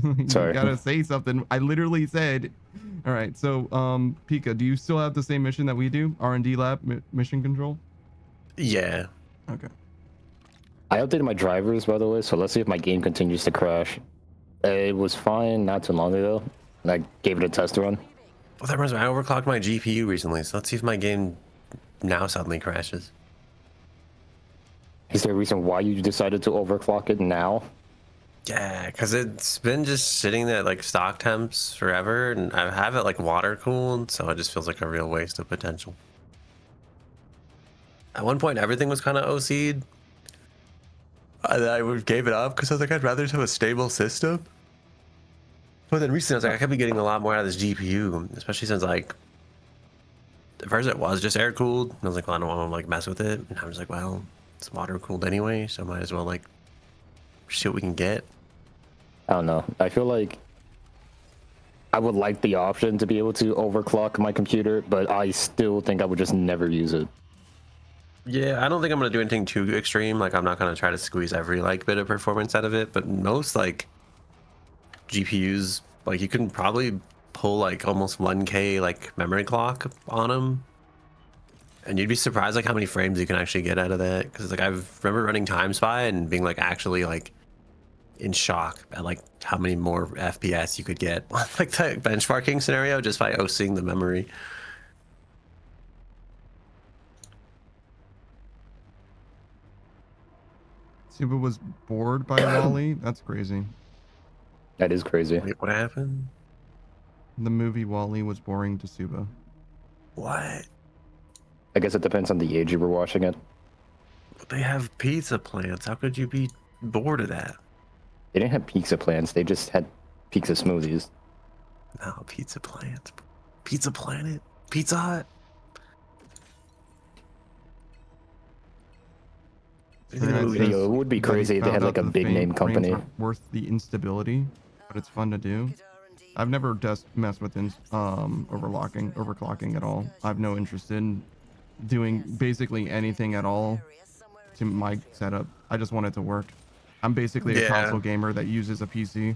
You Sorry. gotta say something. I literally said, all right. So, Pika, do you still have the same mission that we do? R&D lab mission control. Yeah. Okay. I updated my drivers, by the way, so let's see if my game continues to crash. It was fine not too long ago, and I gave it a test run. Well, that reminds me, I overclocked my GPU recently, so let's see if my game now suddenly crashes. Is there a reason why you decided to overclock it now? Yeah, because it's been just sitting at like stock temps forever, and I have it like water cooled, so it just feels like a real waste of potential. At one point, everything was kind of OC'd. I gave it up because I was like, I'd rather just have a stable system. But then recently, I was like, I could be getting a lot more out of this GPU, especially since like at first it was just air cooled. And I was like, well, I don't want to like mess with it. And I was like, well, it's water cooled anyway, so might as well like see what we can get. I don't know. I feel like I would like the option to be able to overclock my computer, but I still think I would just never use it. Yeah, I don't think I'm gonna do anything too extreme. Like, I'm not gonna try to squeeze every like bit of performance out of it. But most like GPUs, like you can probably pull like almost 1K like memory clock on them, and you'd be surprised like how many frames you can actually get out of that. Because like I remember running Time Spy and being like actually like in shock at like how many more FPS you could get like the benchmarking scenario just by OCing the memory. Suba was bored by Wall-E. That's crazy. That is crazy. Wait, what happened? The movie Wall-E was boring to Suba. What? I guess it depends on the age you were watching it. But they have pizza plants. How could you be bored of that? They didn't have pizza plants, they just had pizza smoothies. No, pizza plants. Pizza Planet. Pizza Hut. It would be crazy if they had like a big name company. Worth the instability, but it's fun to do. I've never messed with overclocking at all. I have no interest in doing basically anything at all to my setup. I just want it to work. I'm basically a console gamer that uses a PC.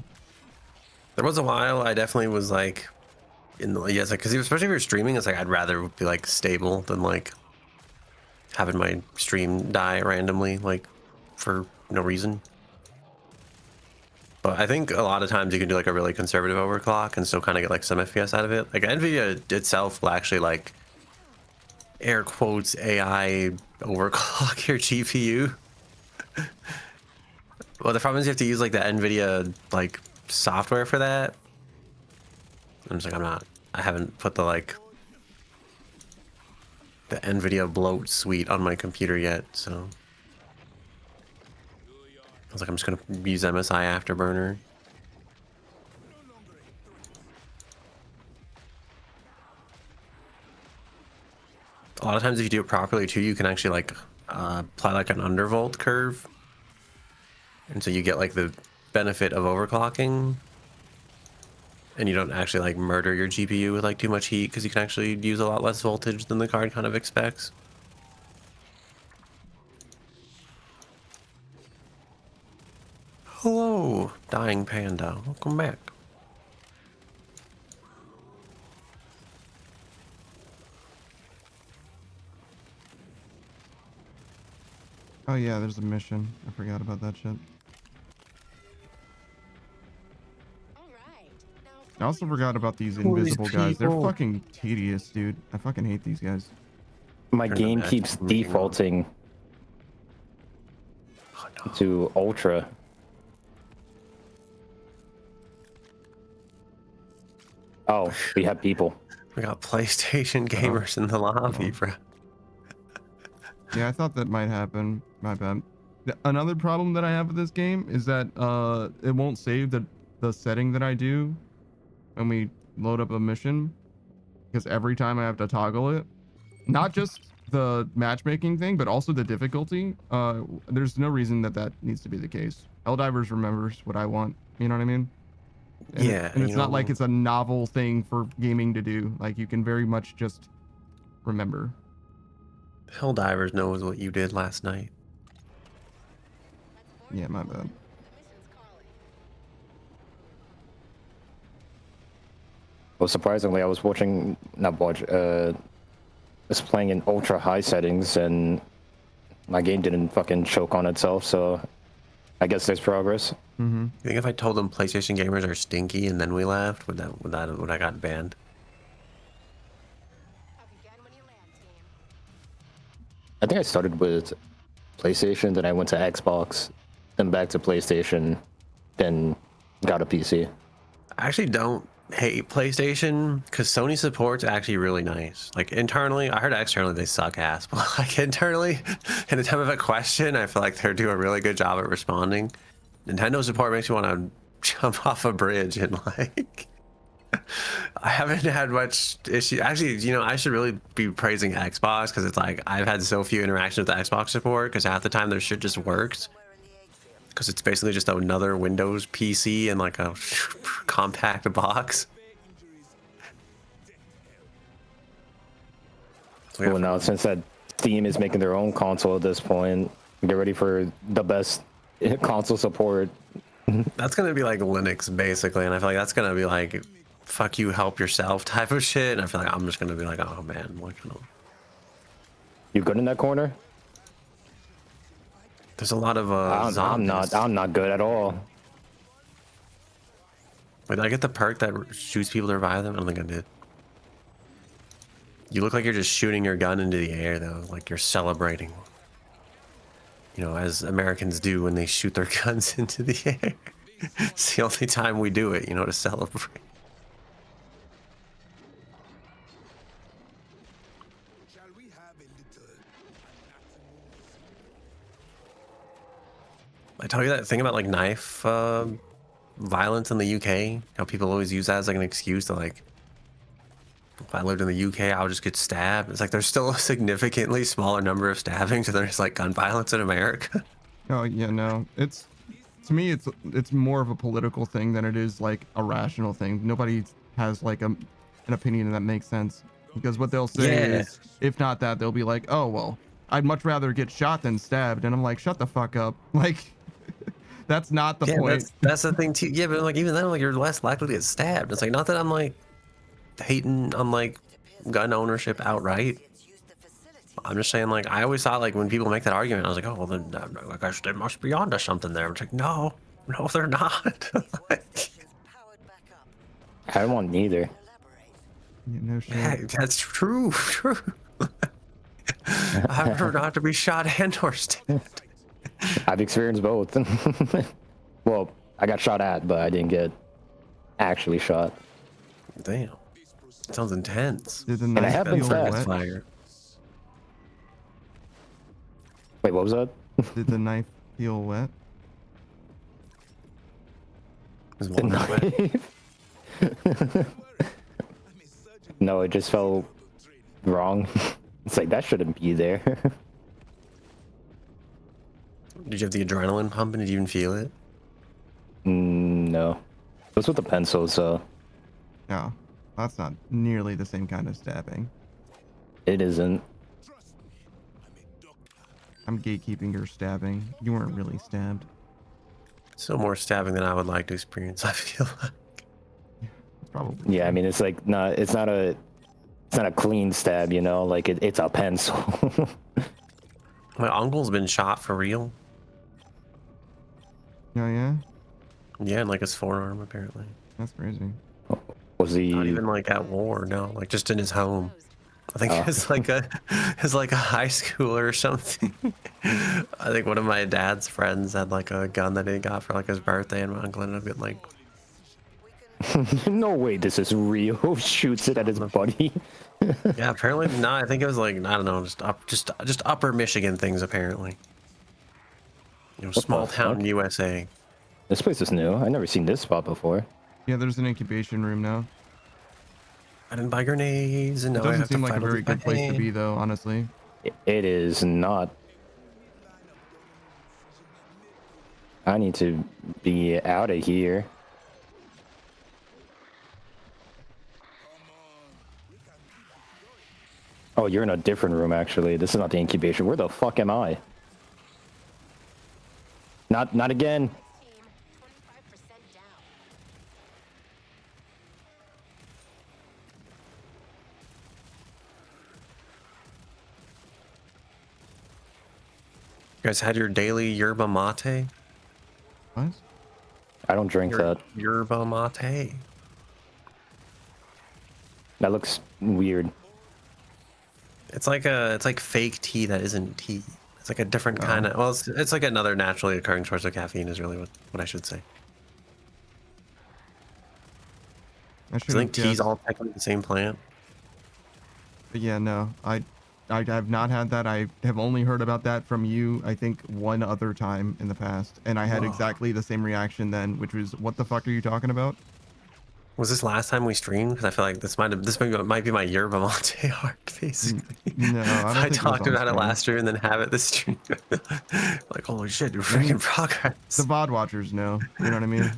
There was a while I definitely was like, because especially if you're streaming, it's like I'd rather be like stable than like having my stream die randomly, like for no reason. But I think a lot of times you can do like a really conservative overclock and still kind of get like some FPS out of it. Like NVIDIA itself will actually like air quotes AI overclock your GPU. Well, the problem is you have to use like the NVIDIA like software for that. I'm just like, I haven't put the NVIDIA bloat suite on my computer yet, so I was like, I'm just gonna use MSI Afterburner. A lot of times if you do it properly too, you can actually like apply like an undervolt curve, and so you get like the benefit of overclocking, and you don't actually like murder your GPU with like too much heat, because you can actually use a lot less voltage than the card kind of expects. Hello, dying panda. Welcome back. Oh yeah, there's a mission. I forgot about that shit. I also forgot about these invisible guys. They're fucking tedious, dude. I fucking hate these guys. My game keeps defaulting to ultra. Oh, we have people. We got PlayStation gamers in the lobby, bro. Yeah, I thought that might happen. My bad. Another problem that I have with this game is that it won't save the setting that I do when we load up a mission, because every time I have to toggle it, not just the matchmaking thing, but also the difficulty. There's no reason that needs to be the case. Helldivers remembers what I want. You know what I mean? And and it's not like it's a novel thing for gaming to do. Like, you can very much just remember. Helldivers knows what you did last night. Yeah, my bad. Well, surprisingly, I was watching, not watch, was playing in ultra high settings, and my game didn't fucking choke on itself. So I guess there's progress. Mm-hmm. You think if I told them PlayStation gamers are stinky and then we laughed, would I got banned? I think I started with PlayStation, then I went to Xbox, then back to PlayStation, then got a PC. I actually don't hate PlayStation because Sony support's actually really nice. Like internally, I heard externally they suck ass, but like internally, in the time of a question, I feel like they're doing a really good job at responding. Nintendo support makes you want to jump off a bridge and like. I haven't had much issue. Actually, you know, I should really be praising Xbox because it's like I've had so few interactions with the Xbox support because half the time their shit just works. Because it's basically just another Windows PC in like a compact box. So Well, now since that Steam is making their own console at this point, get ready for the best console support. that's gonna be like Linux basically, and I feel like that's gonna be like fuck you, help yourself type of shit. And I feel like I'm just gonna be like, oh man, what you know. You good in that corner? There's a lot of zombies. I'm not good at all. Wait, did I get the perk that shoots people to revive them? I don't think I did. You look like you're just shooting your gun into the air though, like you're celebrating. You know, as Americans do when they shoot their guns into the air. It's the only time we do it, you know, to celebrate. I tell you that thing about like knife violence in the UK, how people always use that as like an excuse to like, if I lived in the UK, I would just get stabbed. It's like there's still a significantly smaller number of stabbings, and there's like gun violence in America. Oh yeah, no. It's to me, it's more of a political thing than it is like a rational thing. Nobody has like an opinion that makes sense because what they'll say Yeah. is, if not that, they'll be like, oh well, I'd much rather get shot than stabbed, and I'm like, shut the fuck up, like. That's not the point. That's the thing too. Yeah, but like even then, like you're less likely to get stabbed. It's like not that I'm like hating on like gun ownership outright. I'm just saying like I always thought like when people make that argument, I was like, oh well, then like they must be onto something there. It's like no, they're not. Like, I don't want neither. Yeah, no shit. yeah, that's true. I prefer not to be shot and or stabbed. I've experienced both. Well, I got shot at, but I didn't get actually shot. Damn, sounds intense. Did the And I knife have been feel stabbed. wet? Fire. Wait, what was that? Did the knife feel wet? Is The one knife? No, it just felt wrong. It's like that shouldn't be there. Did you have the adrenaline pumping? Did you even feel it? No. It was with the pencil, so No, that's not nearly the same kind of stabbing. it isn't. I'm gatekeeping your stabbing. You weren't really stabbed. Still more stabbing than I would like to experience, I feel like. Probably. Yeah, I mean it's like it's not a clean stab, you know, like it's a pencil. My uncle's been shot for real. Oh yeah, Yeah, in like his forearm apparently. that's crazy. Was he Not even like at war, no, like just in his home. I think Oh. it's like a high schooler or something. I think one of my dad's friends had like a gun that he got for like his birthday, and my uncle ended up getting like No way, this is real. Shoots it at his buddy. yeah, apparently no, I think it was like I don't know, just upper Michigan things apparently. You know, the small town fuck? USA. This place is new. I've never seen this spot before. Yeah, there's an incubation room now. I didn't buy grenades, and It now I doesn't have seem to like a fight very with good place to my- be, though. Honestly. It is not. I need to be out of here. Oh, you're in a different room, actually. This is not the incubation. Where the fuck am I? Not again. guys had your daily yerba mate? What? I don't drink that. Yerba mate. That looks weird. It's like fake tea that isn't tea. It's like a different kind of. Well, it's like another naturally occurring source of caffeine. Is really what I should say. I I should think have tea's guessed. all technically the same plant. But yeah, no, I have not had that. I have only heard about that from you, I think, one other time in the past, and I had Whoa. exactly the same reaction then, which was, "What the fuck are you talking about?" Was this last time we streamed? Because I feel like this might be my yerba mate art, basically. No, I don't I think it was talked on about it stream. last stream and then have it this stream. Like, holy shit, you're freaking progress. The VOD watchers know, you know what I mean?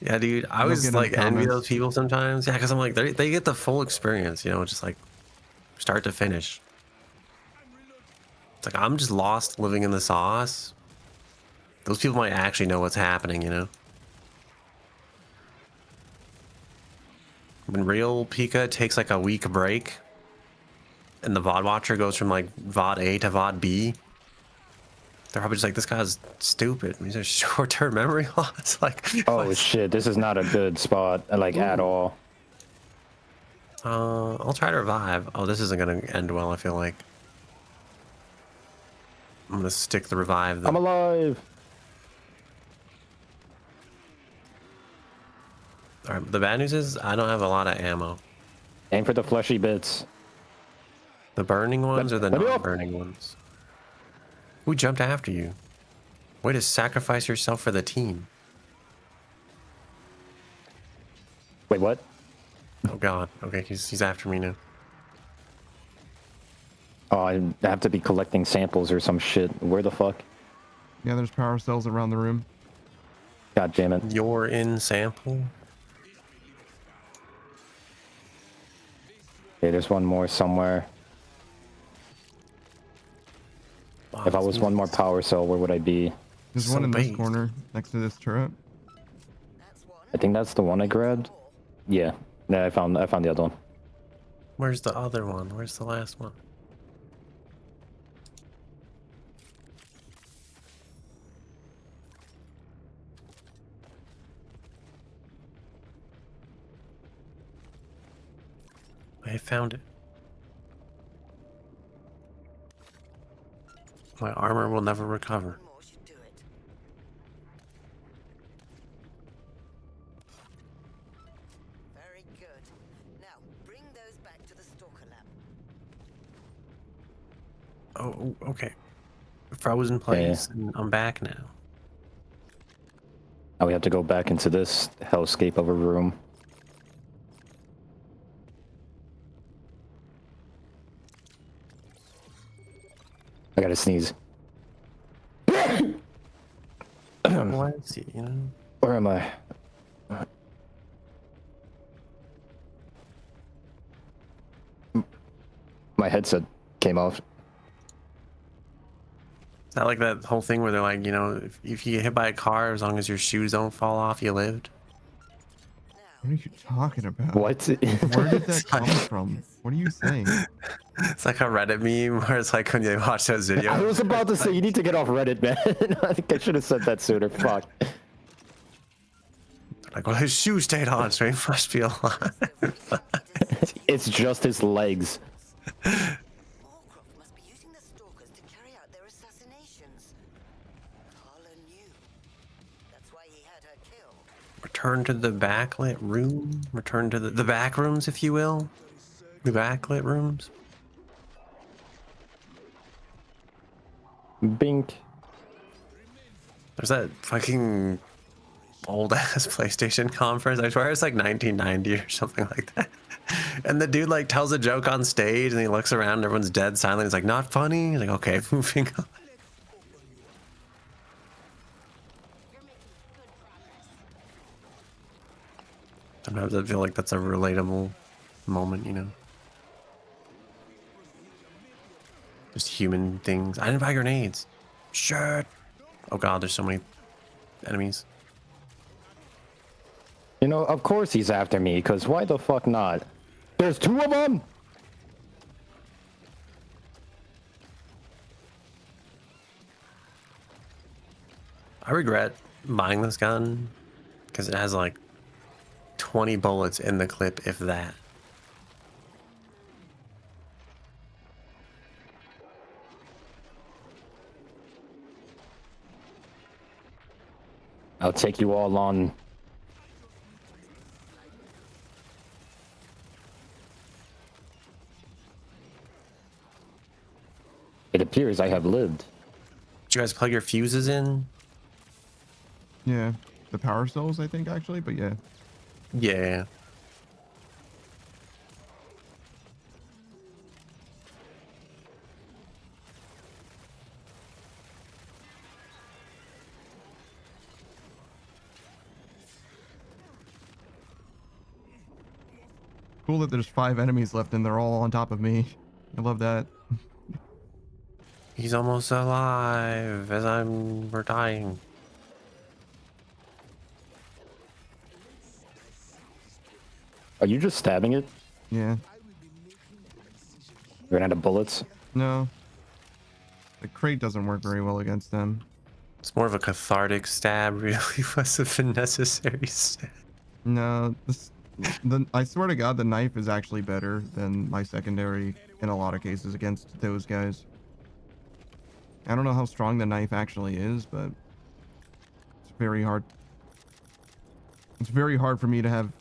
Yeah, dude, I They'll was get in the like envy comments. those people sometimes. Yeah, because I'm like, they get the full experience, you know, just like start to finish. It's like I'm just lost living in the sauce. Those people might actually know what's happening, you know. When real Pika takes like a week break, and the VOD watcher goes from like VOD A to VOD B, they're probably just like, this guy's stupid. He's a short-term memory loss. Like, Oh shit, this is not a good spot, like at all. I'll try to revive. Oh, this isn't gonna end well. I feel like I'm gonna stick the revive. Though. I'm alive. All right, the bad news is I don't have a lot of ammo. Aim for the fleshy bits. The burning ones or the let me up. non-burning ones? Who jumped after you? Way to sacrifice yourself for the team. Wait, what? Oh god. Okay, he's after me now. Oh, I have to be collecting samples or some shit. Where the fuck? Yeah, there's power cells around the room. God damn it. You're in sample. Okay, there's one more somewhere. Wow, If I was one more power cell, where would I be? There's So one in this based. corner next to this turret. I think that's the one I grabbed. Yeah. Yeah, I found the other one. Where's the other one? Where's the last one? I found it. My armor will never recover. More should do it. Very good. Now, bring those back to the Stalker lab. Oh, okay. Frozen place. And I'm back now. Now we have to go back into this hellscape of a room. I gotta sneeze. Why is he, you know? Where am I? My headset came off. Is that like that whole thing where they're like, you know, if you get hit by a car, as long as your shoes don't fall off, you lived? What are you talking about? What? Where did that come from? What are you saying? It's like a Reddit meme where it's like when you watch those videos. I was about to say, you need to get off Reddit, man. I think I should have said that sooner. Fuck. Like, well, his shoes stayed on, so he must be alive. It's just his legs. Moorcroft must be using the Stalkers to carry out their assassinations. Carla knew. That's why he had her killed. Return to the backlit room. Return to the back rooms, if you will. The backlit rooms. Bink. There's that fucking old ass PlayStation conference. I swear it's like 1990 or something like that. And the dude like tells a joke on stage and he looks around and everyone's dead silent. He's like, not funny. He's like, okay, moving on. Sometimes I feel like that's a relatable moment, you know. Just human things. I didn't buy grenades. Shit. Oh god, there's so many enemies. You know, of course he's after me, because why the fuck not? There's two of them! I regret buying this gun because it has like 20 bullets in the clip, if that. I'll take you all on. It appears I have lived. Did you guys plug your fuses in? Yeah, the power cells, I think, actually, but yeah. Yeah. Cool that there's 5 enemies left and they're all on top of me. I love that. He's almost alive as we're dying. Are you just stabbing it? Yeah. You're out of bullets? No. The crate doesn't work very well against them. It's more of a cathartic stab, really, wasn't a necessary stab. No, I swear to God, the knife is actually better than my secondary in a lot of cases against those guys. I don't know how strong the knife actually is, but it's very hard. It's very hard for me to have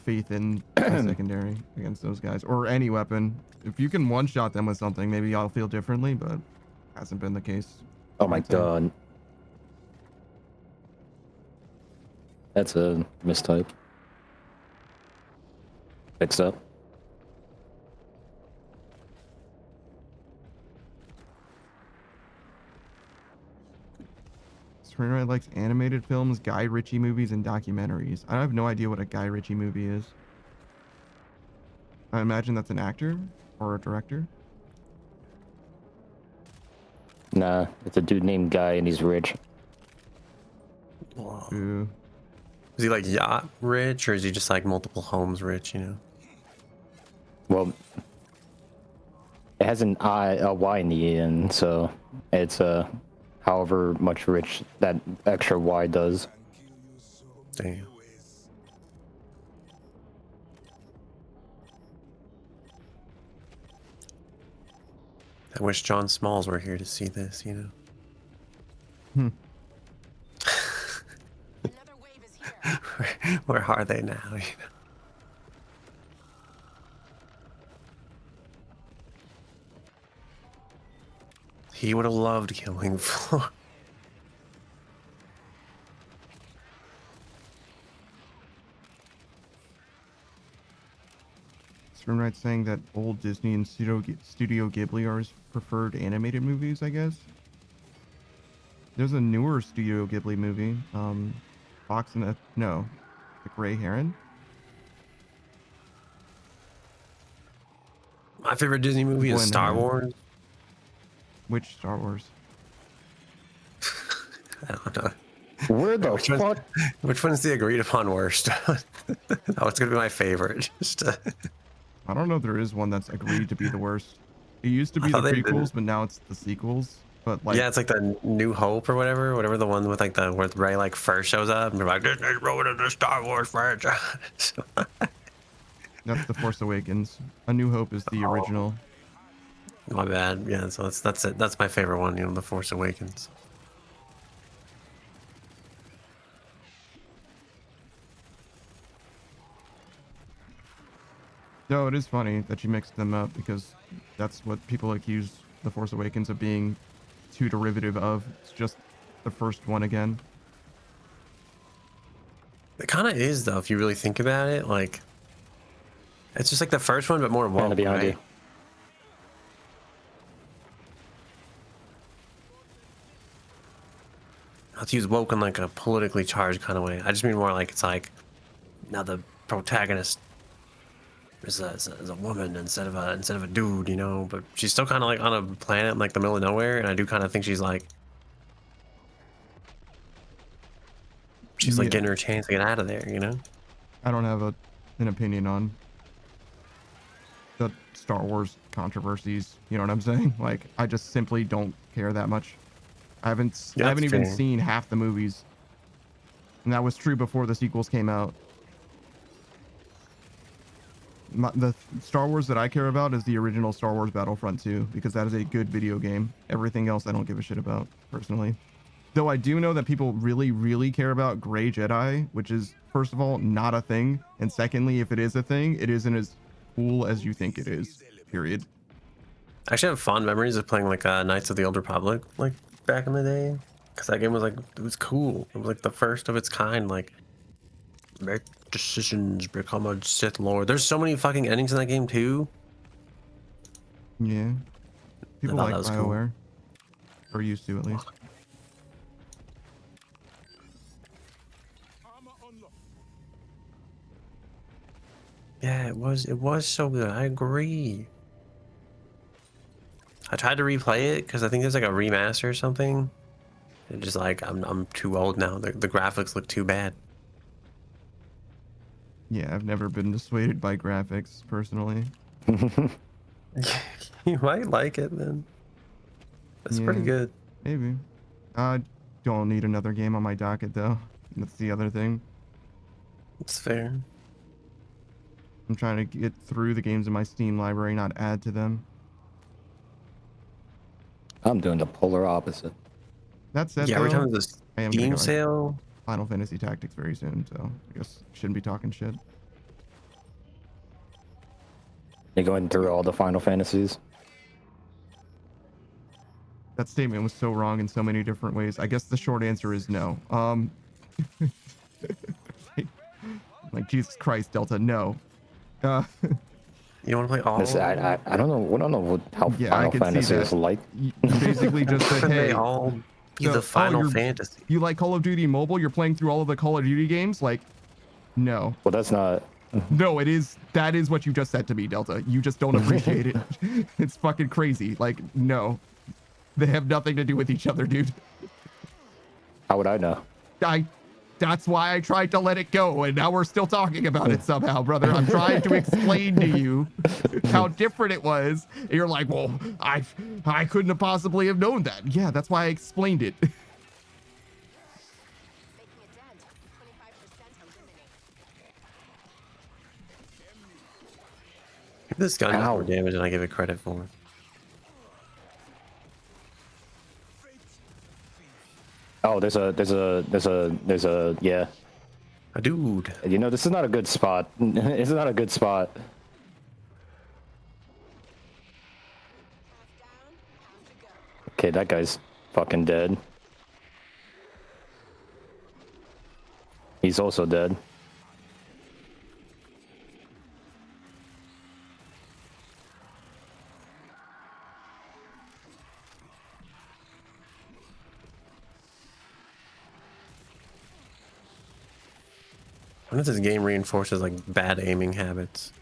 faith in my secondary against those guys, or any weapon. If you can one-shot them with something, maybe I'll feel differently, but hasn't been the case. Oh my god. That's a mistype. Fixed up. Screenwriter likes animated films, Guy Ritchie movies, and documentaries. I have no idea what a Guy Ritchie movie is. I imagine that's an actor or a director. Nah, it's a dude named Guy and he's rich. Ooh. Is he like yacht rich, or is he just like multiple homes rich, you know? Well, it has an a Y in the end, so it's however much rich that extra Y does. Damn. I wish John Smalls were here to see this, you know? Another wave is here. Where are they now, you know? He would have loved killing Floor. Screenwriter saying that old Disney and Studio Ghibli are his preferred animated movies, I guess. There's a newer Studio Ghibli movie, Fox and the Gray Heron. My favorite Disney movie is When, Star Wars. Which Star Wars? I don't know. Where the fuck? Which one's the agreed upon worst? Oh, it's gonna be my favorite. Just I don't know if there is one that's agreed to be the worst. It used to be the thought they prequels, did. but now it's the sequels. But like, yeah, it's like the New Hope or whatever the one with like where Ray like first shows up and they're like, Disney's ruining the Star Wars franchise. that's The Force Awakens. A New Hope is the original. My bad. Yeah, so that's it. That's my favorite one. You know, The Force Awakens. No, it is funny that you mixed them up because that's what people accuse The Force Awakens of being too derivative of. It's just the first one again. It kind of is though, if you really think about it. Like, it's just like the first one, but more woke, Behind right? you. Not to use woke in like a politically charged kind of way. I just mean more like it's like now the protagonist is a woman instead of a dude, you know. But she's still kind of like on a planet in like the middle of nowhere, and I do kind of think she's like Yeah. getting her chance to get out of there, you know. I don't have an opinion on the Star Wars controversies. You know what I'm saying? Like, I just simply don't care that much. I haven't Yeah, I haven't that's even fair. seen half the movies, and that was true before the sequels came out. The Star Wars that I care about is the original Star Wars Battlefront 2 because that is a good video game. Everything else I don't give a shit about personally. Though I do know that people really, really care about Grey Jedi, which is first of all not a thing, and secondly, if it is a thing, it isn't as cool as you think it is. Period. I actually have fond memories of playing like Knights of the Old Republic like back in the day, because that game was like it was cool. It was like the first of its kind. Like make decisions, become a Sith Lord. There's so many fucking endings in that game too. Yeah. I People thought like that was cool. BioWare, or used to at least. Yeah, it was so good. I agree. I tried to replay it because I think there's like a remaster or something. And just like I'm too old now. The graphics look too bad. Yeah, I've never been dissuaded by graphics personally. You might like it then. It's pretty Yeah, good. maybe. I don't need another game on my docket though. That's the other thing. It's fair. I'm trying to get through the games in my Steam library, not add to them. I'm doing the polar opposite. That said, Yeah, though, every time there's I a am gonna Steam go sale. Final Fantasy Tactics very soon, so I guess shouldn't be talking shit. You're going through all the Final Fantasies. That statement was so wrong in so many different ways. I guess the short answer is no. Like Jesus Christ, Delta, no. Uh, You want to play all? Listen, of them? I don't know. We don't know how yeah, I Final can see Fantasy that. is like. You basically just said, Couldn't hey, they all be so- the Final you're- Fantasy? you like Call of Duty Mobile? You're playing through all of the Call of Duty games? Like, no. Well, that's not. No, it is. That is what you just said to me, Delta. You just don't appreciate it. It's fucking crazy. Like, no. They have nothing to do with each other, dude. How would I know? That's why I tried to let it go, and now we're still talking about it somehow, brother. I'm trying to explain to you how different it was. And you're like, well, I couldn't have possibly have known that. Yeah, that's why I explained it. Making a dent. 25% eliminated. This gun does Ow. more damage than I give it credit for. Oh, there's a yeah. A dude. You know, this is not a good spot. This is not a good spot. Half down, half to go. Okay, that guy's fucking dead. He's also dead. I wonder if this game reinforces like bad aiming habits.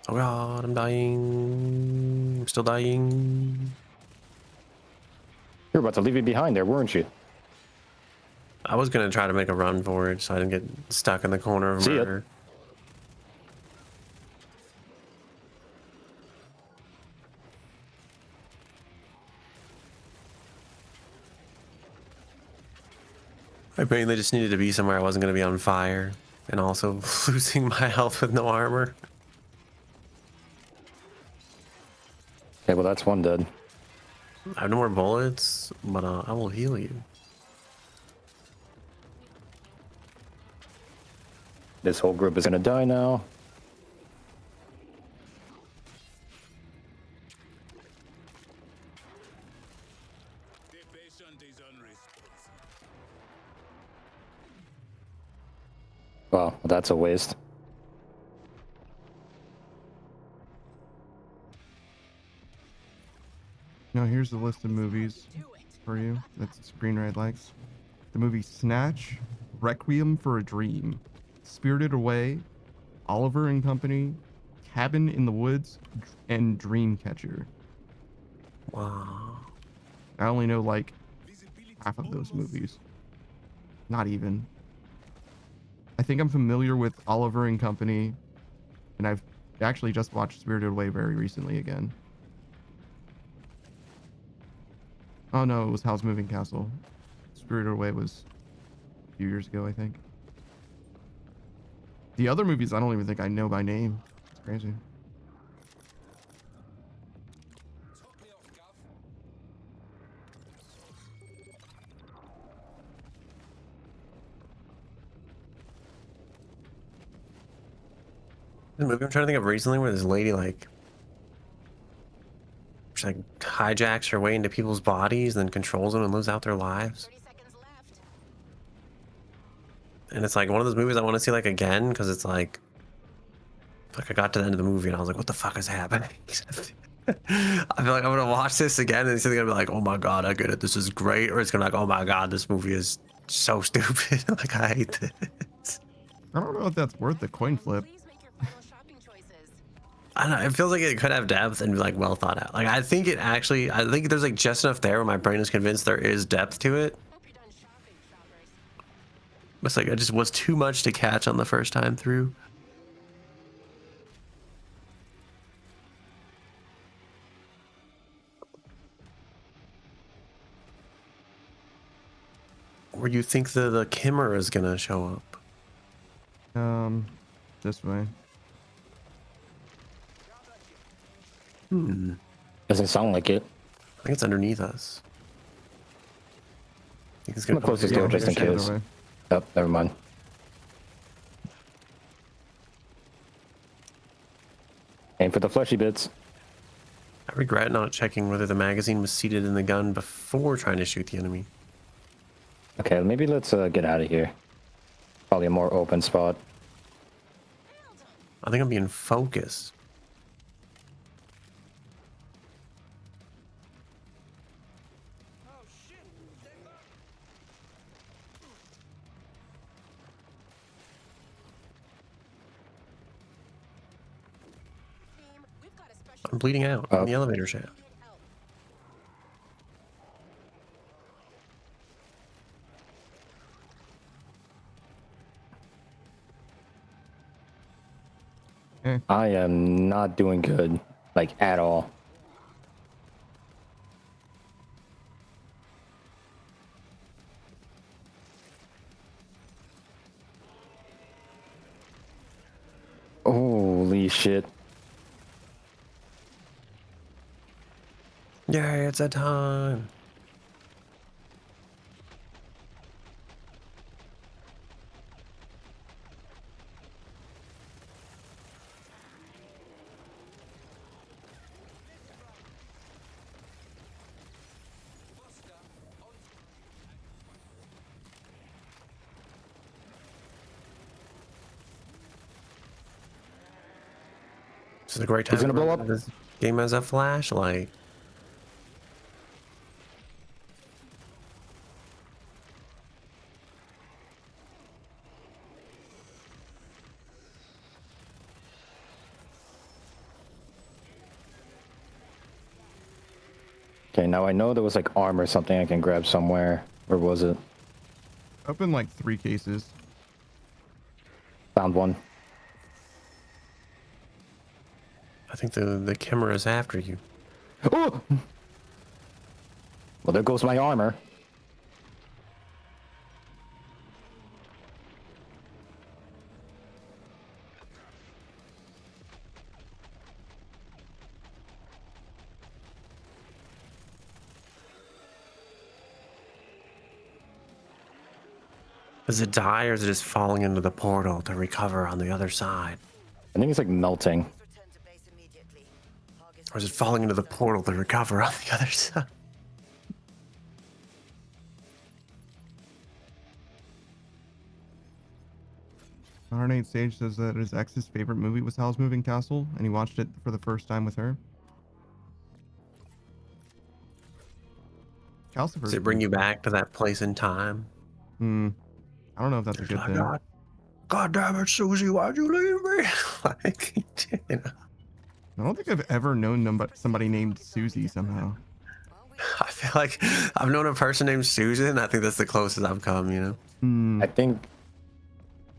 Oh god, I'm dying. I'm still dying. You're about to leave me behind there, weren't you? I was gonna try to make a run for it so I didn't get stuck in the corner of See ya. murder. I mainly just needed to be somewhere I wasn't gonna be on fire and also losing my health with no armor. Okay, well that's one dead. I have no more bullets, but I will heal you. This whole group is gonna die now. Wow, that's a waste. Now here's the list of movies for you that Screen Red likes. The movie Snatch, Requiem for a Dream, Spirited Away, Oliver and Company, Cabin in the Woods, and Dreamcatcher. Wow. I only know like half of those movies. Not even. I think I'm familiar with Oliver and Company, and I've actually just watched Spirited Away very recently again. Oh no, it was Howl's Moving Castle. Spirited Away was a few years ago, I think. The other movies, I don't even think I know by name. It's crazy. The movie I'm trying to think of recently where this lady she like hijacks her way into people's bodies, then controls them and lives out their lives. 30 seconds left. And it's like one of those movies I want to see like again because it's like I got to the end of the movie and I was like, what the fuck is happening? I feel like I'm gonna watch this again and it's either gonna be like, oh my god, I get it, this is great, or it's gonna be like, oh my god, this movie is so stupid. Like I hate this. I don't know if that's worth the coin flip. Please make your final shopping choices. I don't know. It feels like it could have depth and be like well thought out. Like I think there's like just enough there where my brain is convinced there is depth to it. Hope you're done shopping, shoppers. It's like it just was too much to catch on the first time through. Where you think the Kimmer is gonna show up? This way. Doesn't sound like it. I think it's underneath us. I think it's I'm gonna gonna close this come door over just in here. The other case. way. Oh, never mind. Aim for the fleshy bits. I regret not checking whether the magazine was seated in the gun before trying to shoot the enemy. Okay, maybe let's get out of here. Probably a more open spot. I think I'm being focused. Team, we've got a special I'm bleeding out Oh. in the elevator shaft. need help. I am not doing good, like at all. Holy shit. Yeah, it's that time. This is a great time. He's gonna to blow run up. This game has a flashlight. Okay, now I know there was like armor or something I can grab somewhere. Where was it? Open like 3 cases. Found one. I think the camera is after you. Oh! Well, there goes my armor. Does it die or is it just falling into the portal to recover on the other side? I think it's like melting. Return to base immediately. Hargis Or is it falling into the portal to recover on the other side? R8 Sage says that his ex's favorite movie was Howl's Moving Castle, and he watched it for the first time with her. Calcifer. Does it bring you back to that place in time? I don't know if that's a good thing. God damn it, Susie, why'd you leave me? Like, you know, I don't think I've ever known somebody named Susie somehow. I feel like I've known a person named Susan. I think that's the closest I've come, you know? I think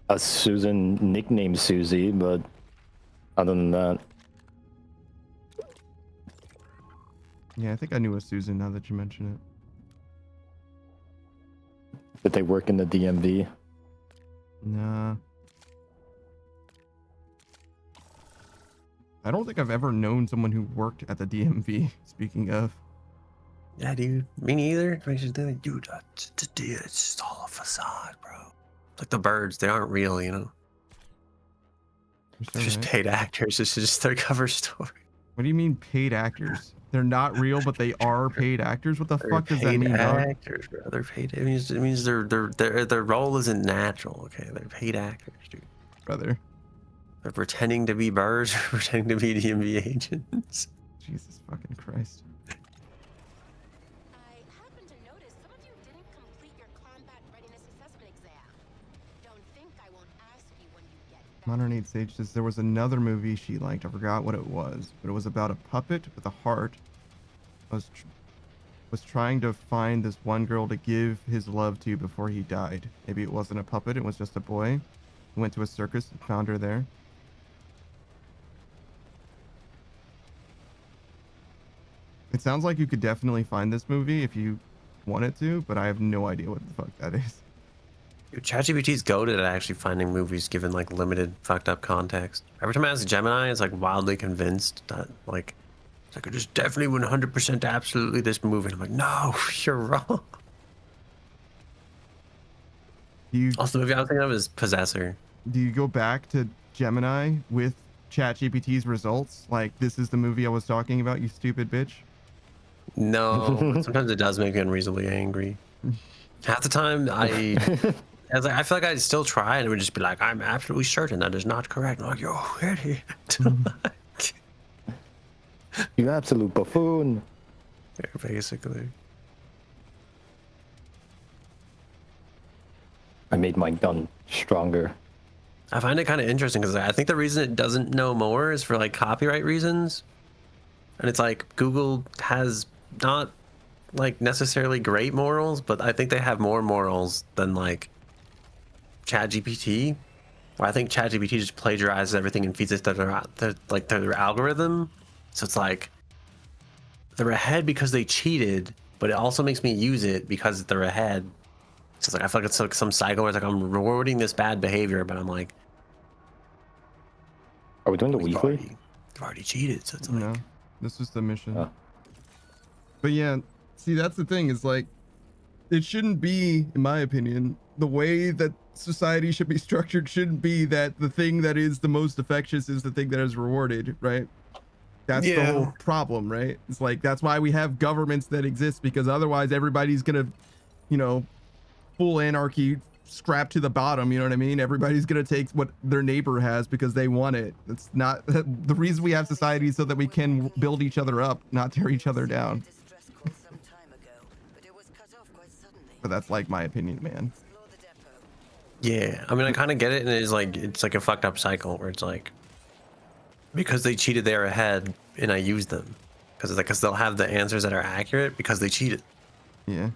a Susan nicknamed Susie, but other than that, Yeah, I think I knew a Susan now that you mention it. Did they work in the DMV? Nah. I don't think I've ever known someone who worked at the DMV. Speaking of, Yeah, dude. Me neither. Dude, it's just all a facade, bro. It's like the birds. They aren't real, you know? They're just paid actors. It's just their cover story. What do you mean paid actors? They're not real, but they are paid actors. What the They're fuck does that paid mean, dog? actors, bro. They're paid. It means their role isn't natural. Okay, they're paid actors, dude. Brother, They're pretending to be birds, or pretending to be DMV agents. Jesus fucking Christ. I happen to notice some of you didn't complete your combat readiness assessment exam. Don't think I won't ask you when you get back. Modern Age Sage says there was another movie she liked. I forgot what it was, but it was about a puppet with a heart. Was trying to find this one girl to give his love to before he died. Maybe it wasn't a puppet, it was just a boy. He went to a circus and found her there. It sounds like you could definitely find this movie if you wanted to, but I have no idea what the fuck that is. Dude, ChatGPT's goated at actually finding movies given like limited fucked up context. Every time I ask Gemini, it's like wildly convinced that like it's like it is definitely 100% absolutely this movie. And I'm like, no, you're wrong. Also, the movie I was thinking of is Possessor. Do you go back to Gemini with ChatGPT's results? Like, this is the movie I was talking about, you stupid bitch? No, but sometimes it does make me unreasonably angry. Half the time, I feel like I'd still try, and it would just be like, I'm absolutely certain that is not correct. I'm like, you're idiot. You absolute buffoon. Yeah, basically. I made my gun stronger. I find it kind of interesting because I think the reason it doesn't know more is for like copyright reasons. And it's like Google has not like necessarily great morals, but I think they have more morals than like ChatGPT. Where I think ChatGPT just plagiarizes everything and feeds it to their algorithm. So it's like they're ahead because they cheated, but it also makes me use it because they're ahead. So it's like I feel like it's like some cycle where it's like I'm rewarding this bad behavior, but I'm like, are we doing the we've weekly? already cheated, so it's like No, this is the mission. Oh. But yeah, see, that's the thing, is like, it shouldn't be, in my opinion, the way that society should be structured shouldn't be that the thing that is the most infectious is the thing that is rewarded, right? That's the whole problem, right? It's like, that's why we have governments that exist, because otherwise everybody's gonna, you know, full anarchy, scrap to the bottom, you know what I mean? Everybody's gonna take what their neighbor has because they want it. It's not the reason we have society is so that we can build each other up, not tear each other down. But that's like my opinion, man. yeah. I mean, I kind of get it, and it's like a fucked up cycle where it's like because they cheated, they're ahead, and I use them because they'll have the answers that are accurate because they cheated. Yeah.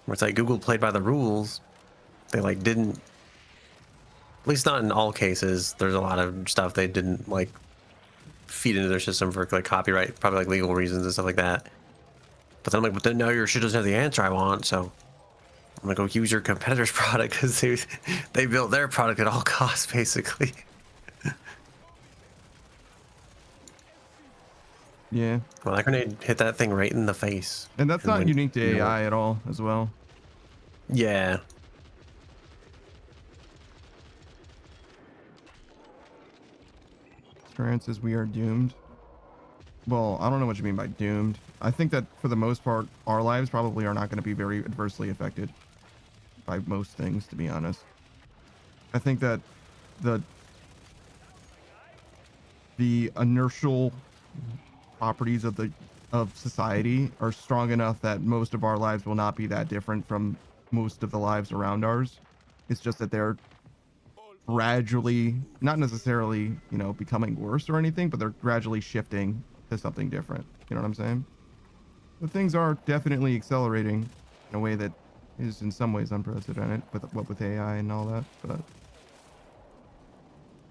Where it's like Google played by the rules. They like didn't, at least not in all cases. There's a lot of stuff they didn't like feed into their system for like copyright, probably like legal reasons and stuff like that. But then I'm like, but then now your shit doesn't have the answer I want, so I'm gonna go use your competitor's product because they built their product at all costs, basically. Yeah. Well, that grenade hit that thing right in the face. And that's not when- unique to AI at all, as well. Yeah. Trance says we are doomed. Well, I don't know what you mean by doomed. I think that for the most part, our lives probably are not going to be very adversely affected by most things, to be honest. I think that the inertial properties of society are strong enough that most of our lives will not be that different from most of the lives around ours. It's just that they're gradually, not necessarily, you know, becoming worse or anything, but they're gradually shifting to something different. You know what I'm saying? But things are definitely accelerating in a way that is in some ways unprecedented with AI and all that, but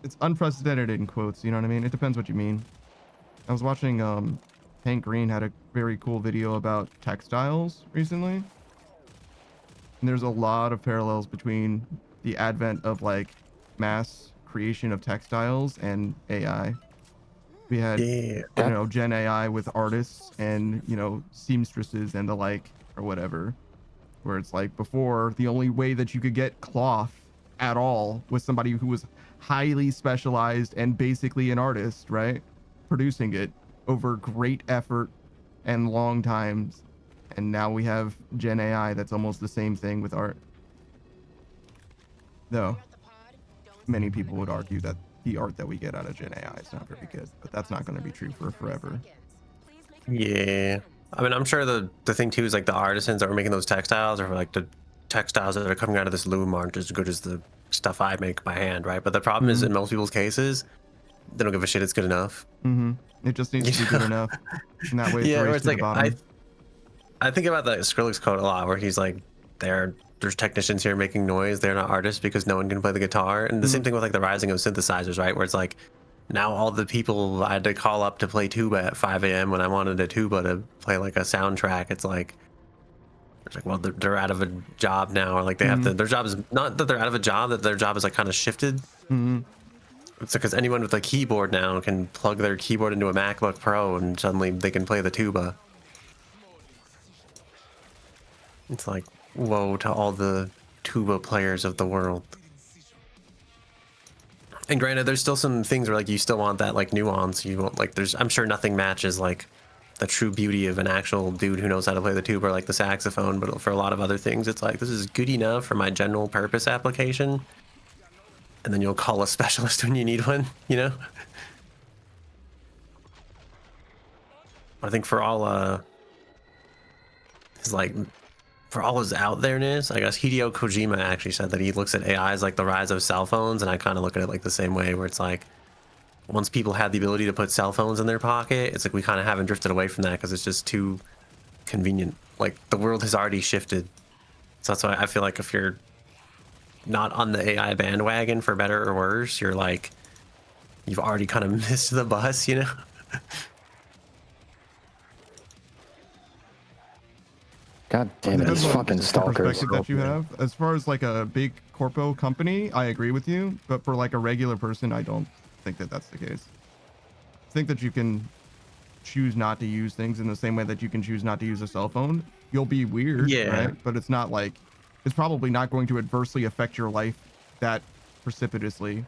it's unprecedented in quotes, you know what I mean? It depends what you mean. I was watching Hank Green had a very cool video about textiles recently, And there's a lot of parallels between the advent of like mass creation of textiles and AI. We had, Yeah. you know, Gen AI with artists and, you know, seamstresses and the like, or whatever, where it's like before the only way that you could get cloth at all was somebody who was highly specialized and basically an artist, right? Producing it over great effort and long times. And now we have Gen AI that's almost the same thing with art. Though Here at the pod, don't many sleep on people the would grenade argue that zone. the art that we get out of Gen AI is not very good, but that's not going to be true for forever. Please make your Yeah. I mean, I'm sure the thing too is like the artisans that were making those textiles, or like the textiles that are coming out of this loom aren't as good as the stuff I make by hand, right? But the problem is, in most people's cases, they don't give a shit. It's good enough. It just needs to be good enough. And that way it's Yeah, a where race it's to the like bottom. I think about the Skrillex quote a lot, where he's like, there's technicians here making noise. They're not artists because no one can play the guitar. And the same thing with like the rising of synthesizers, right? Where it's like now all the people I had to call up to play tuba at 5 a.m. when I wanted a tuba to play like a soundtrack. It's like well, they're out of a job now, or like they have to. Their job is not that they're out of a job; that their job is like kind of shifted. It's because anyone with a keyboard now can plug their keyboard into a MacBook Pro, and suddenly they can play the tuba. It's like, woe to all the tuba players of the world. And granted, there's still some things where like you still want that like nuance. You want like I'm sure nothing matches like the true beauty of an actual dude who knows how to play the tuba or like the saxophone. But for a lot of other things, it's like this is good enough for my general purpose application. And then you'll call a specialist when you need one, you know? I think for all his like for all his out there-ness, I guess Hideo Kojima actually said that he looks at AI as like the rise of cell phones, and I kind of look at it like the same way, where it's like once people had the ability to put cell phones in their pocket, it's like we kind of haven't drifted away from that because it's just too convenient. Like the world has already shifted, so that's why I feel like if you're not on the AI bandwagon for better or worse, you're like you've already kind of missed the bus, you know? God damn it, Depends these on fucking the stalkers. perspective that you have. As far as like a big corpo company, I agree with you, but for like a regular person, I don't think that that's the case. I think that you can choose not to use things in the same way that you can choose not to use a cell phone. You'll be weird, Yeah. right? But it's not like it's probably not going to adversely affect your life that precipitously.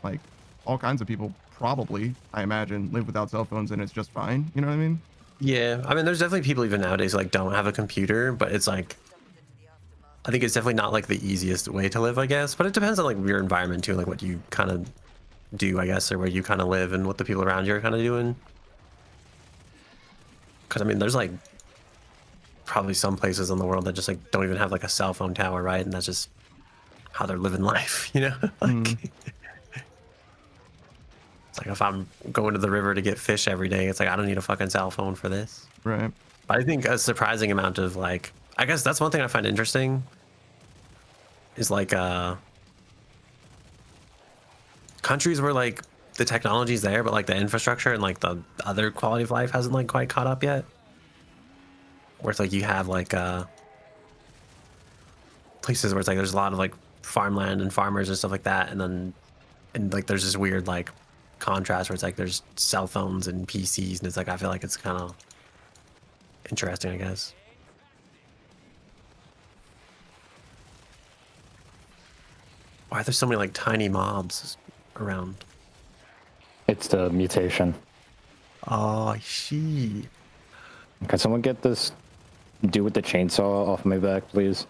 Like all kinds of people probably, I imagine, live without cell phones and it's just fine. You know what I mean? Yeah, I mean, there's definitely people even nowadays who, like don't have a computer, but it's like I think it's definitely not like the easiest way to live, I guess. But it depends on like your environment too, like what you kind of do, I guess, or where you kind of live and what the people around you are kind of doing. Because I mean, there's like probably some places in the world that just like don't even have like a cell phone tower, right? And that's just how they're living life, you know? Like it's like if I'm going to the river to get fish every day, it's like I don't need a fucking cell phone for this. Right. But I think a surprising amount of like, I guess that's one thing I find interesting is like countries where like the technology's there, but like the infrastructure and like the other quality of life hasn't like quite caught up yet. Where it's like you have like places where it's like there's a lot of like farmland and farmers and stuff like that, and like there's this weird like contrast where it's like there's cell phones and PCs, and it's like I feel like it's kind of interesting, I guess. Why are there so many like tiny mobs around? It's the mutation. Oh, I see. Can someone get this dude with the chainsaw off my back, please?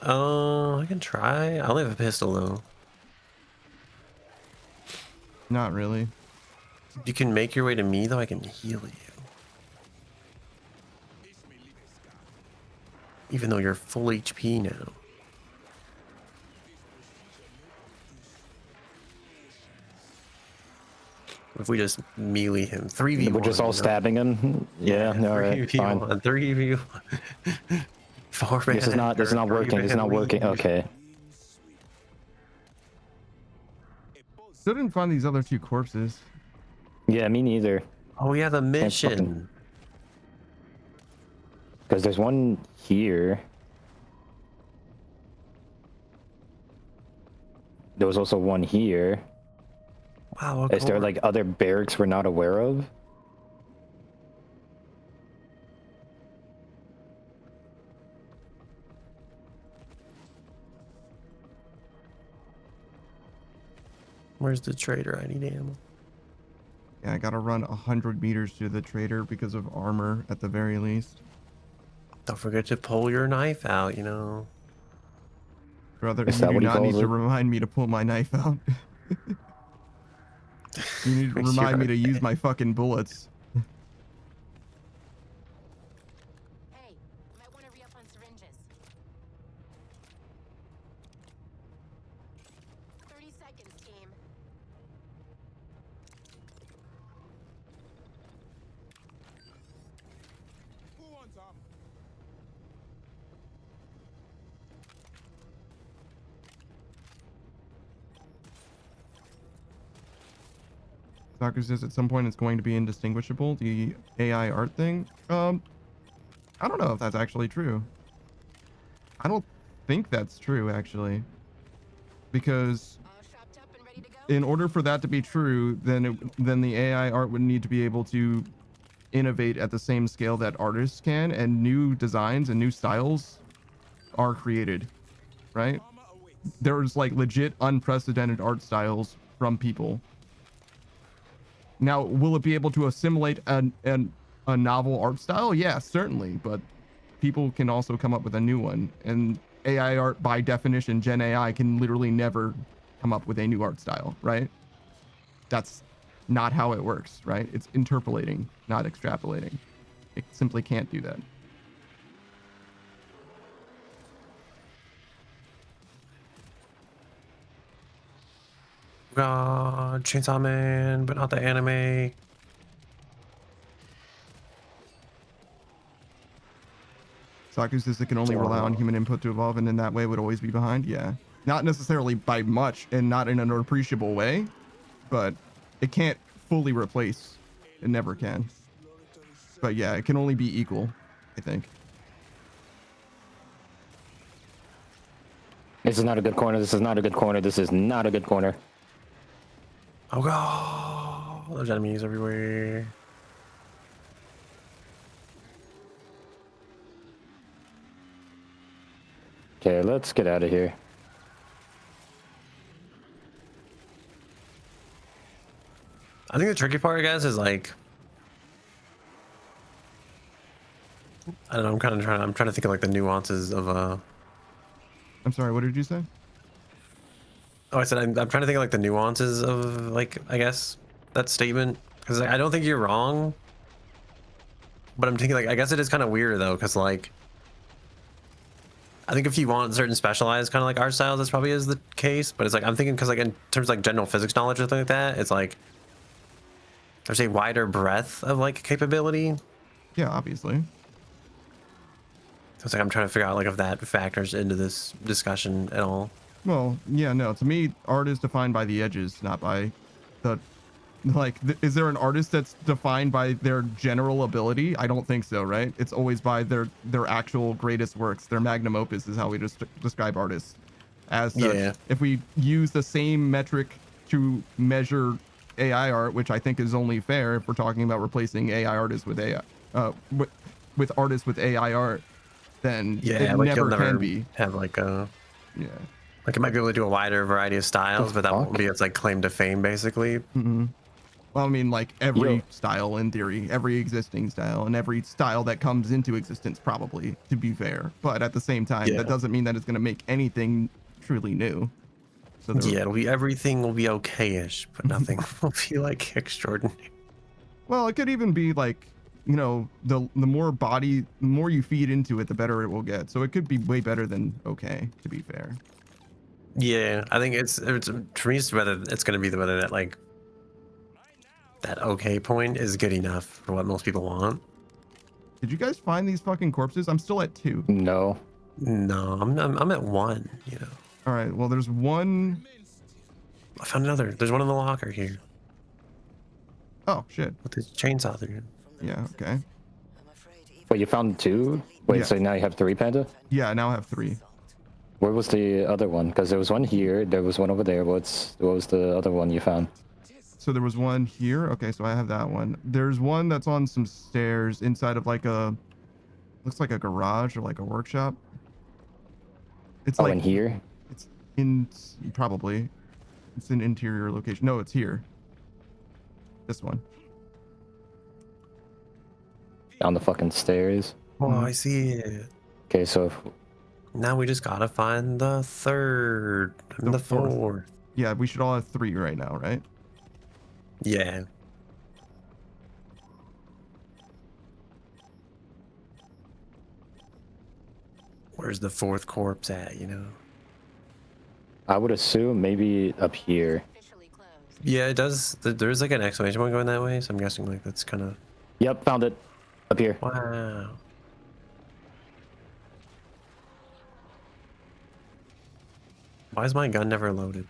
I can try. I only have a pistol though. Not really. You can make your way to me though. I can heal you. Even though you're full HP now. If we just melee him, 3v1. We're just all stabbing him. Yeah, all right, fine. 3v1. 4-man. This is not working. This is not working. Okay. Still didn't find these other two corpses. Yeah, me neither. Oh yeah, the mission. Because there's one here. there was also one here. Wow. Is there like other barracks we're not aware of? Where's the trader? I need ammo. Yeah, I gotta run 100 meters to the trader because of armor at the very least. Don't forget to pull your knife out, you know. Brother, Is you that do what he not need calls to it? remind me to pull my knife out. You need to You're remind me to use okay. my fucking bullets. Hey, you might want to re-up on syringes. 30 seconds, team. Soccer says at some point it's going to be indistinguishable, the AI art thing. I don't know if that's actually true. I don't think that's true, actually. Because All shopped up and ready to go? in order for that to be true, then the AI art would need to be able to innovate at the same scale that artists can, and new designs and new styles are created, right? There's like legit unprecedented art styles from people. Now, will it be able to assimilate a novel art style? Yeah, certainly, but people can also come up with a new one. And AI art, by definition, Gen AI can literally never come up with a new art style, right? That's not how it works, right? It's interpolating, not extrapolating. It simply can't do that. God, Chainsaw Man, but not the anime. Saku says it can only rely on human input to evolve, and in that way would always be behind. Yeah, not necessarily by much, and not in an appreciable way, but it can't fully replace. It never can. But yeah, it can only be equal, I think. This is not a good corner. This is not a good corner. This is not a good corner. Oh god, there's enemies everywhere. Okay, let's get out of here. I think the tricky part, guys, is like, I don't know. I'm trying to think of like the nuances of I'm sorry, what did you say? Oh, I said I'm trying to think of like the nuances of like, I guess, that statement, because I don't think you're wrong, but I'm thinking like, I guess it is kind of weird though, because like, I think if you want certain specialized kind of like art styles, this probably is the case. But it's like, I'm thinking because like in terms of like general physics knowledge or something like that, it's like there's a wider breadth of like capability. Yeah, obviously. So it's like I'm trying to figure out like if that factors into this discussion at all. Well, yeah, no. To me, art is defined by the edges, not by the like. Is there an artist that's defined by their general ability? I don't think so, right? It's always by their actual greatest works. Their magnum opus is how we just describe artists. As such, Yeah. if we use the same metric to measure AI art, which I think is only fair if we're talking about replacing AI artists with AI, with artists with AI art, then Yeah, it like never you'll can never be. have like a Yeah. like it might be able to do a wider variety of styles, but that fuck? won't be its like claim to fame, basically. Mm-hmm. Well, I mean, like every Yo. style in theory, every existing style, and every style that comes into existence, probably, to be fair. But at the same time, Yeah. that doesn't mean that it's going to make anything truly new. So there, Yeah, it'll be everything will be okay-ish, but nothing will be like extraordinary. well, it could even be like, you know, the more you feed into it, the better it will get. So it could be way better than okay, to be fair. Yeah, I think it's for me, it's whether it's going to be the whether that like that okay point is good enough for what most people want. Did you guys find these fucking corpses? I'm still at 2. No. No, I'm at 1. You know, All right. Well, there's one. I found another. There's one in the locker here Oh shit. with this chainsaw through it. Yeah. Okay. I'm afraid even Wait, you found 2? Wait, Yeah. so now you have 3, Panda? Yeah. I now have 3. Where was the other one? Because there was one here, there was one over there. What was the other one you found? So there was one here. Okay, so I have that one. There's one that's on some stairs inside of like a, looks like a garage or like a workshop. It's Oh, like in here? it's in probably. It's an interior location. No, it's here. This one. On the fucking stairs. Oh, Mhm. I see it. Okay, so Now we just gotta find the third and The the fourth. fourth. Yeah, we should all have 3 right now, right? Yeah. Where's the fourth corpse at, you know? I would assume maybe up here. Officially closed. Yeah, it does. There's like an exclamation point going that way, so I'm guessing like that's kind of. Yep, found it. Up here. Wow. Why is my gun never loaded?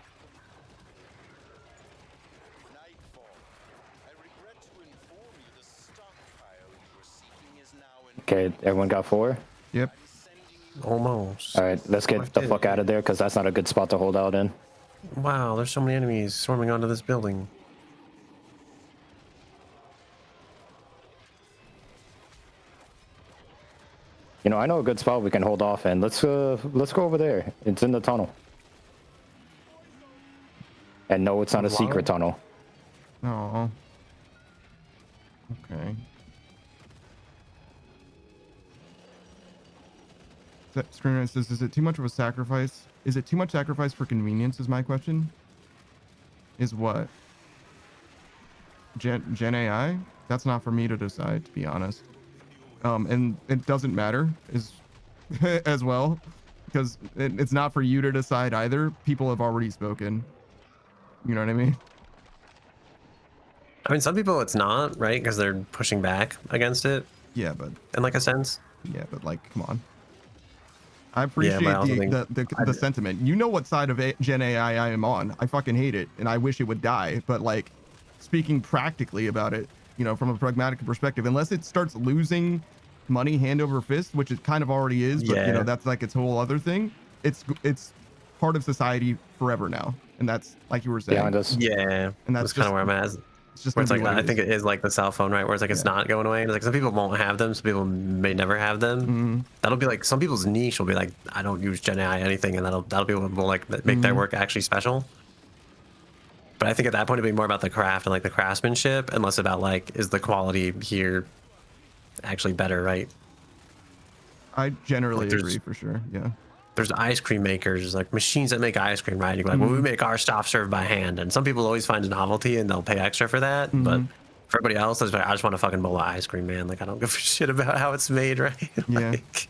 Nightfall. I regret to inform you the stockpile you were seeking is now in Okay, everyone got 4? Yep. sending you Almost. Alright, let's get the fuck out of there because that's not a good spot to hold out in. Wow, there's so many enemies swarming onto this building. You know, I know a good spot we can hold off in. Let's go over there. It's in the tunnel. And no, it's not a secret tunnel. Oh. Okay. That screenwriter says, is it too much of a sacrifice? Is it too much sacrifice for convenience is my question? Is what? Gen AI? That's not for me to decide, to be honest. And it doesn't matter is as well, because it's not for you to decide either. People have already spoken. You know what I mean? I mean, some people it's not, right? Because they're pushing back against it Yeah, but in like a sense. like, come on. I appreciate but I also think- the sentiment. You know what side of Gen AI I am on. I fucking hate it, and I wish it would die. But like, speaking practically about it, you know, from a pragmatic perspective, unless it starts losing money hand over fist, which it kind of already is, but you know, Yeah. that's like its whole other thing. It's part of society forever now, and that's like you were saying. Behind us. Yeah, And that's that's kind just- of where I'm at. It's just Where it's gonna like be what I think is. it is like the cell phone, right? Where it's like it's Yeah. not going away. And it's like some people won't have them, some people may never have them. Mhm. That'll be like some people's niche will be like I don't use Gen AI anything, and that'll be what will like make their Mhm. work actually special. But I think at that point it'd be more about the craft and like the craftsmanship, and less about like is the quality here actually better, right? I generally Like, there's- agree for sure. Yeah. There's ice cream makers, like machines that make ice cream, right? You're like, well, we make our stuff served by hand, and some people always find a novelty and they'll pay extra for that. But for everybody else, it's like, I just want a fucking bowl of ice cream, man. Like I don't give a shit about how it's made, right? Yeah. Like,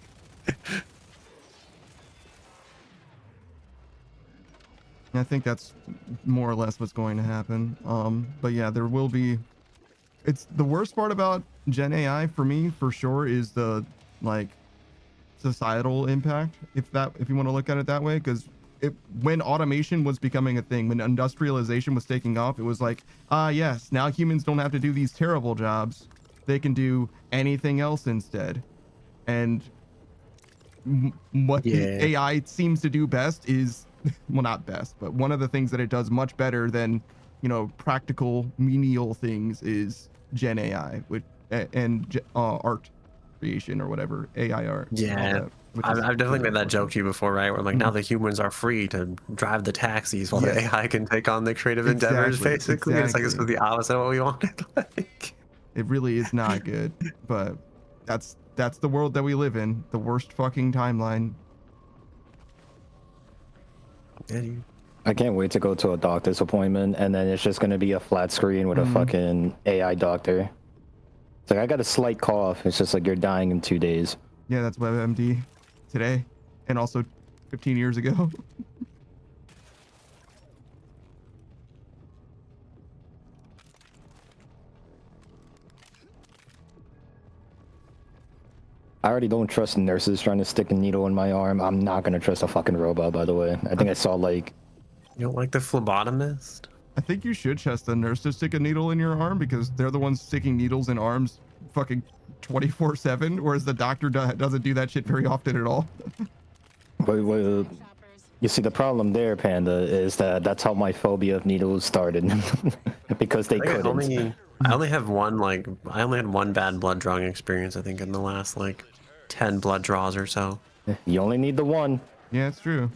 I think that's more or less what's going to happen. But yeah, there will be. It's the worst part about Gen AI for me, for sure, is the like societal impact. If you want to look at it that way, because when automation was becoming a thing, when industrialization was taking off, it was like, yes, now humans don't have to do these terrible jobs; they can do anything else instead. And what the Yeah. AI seems to do best is, well, not best, but one of the things that it does much better than, you know, practical menial things is Gen AI, and art creation or whatever, AI art. and all yeah, that, which is I've definitely really made that joke to you before, right? Where I'm like, now the humans are free to drive the taxis while Yes. the AI can take on the creative endeavors, Exactly, basically. It's like this was exactly. the opposite of what we wanted. Like, It really is not good, but that's the world that we live in. The worst fucking timeline. yeah, dude. I can't wait to go to a doctor's appointment and then it's just gonna be a flat screen with a fucking AI doctor. It's like I got a slight cough. It's just like you're dying in 2 days. Yeah, that's WebMD today, and also 15 years ago. I already don't trust nurses trying to stick a needle in my arm. I'm not gonna trust a fucking robot, by the way. I think I saw like You don't like the phlebotomist? I think you should trust the nurse to stick a needle in your arm because they're the ones sticking needles in arms fucking 24/7, whereas the doctor doesn't do that shit very often at all. what You see, the problem there, Panda, is that that's how my phobia of needles started. Because they I think couldn't. I only have one I only had one bad blood drawing experience. I think in the last like 10 blood draws or so. You only need the one. Yeah, it's true.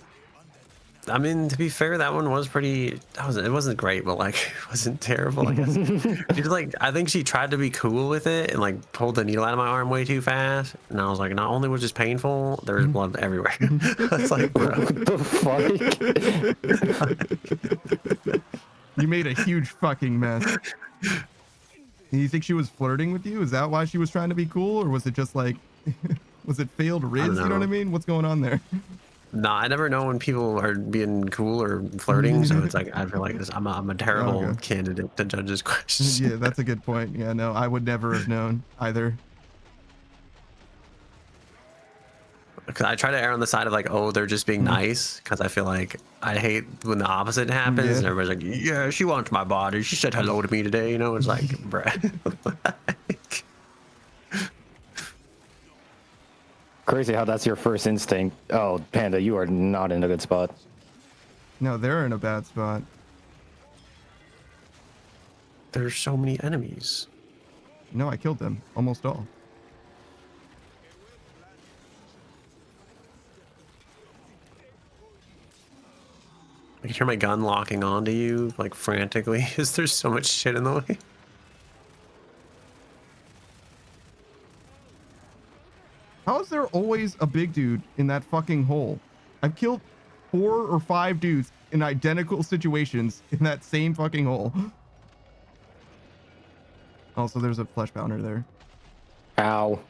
I mean, to be fair, that one was pretty. It wasn't great, but like, it wasn't terrible. I guess. She was like, I think she tried to be cool with it and like pulled the needle out of my arm way too fast. And I was like, not only was this painful, there was blood everywhere. I was like, bro. What the fuck? You made a huge fucking mess. You think she was flirting with you? Is that why she was trying to be cool, or was it just like, was it failed riz? You know what I mean? What's going on there? No, I never know when people are being cool or flirting. So it's like I feel like I'm a terrible candidate to judge this question. Yeah, that's a good point. Yeah, no, I would never have known either. Because I try to err on the side of like, oh, they're just being nice. Because I feel like I hate when the opposite happens and everybody's like, yeah, she wants my body. She said hello to me today. You know, it's like, bruh. Crazy how that's your first instinct. Oh, Panda, you are not in a good spot. No, they're in a bad spot. There's so many enemies. No, I killed them. Almost all. I can hear my gun locking onto you like frantically. Is there so much shit in the way? How is there always a big dude in that fucking hole? I've killed 4 or 5 dudes in identical situations in that same fucking hole. Also, there's a flesh pounder there. Ow.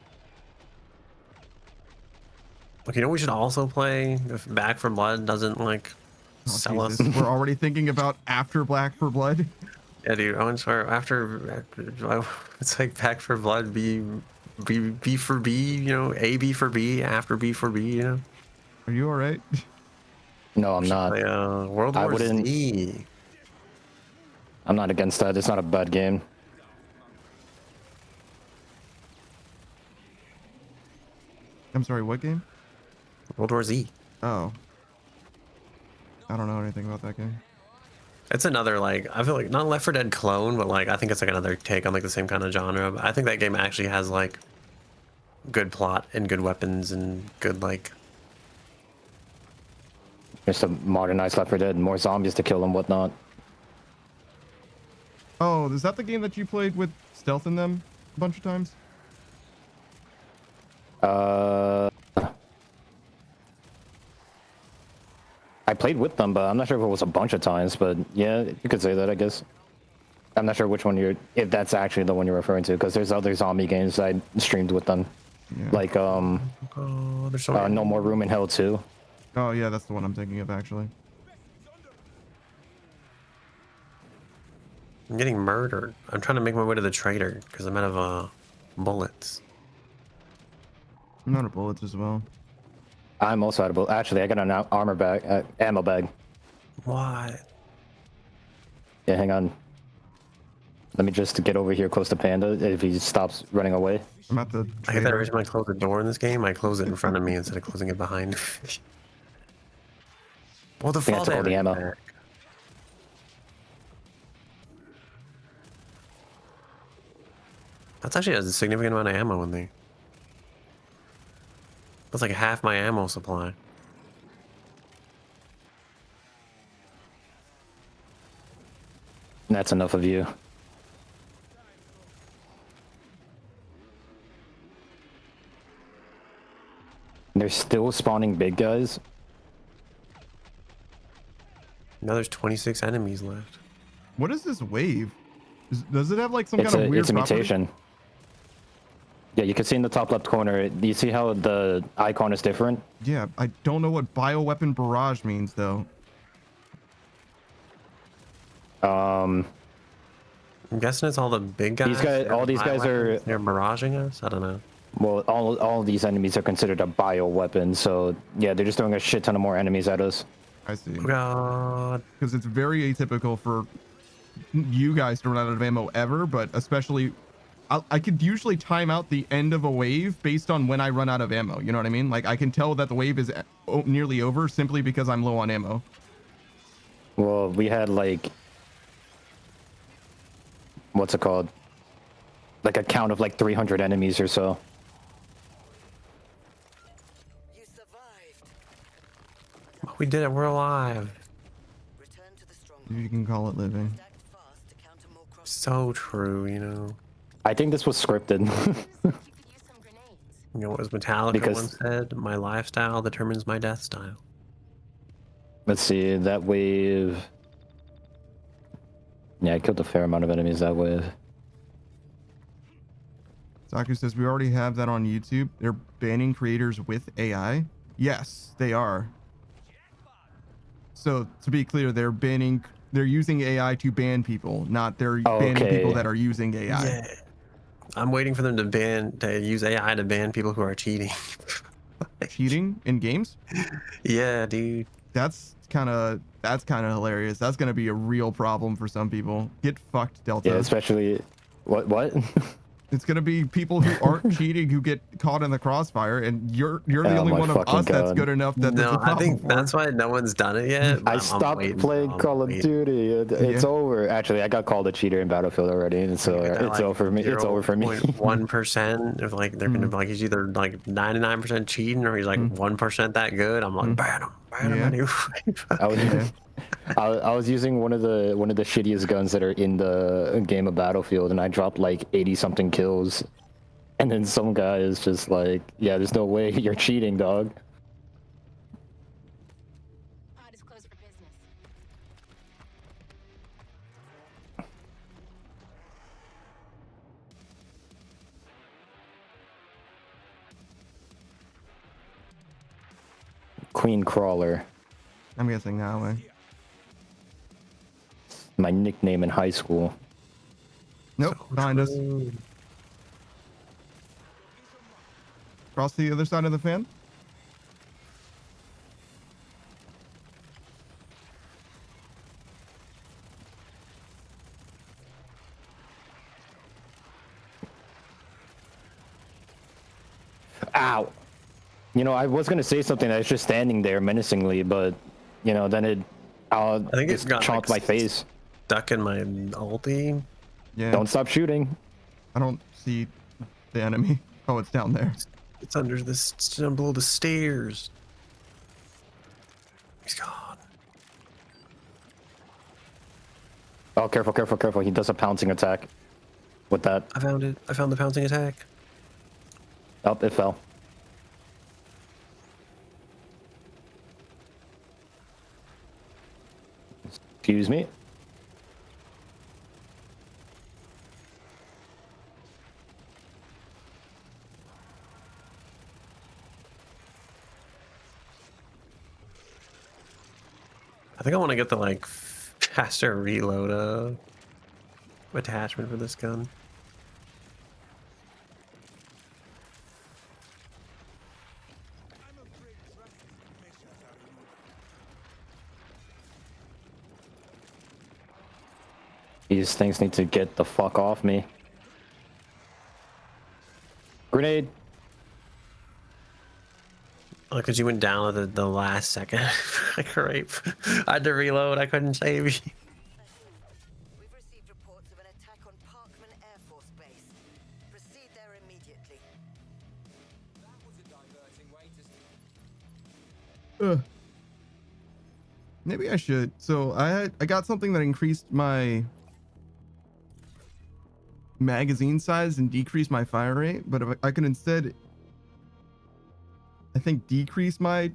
Look, you know we should also play if Back for Blood doesn't like sell us. We're already thinking about after Black for Blood. Yeah, dude. I swear after it's like Back for Blood, B for B, you know, A B for B, after B for B, you know. Are you all right? No, I'm not. Play, World I War wouldn't- Z. I'm not against that. It's not a bad game. I'm sorry, what game? World War Z. Oh. I don't know anything about that game. It's another like I feel like not Left 4 Dead clone, but like I think it's like another take on like the same kind of genre. But I think that game actually has like good plot and good weapons and good like. Just a modernized Left 4 Dead, more zombies to kill and whatnot. Oh, is that the game that you played with stealth in them a bunch of times? I played with them, but I'm not sure if it was a bunch of times. But yeah, you could say that, I guess. I'm not sure which one if that's actually the one you're referring to, because there's other zombie games I streamed with them, Yeah. like Oh, there's so many. No More Room in Hell 2. Oh yeah, that's the one I'm thinking of actually. I'm getting murdered. I'm trying to make my way to the trader because I'm out of bullets. I'm out of bullets as well. I'm also out of actually, I got an armor bag, ammo bag. What? Yeah, hang on. Let me just get over here close to Panda if he stops running away. I'm at the I get that every trader. time I close the door in this game, I close it in front of me instead of closing it behind. Well, the think I fall took all the damage ammo. back. That's actually a significant amount of ammo in there. That's like half my ammo supply. And that's enough of you. They're still spawning big guys. Now there's 26 enemies left. What is this wave? Does it have like some It's kind of weird it's a property? mutation. Yeah, you can see in the top left corner. Do you see how the icon is different? Yeah, I don't know what bioweapon barrage means though. I'm guessing it's all the big guys. all these guys are- They're miraging us. I don't know. Well, all of these enemies are considered a bioweapon, so yeah, they're just throwing a shit ton of more enemies at us. I see. Oh God. Because it's very atypical for you guys to run out of ammo ever, but especially I could usually time out the end of a wave based on when I run out of ammo. You know what I mean? Like I can tell that the wave is nearly over simply because I'm low on ammo. Well, we had like, what's it called? Like a count of like 300 enemies or so. You survived. We did it. We're alive. Return to the If stronghold. you can call it living. Act fast to counter more cross. So true, you know. I think this was scripted. You could use some grenades. You know what was Metallica Because- once said? My lifestyle determines my death style. Let's see, that wave. Yeah, I killed a fair amount of enemies that wave. Saku says we already have that on YouTube. They're banning creators with AI. Yes, they are. So to be clear, they're using AI to ban people, not they're banning people Okay. that are using AI. Yeah. I'm waiting for them to use AI to ban people who are cheating. Cheating in games? Yeah, dude. That's kind of hilarious. That's gonna be a real problem for some people. Get fucked, Delta. Yeah, especially what? It's gonna be people who aren't cheating who get caught in the crossfire, and you're the Oh only my one of fucking us that's God. good enough that there's No, a problem I think for. that's why no one's done it yet. I I'm stopped waiting, playing I'm Call of waiting. Duty. It's Yeah. over. Actually, I got called a cheater in Battlefield already, and so They're it's like over for me. It's over for me. 0.1% of like they're gonna be like he's either like 99% cheating or he's like 1% that good. I'm like ban him Yeah. anyway. I was, Yeah. I was using one of the shittiest guns that are in the game of Battlefield, and I dropped like 80 something kills, and then some guy is just like, "Yeah, there's no way you're cheating, dog." Pod is closed for business. Queen Crawler, I'm guessing that way. my nickname in high school. Nope, behind us. Cross the other side of the fan. Ow! You know, I was gonna say something that was just standing there menacingly, but you know, then I think it just got, chomped like, my face. Stuck in my ulti. Yeah. Don't stop shooting. I don't see the enemy. Oh, it's down there. It's under this, it's down below the stairs. He's gone. Oh, careful, careful, careful. He does a pouncing attack with that. I found it. I found the pouncing attack. Oh, it fell. Excuse me. I think I want to get the like faster reload attachment for this gun. These things need to get the fuck off me. Grenade. Oh, because you went down at the last second. Like, right. I had to reload. I couldn't save you. We've received reports of an attack on Parkman Air Force Base. Proceed there immediately. Maybe I should. So I got something that increased my magazine size and decreased my fire rate, but if I could instead, I think, increase my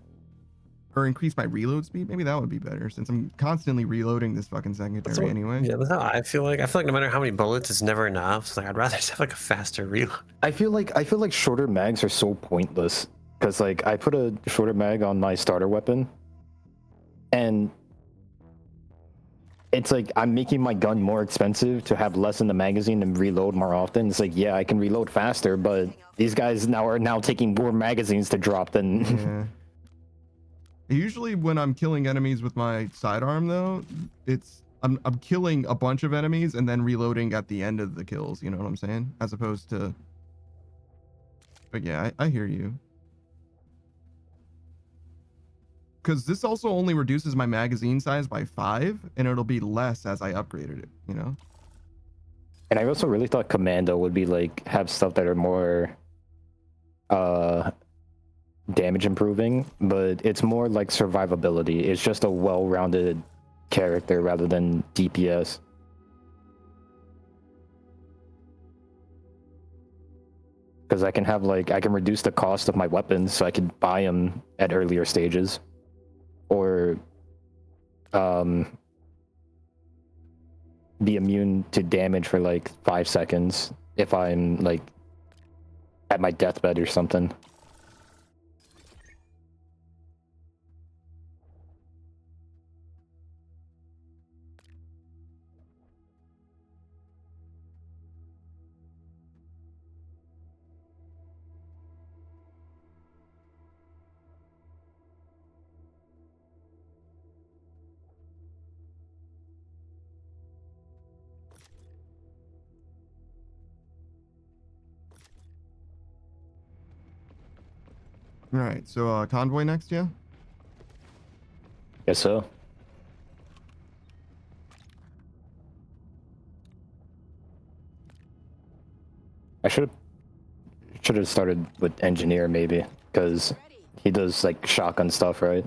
reload speed, maybe that would be better since I'm constantly reloading this fucking secondary anyway. Yeah, that's how I feel like. I feel like no matter how many bullets, it's never enough. So like, I'd rather just have like a faster reload. I feel like shorter mags are so pointless because like I put a shorter mag on my starter weapon, and it's like I'm making my gun more expensive to have less in the magazine and reload more often. It's like, yeah, I can reload faster, but these guys are now taking more magazines to drop than. Yeah. Usually when I'm killing enemies with my sidearm though, I'm killing a bunch of enemies and then reloading at the end of the kills. You know what I'm saying? As opposed to. But yeah, I hear you. Because this also only reduces my magazine size by 5, and it'll be less as I upgraded it. You know. And I also really thought Commando would be like have stuff that are more damage improving, but it's more like survivability. It's just a well-rounded character rather than DPS. Because I can have like I can reduce the cost of my weapons, so I can buy them at earlier stages, or be immune to damage for like 5 seconds if I'm like at my deathbed or something. All right. So convoy next, yeah. Guess so. I should have started with engineer maybe, because he does like shotgun stuff, right?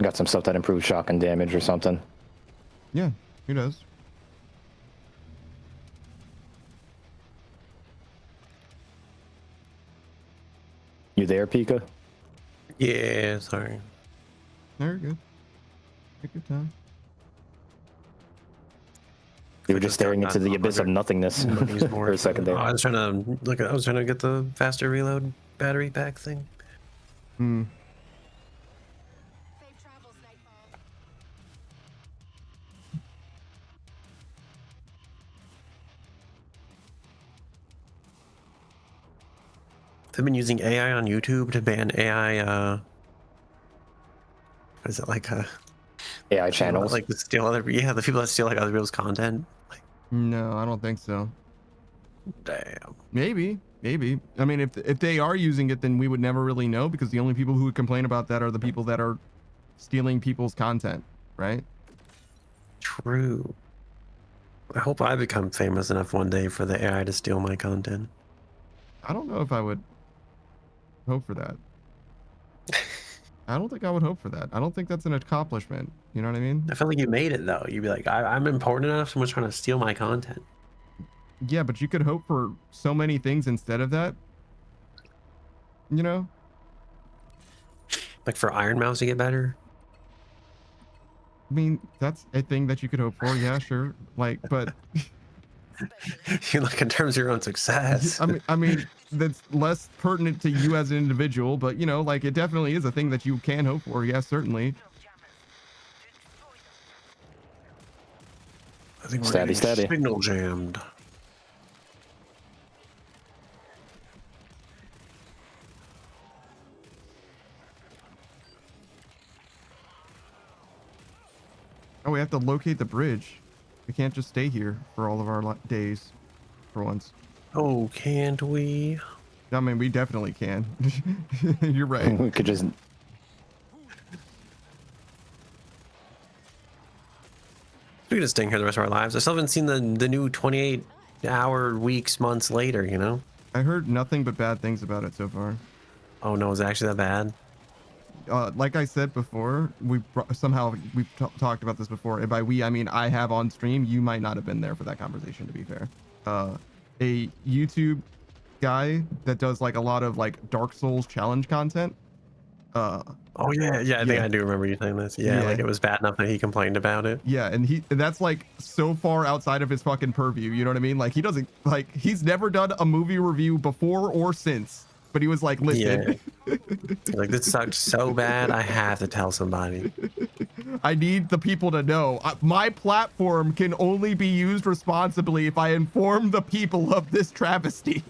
Got some stuff that improves shotgun damage or something. Yeah, he does. You there, Pika? Yeah, sorry. Very good. Take your time. You were just staring into the abyss of nothingness for a second there. I was trying to look. I was trying to get the faster reload battery pack thing. Hmm. Safe travels, Nightfall. They've been using AI on YouTube to ban AI. What is it like? AI channels. Like to steal other. Yeah, the people that steal like other people's content. Like, No, I don't think so. damn. Maybe. I mean, if they are using it, then we would never really know, because the only people who would complain about that are the people that are stealing people's content, right? True. I hope I become famous enough one day for the AI to steal my content. I don't know if I would hope for that. I don't think I would hope for that. I don't think that's an accomplishment. You know what I mean? I feel like you made it though. You'd be like, I'm important enough. Someone's trying to steal my content. Yeah, but you could hope for so many things instead of that. You know? Like for Iron Mouse to get better. I mean, that's a thing that you could hope for. Yeah, sure. Like, but You look in terms of your own success. I mean, that's less pertinent to you as an individual, but you know, like it definitely is a thing that you can hope for. Yes, certainly. I think we're Steady, getting steady. signal jammed. Oh, we have to locate the bridge. We can't just stay here for all of our days for once. Oh, can't we? I mean, we definitely can. You're right. We could just We could just stay here the rest of our lives. I still haven't seen the new 28-hour weeks, months later, you know? I heard nothing but bad things about it so far. Oh no, is it actually that bad? Like I said before, we've talked about this before. And by we, I mean I have on stream. You might not have been there for that conversation, to be fair. A YouTube guy that does like a lot of like Dark Souls challenge content. Oh yeah, I think I do remember you saying this. Yeah, like it was bad enough that he complained about it. Yeah, and that's like so far outside of his fucking purview. You know what I mean? Like he doesn't like he's never done a movie review before or since. But he was like, listen. Yeah. Like, this sucked so bad, I have to tell somebody. I need the people to know. My platform can only be used responsibly if I inform the people of this travesty.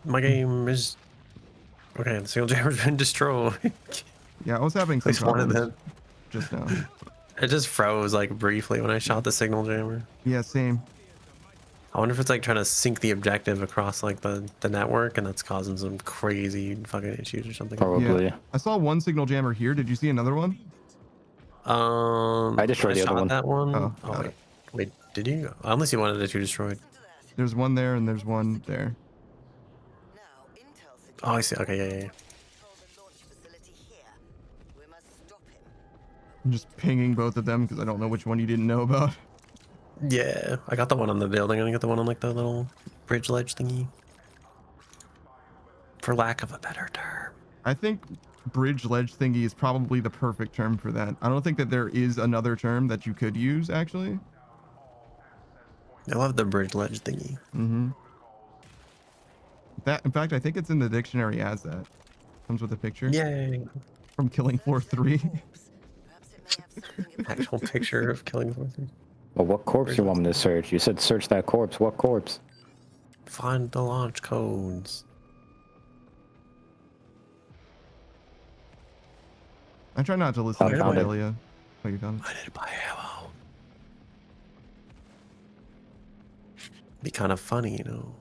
My game is Okay, the signal jammer's been destroyed. Yeah, I was having some At least one of problems them. just now. It just froze like briefly when I shot the signal jammer. Yeah, same. I wonder if it's like trying to sync the objective across like the network, and that's causing some crazy fucking issues or something. Probably. Yeah, I saw one signal jammer here. Did you see another one? I destroyed the other shot one. that one. Oh, Oh, got wait, it. wait, did you? I only see one of the two destroyed. Listen to that. There's one there and there's one there. Now, Intel suggests Oh, I see. Okay, yeah. control the launch facility here. We must stop him. I'm just pinging both of them because I don't know which one you didn't know about. Yeah, I got the one on the building. I got the one on like the little bridge ledge thingy. For lack of a better term. I think bridge ledge thingy is probably the perfect term for that. I don't think that there is another term that you could use actually. I love the bridge ledge thingy. Mm-hmm. That, in fact, I think it's in the dictionary as that. Comes with a picture. Yay! From Killing Floor 3. Perhaps it may have something about Actual picture of killing Thornton. Well, what corpse you want me to search? You said search that corpse. What corpse? Find the launch codes. I try not to listen I to found it. Cornelia. Oh, you found it? I did buy ammo. Be kind of funny, you know.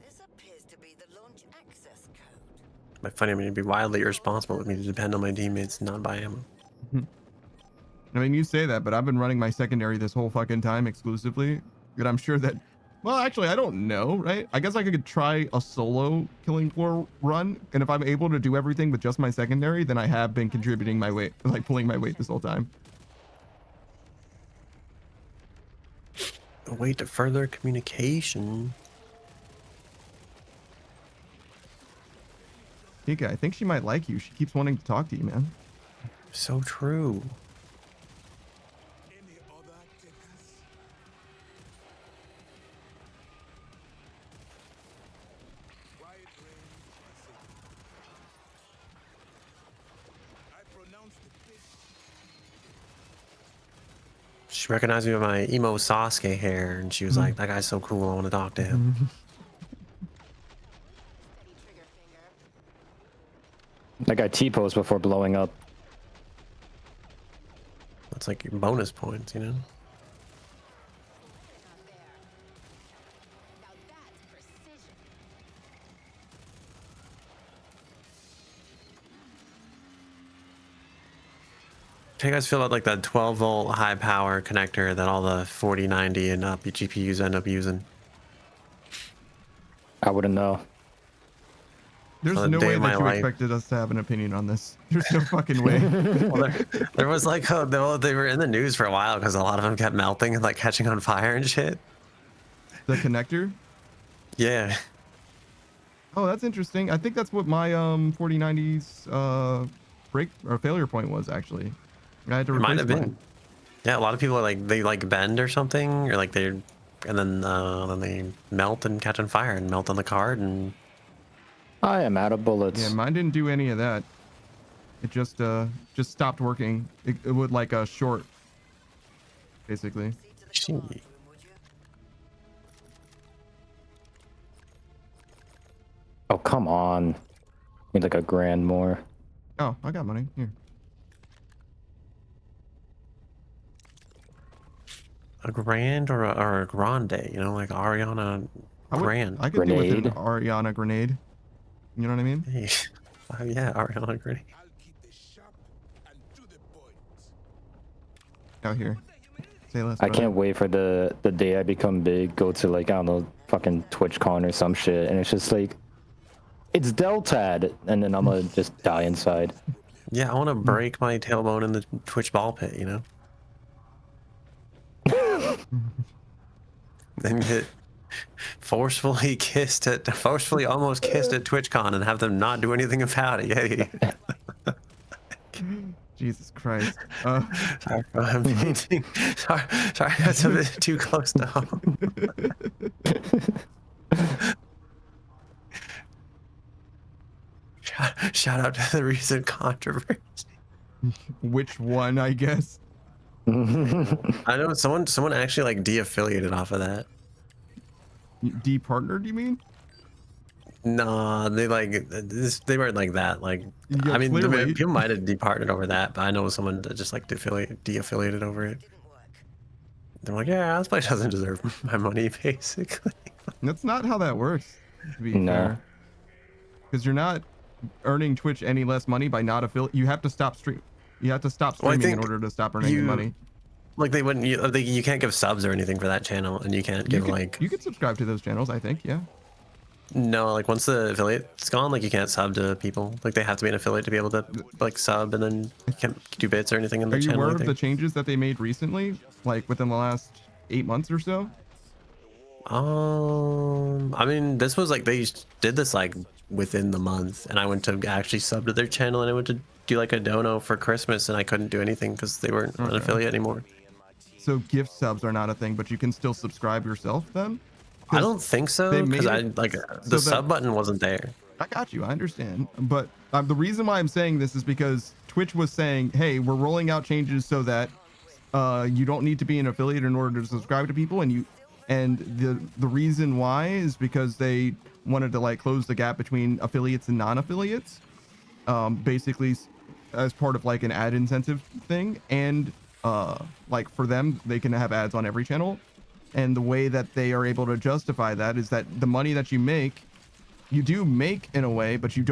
This appears to be the launch access code. By funny, I mean it'd be wildly irresponsible of me to depend on my teammates and not buy ammo. I mean, you say that, but I've been running my secondary this whole fucking time exclusively. And I'm sure that, well, actually, I don't know, right? I guess I could try a solo Killing Floor run. And if I'm able to do everything with just my secondary, then I have been contributing my weight, like pulling my weight this whole time. A way to further communication. Tika, I think she might like you. She keeps wanting to talk to you, man. So true. Any other takers? Wide range I pronounce the case. She recognized me with my emo Sasuke hair, and she was like, "That guy's so cool. I want to talk to him." Steady trigger finger. That guy T-posed before blowing up. That's like your bonus points, you know. Not there. Now that's precision. How you guys feel about like that 12-volt high power connector that all the 4090 and up GPUs end up using? I wouldn't know. There's On a no day way of that my you life. expected us to have an opinion on this. There's no fucking way. Well, there was like, they were in the news for a while because a lot of them kept melting and like catching on fire and shit. The connector? Yeah. Oh, that's interesting. I think that's what my 4090's break or failure point was actually. I had to It might replace have been. mine. Yeah, a lot of people are like they like bend or something, or like they're, and then they melt and catch on fire and melt on the card, and I am out of bullets. Yeah, mine didn't do any of that. It just stopped working. It would like a short, basically. Gee. Room, would you? Oh, come on. Need like a grand more. Oh, I got money here. a grand or a grande, you know, like Ariana Grand. I could do with an Grenade. Ariana grenade. You know what I mean? Hey, oh, yeah, Ariana Grenade. I'll keep this sharp and to the point. Out here. Say less. I brother. can't wait for the day I become big, go to like, I don't know, fucking TwitchCon or some shit, and it's just like, it's Deltad, and then I'm gonna just die inside. Yeah, I want to break my tailbone in the Twitch ball pit, you know? Then get forcefully almost kissed at TwitchCon and have them not do anything about it. Yeah. Jesus Christ. Sorry, I'm painting. Sorry, that's a bit too close to home. Shout out to the recent controversy. Which one, I guess? I know someone actually like de-affiliated off of that. De-partnered, you mean? Nah, they like this. They weren't like that. Like, Yeah, I mean, clearly. people might have departed over that, but I know someone that just like de-affiliated over it. Didn't work. They're like, yeah, this place doesn't deserve my money, basically. That's not how that works, to be No. fair. Because you're not earning Twitch any less money by not affiliate. You have to stop stream. You have to stop Well, I streaming in think order to stop earning the money. Like they wouldn't. You can't give subs or anything for that channel, and you can't give like. You could subscribe to those channels, I think. Yeah. No, like once the affiliate's gone, like you can't sub to people. Like they have to be an affiliate to be able to like sub, and then you can't do bits or anything in the Are you channel. aware I of the think. changes that they made recently, like within the last 8 months or so? I mean, this was like they did this like within the month, and I went to actually sub to their channel, and I went to do like a dono for Christmas, and I couldn't do anything because they weren't an affiliate anymore. So gift subs are not a thing, but you can still subscribe yourself then? I don't think so they because made I it like so the that- sub button wasn't there. I got you. I understand. But the reason why I'm saying this is because Twitch was saying, hey, we're rolling out changes so that you don't need to be an affiliate in order to subscribe to people. And the reason why is because they wanted to like close the gap between affiliates and non-affiliates, basically as part of like an ad incentive thing. And like for them, they can have ads on every channel. And the way that they are able to justify that is that the money that you make, you do make in a way, but you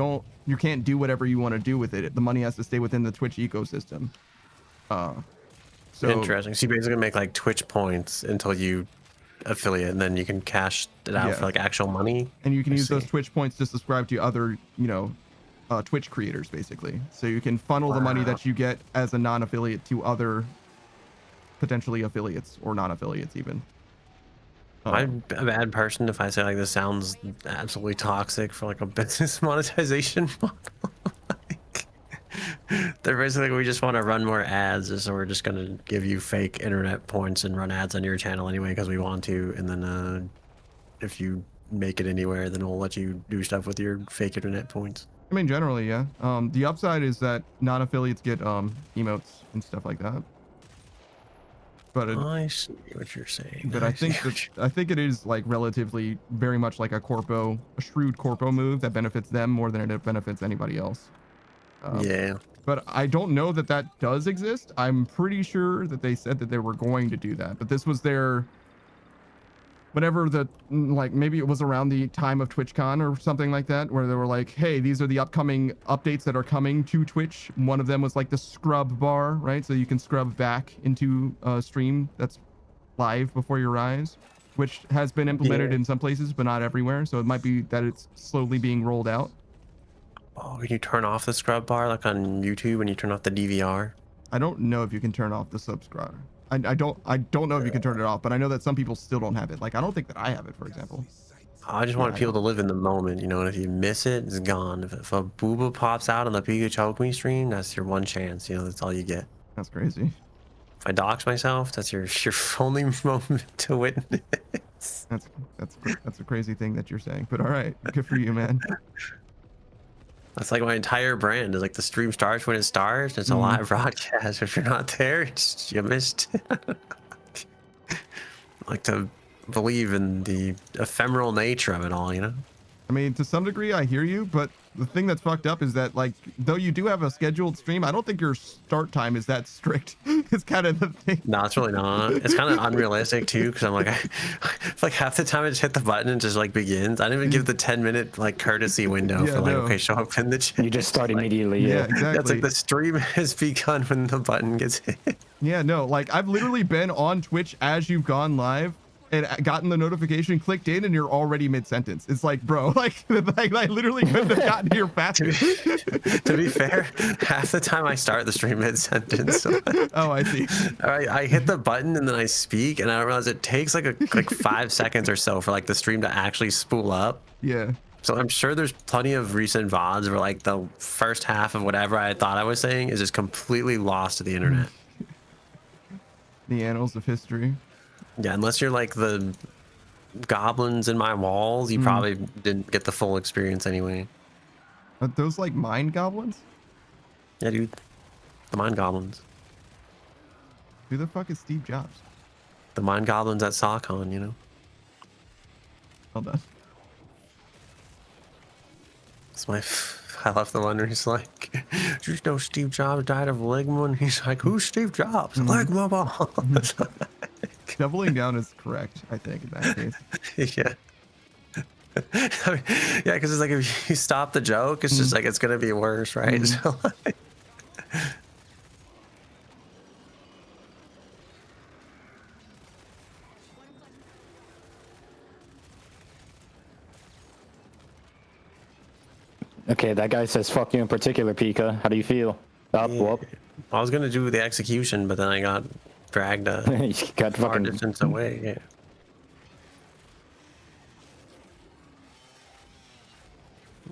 can't do whatever you want to do with it. The money has to stay within the Twitch ecosystem. So Interesting. So you basically make like Twitch points until you affiliate, and then you can cash it out for like actual money. And you can I use those see. Twitch points to subscribe to other, Twitch creators, basically. So you can funnel the money that you get as a non-affiliate to other potentially affiliates or non-affiliates even. I'm a bad person if I say like this sounds absolutely toxic for like a business monetization model. Like, they're basically like, we just want to run more ads, so we're just gonna give you fake internet points and run ads on your channel anyway because we want to, and then if you make it anywhere, then we'll let you do stuff with your fake internet points. I mean, generally, yeah. The upside is that non-affiliates get emotes and stuff like that. But I see what you're saying. I think it is like relatively very much like a shrewd corpo move that benefits them more than it benefits anybody else. Yeah. But I don't know that that does exist. I'm pretty sure that they said that they were going to do that, but this was their whenever like maybe it was around the time of TwitchCon or something like that, where they were like, hey, these are the upcoming updates that are coming to Twitch. One of them was like the scrub bar, right? So you can scrub back into a stream that's live before your eyes, which has been implemented in some places, but not everywhere. So it might be that it's slowly being rolled out. Oh, can you turn off the scrub bar like on YouTube when you turn off the DVR? I don't know if you can turn off the subscribe. I don't know if you can turn it off, but I know that some people still don't have it. Like I don't think that I have it, for example. I just want people to live in the moment, and if you miss it, it's gone. If a booba pops out on the Pika Choke Me stream, that's your one chance. That's all you get. That's crazy. If I dox myself, that's your only moment to witness. That's a crazy thing that you're saying, but all right, good for you, man. That's like my entire brand is like the stream starts when it starts. It's a live broadcast. If you're not there, you missed. I like to believe in the ephemeral nature of it all, I mean, to some degree, I hear you, but the thing that's fucked up is that, like, though you do have a scheduled stream, I don't think your start time is that strict. It's kind of the thing. No, it's really not. It's kind of unrealistic too, because I'm like, like half the time I just hit the button and just like begins. I didn't even give the 10-minute like courtesy window for like, okay, show up in the chat. You just start immediately. Yeah, Yeah. exactly. That's like the stream has begun when the button gets hit. Yeah, no, like I've literally been on Twitch as you've gone live and gotten the notification, clicked in, and you're already mid-sentence. It's like, bro, like I literally couldn't have gotten here faster. To be fair, half the time I start the stream mid-sentence. So Oh, I see. I hit the button and then I speak, and I realize it takes like 5 seconds or so for like the stream to actually spool up. Yeah. So I'm sure there's plenty of recent VODs where like the first half of whatever I thought I was saying is just completely lost to the internet. The annals of history. Yeah, unless you're like the goblins in my walls, you probably didn't get the full experience anyway. Are those like mind goblins? Yeah, dude. The mind goblins. Who the fuck is Steve Jobs? The mind goblins at SawCon, Well done. I left the one where he's like, "Did you know Steve Jobs died of ligma?" And he's like, "Who's Steve Jobs?" Ligma balls. Doubling down is correct, I think, in that case. Yeah. I mean, yeah, because it's like if you stop the joke, it's just like it's gonna be worse, right? So, like, Okay, that guy says fuck you in particular, Pika. How do you feel? Up, yeah. whoop. I was gonna do the execution, but then I got dragged a You got far fucking. distance away. Yeah.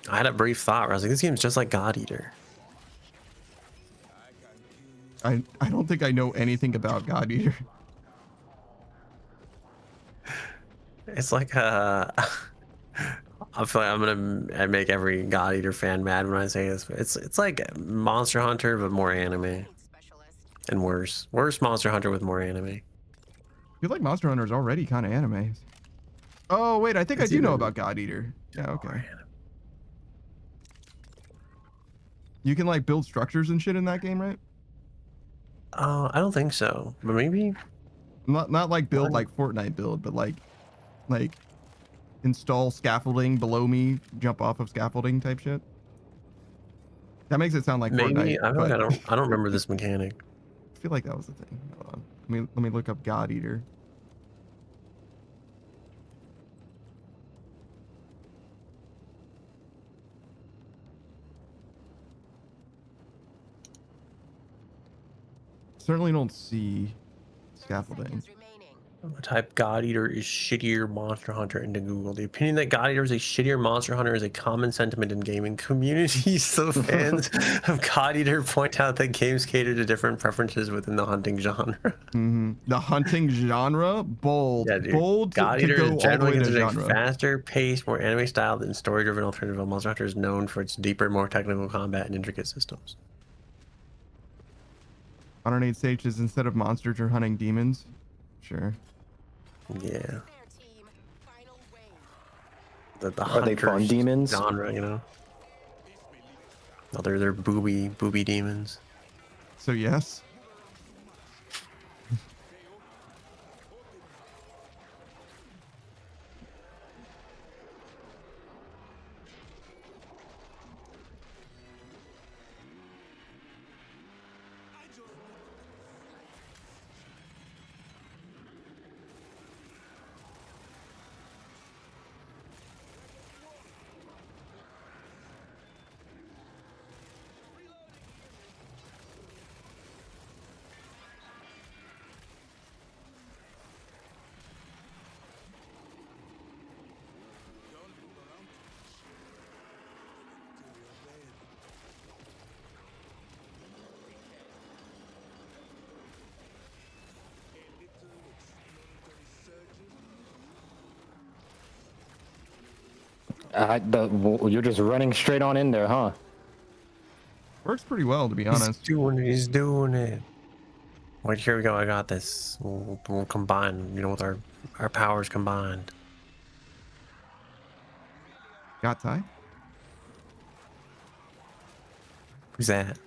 I had a brief thought where I was like, "This game's just like God Eater." I don't think I know anything about God Eater. It's like I feel like I make every God Eater fan mad when I say this. But it's like Monster Hunter but more anime Specialist. and worse. Worse Monster Hunter with more anime. I feel like Monster Hunter is already kind of anime. Oh wait, I think I It's do know even about God Eater. Yeah, okay. more anime. You can like build structures and shit in that game, right? I don't think so, but maybe. Not like build like Fortnite build, but like install scaffolding below me, jump off of scaffolding type shit. That makes it sound like Maybe Fortnite. I feel like but I don't remember this mechanic. I feel like that was the thing. Hold on. Let me look up God Eater. Certainly don't see scaffolding. Seconds remaining. Type God Eater is shittier Monster Hunter into Google. The opinion that God Eater is a shittier Monster Hunter is a common sentiment in gaming communities. The fans of God Eater point out that games cater to different preferences within the hunting genre. The hunting genre, bold, Yeah, dude. bold God to Eater go is all the generally way to considered a genre. faster paced, more anime styled, and story driven alternative. While Monster Hunter is known for its deeper, more technical combat and intricate systems. 108 stages instead of monsters or hunting demons. Sure. Yeah. There, team. Final wave. The Are they fun hunters demons? genre, you know? No, they're booby demons. So yes. You're just running straight on in there, huh? Works pretty well, to be honest. He's doing it. Wait, here we go. I got this. We'll combine, you know, with our powers combined. Got Ty? Who's that?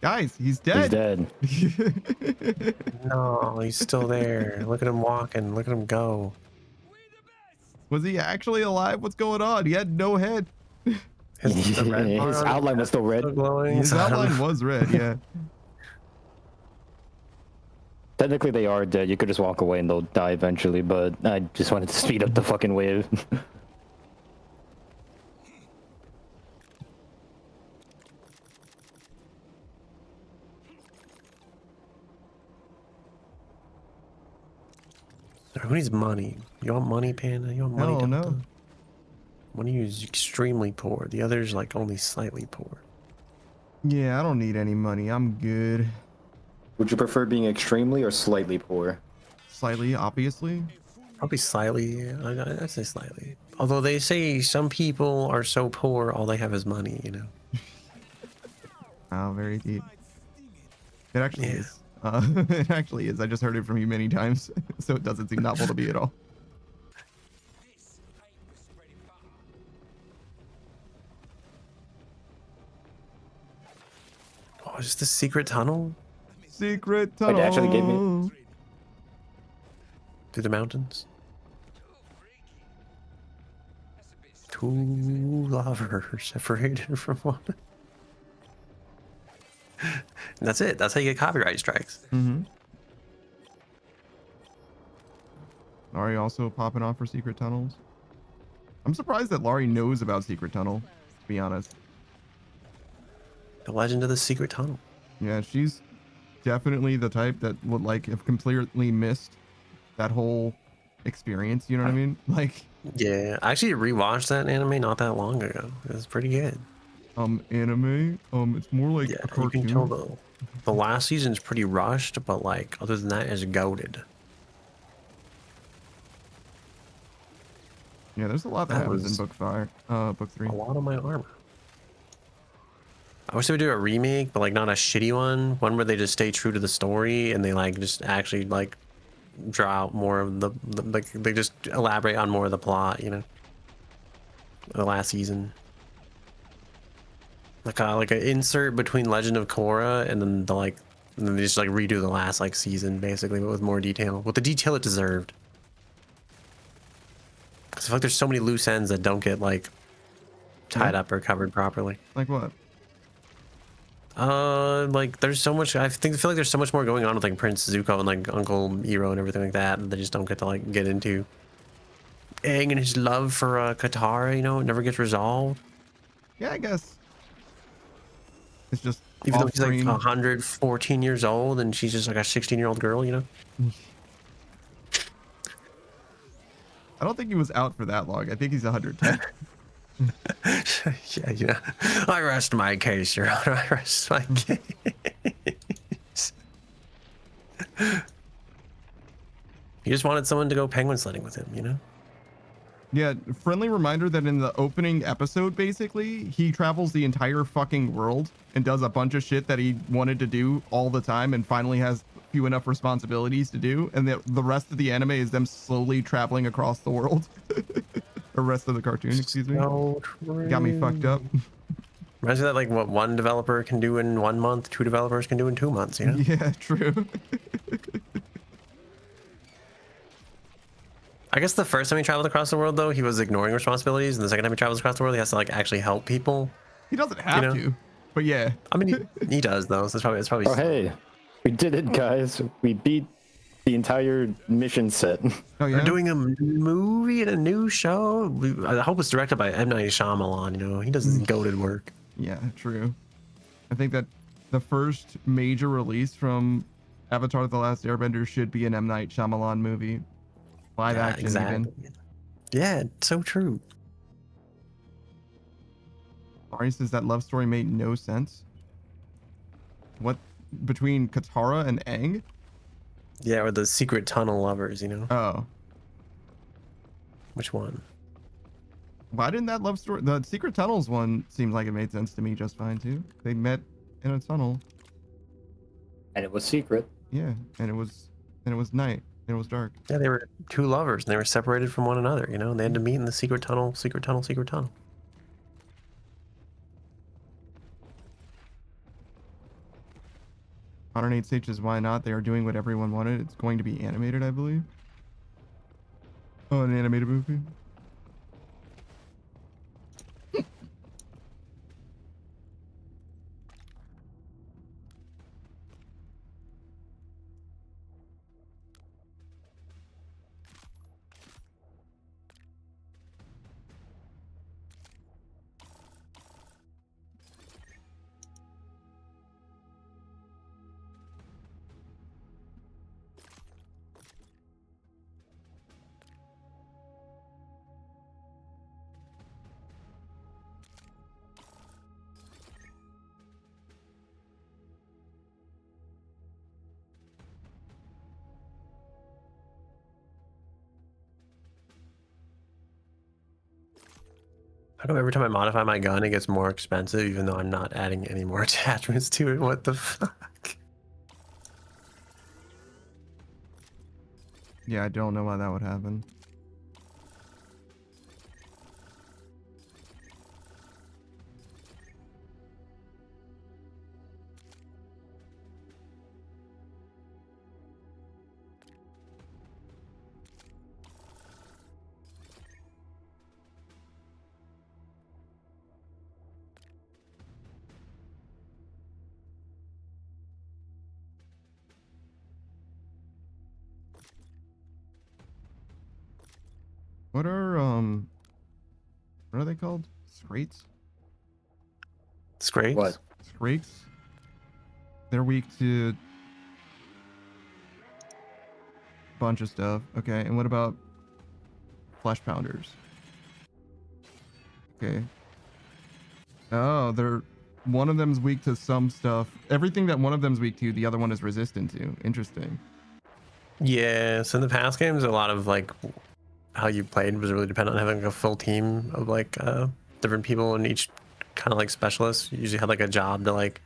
Guys, he's dead. He's dead. No, he's still there. Look at him walking. Look at him go. Was he actually alive? What's going on? He had no head. His His outline was still red. still glowing. His so I don't outline know. was red, yeah. Technically, they are dead. You could just walk away and they'll die eventually, but I just wanted to speed up the fucking wave. Who needs money? You want money, Panda? You want money, Hell Delta? no. One of you is extremely poor. The other's like only slightly poor. Yeah, I don't need any money. I'm good. Would you prefer being extremely or slightly poor? Slightly, obviously. Probably slightly. I'd say slightly. Although they say some people are so poor, all they have is money. You know. Oh, very deep. It actually Yeah. is. It actually is. I just heard it from you many times, so it doesn't seem novel to me at all. Oh, is this the secret tunnel Secret Wait, tunnel. they actually gave me- through the mountains? Two lovers separated from one. And that's it. That's how you get copyright strikes. Mm-hmm. Laurie also popping off for secret tunnels. I'm surprised that Laurie knows about secret tunnel, to be honest. The legend of the secret tunnel. Yeah, she's definitely the type that would like have completely missed that whole experience. You know what I mean? Like, Yeah, I actually rewatched that anime not that long ago. It was pretty good. anime. It's more like Yeah, a you can tell cartoon. the last season's pretty rushed, but like other than that, it's goated. Yeah, there's a lot that That happens in was book 3. a lot of my armor. I wish they would do a remake, but like not a shitty one where they just stay true to the story and they like just actually like draw out more of the like they just elaborate on more of the plot, you know. The last season. Like an insert between Legend of Korra and then and then they just like redo the last like season basically, but with more detail. With the detail it deserved. Because I feel like there's so many loose ends that don't get like tied up or covered properly. Like what? Like there's so much. I feel like there's so much more going on with like Prince Zuko and like Uncle Iroh and everything like that they just don't get to like get into. Aang and his love for Katara, you know, it never gets resolved. Yeah, I guess. It's just Even though off he's like screen. 114 years old and she's just like a 16-year-old girl, you know. I don't think he was out for that long. I think he's 110. Yeah, you know. I rest my case, Your Honor. I rest my case. He just wanted someone to go penguin sledding with him, you know? Yeah, friendly reminder that in the opening episode, basically, he travels the entire fucking world and does a bunch of shit that he wanted to do all the time and finally has few enough responsibilities to do. And the rest of the anime is them slowly traveling across the world. The rest of the cartoon, excuse me. So Got me fucked up. Reminds me that like what one developer can do in 1 month, 2 developers can do in 2 months, you know? Yeah, true. I guess the first time he traveled across the world though, he was ignoring responsibilities, and the second time he travels across the world, he has to like actually help people. He doesn't have know? to, but yeah. I mean, he does though, so it's probably. Oh hey, we did it, guys. We beat the entire mission set. Oh yeah. We're doing a movie and a new show. I hope it's directed by M. Night Shyamalan. You know, he does his goated work. Yeah, true. I think that the first major release from Avatar: The Last Airbender should be an M. Night Shyamalan movie. Live Yeah, action, exactly. even. Yeah, it's so true. Ari says that love story made no sense. What? Between Katara and Aang? Yeah, or the secret tunnel lovers, you know? Oh. Which one? Why didn't that love story... The Secret Tunnels one seemed like it made sense to me just fine, too. They met in a tunnel. And it was secret. Yeah, and it was night. And it was dark. Yeah, they were 2 lovers and they were separated from one another, you know? And they had to meet in the secret tunnel, secret tunnel, secret tunnel. Modern 8 says why not? They are doing what everyone wanted. It's going to be animated, I believe. Oh, an animated movie? I know every time I modify my gun, it gets more expensive, even though I'm not adding any more attachments to it. What the fuck? Yeah, I don't know why that would happen. What are they called? Scrates? Scrapes? What? Scrates? They're weak to a bunch of stuff. Okay, and what about flesh pounders? Okay. Oh, they're one of them's weak to some stuff. Everything that one of them's weak to, the other one is resistant to. Interesting. Yeah, so in the past games, a lot of like how you played was really dependent on having a full team of like different people, and each kind of like specialist usually had like a job to like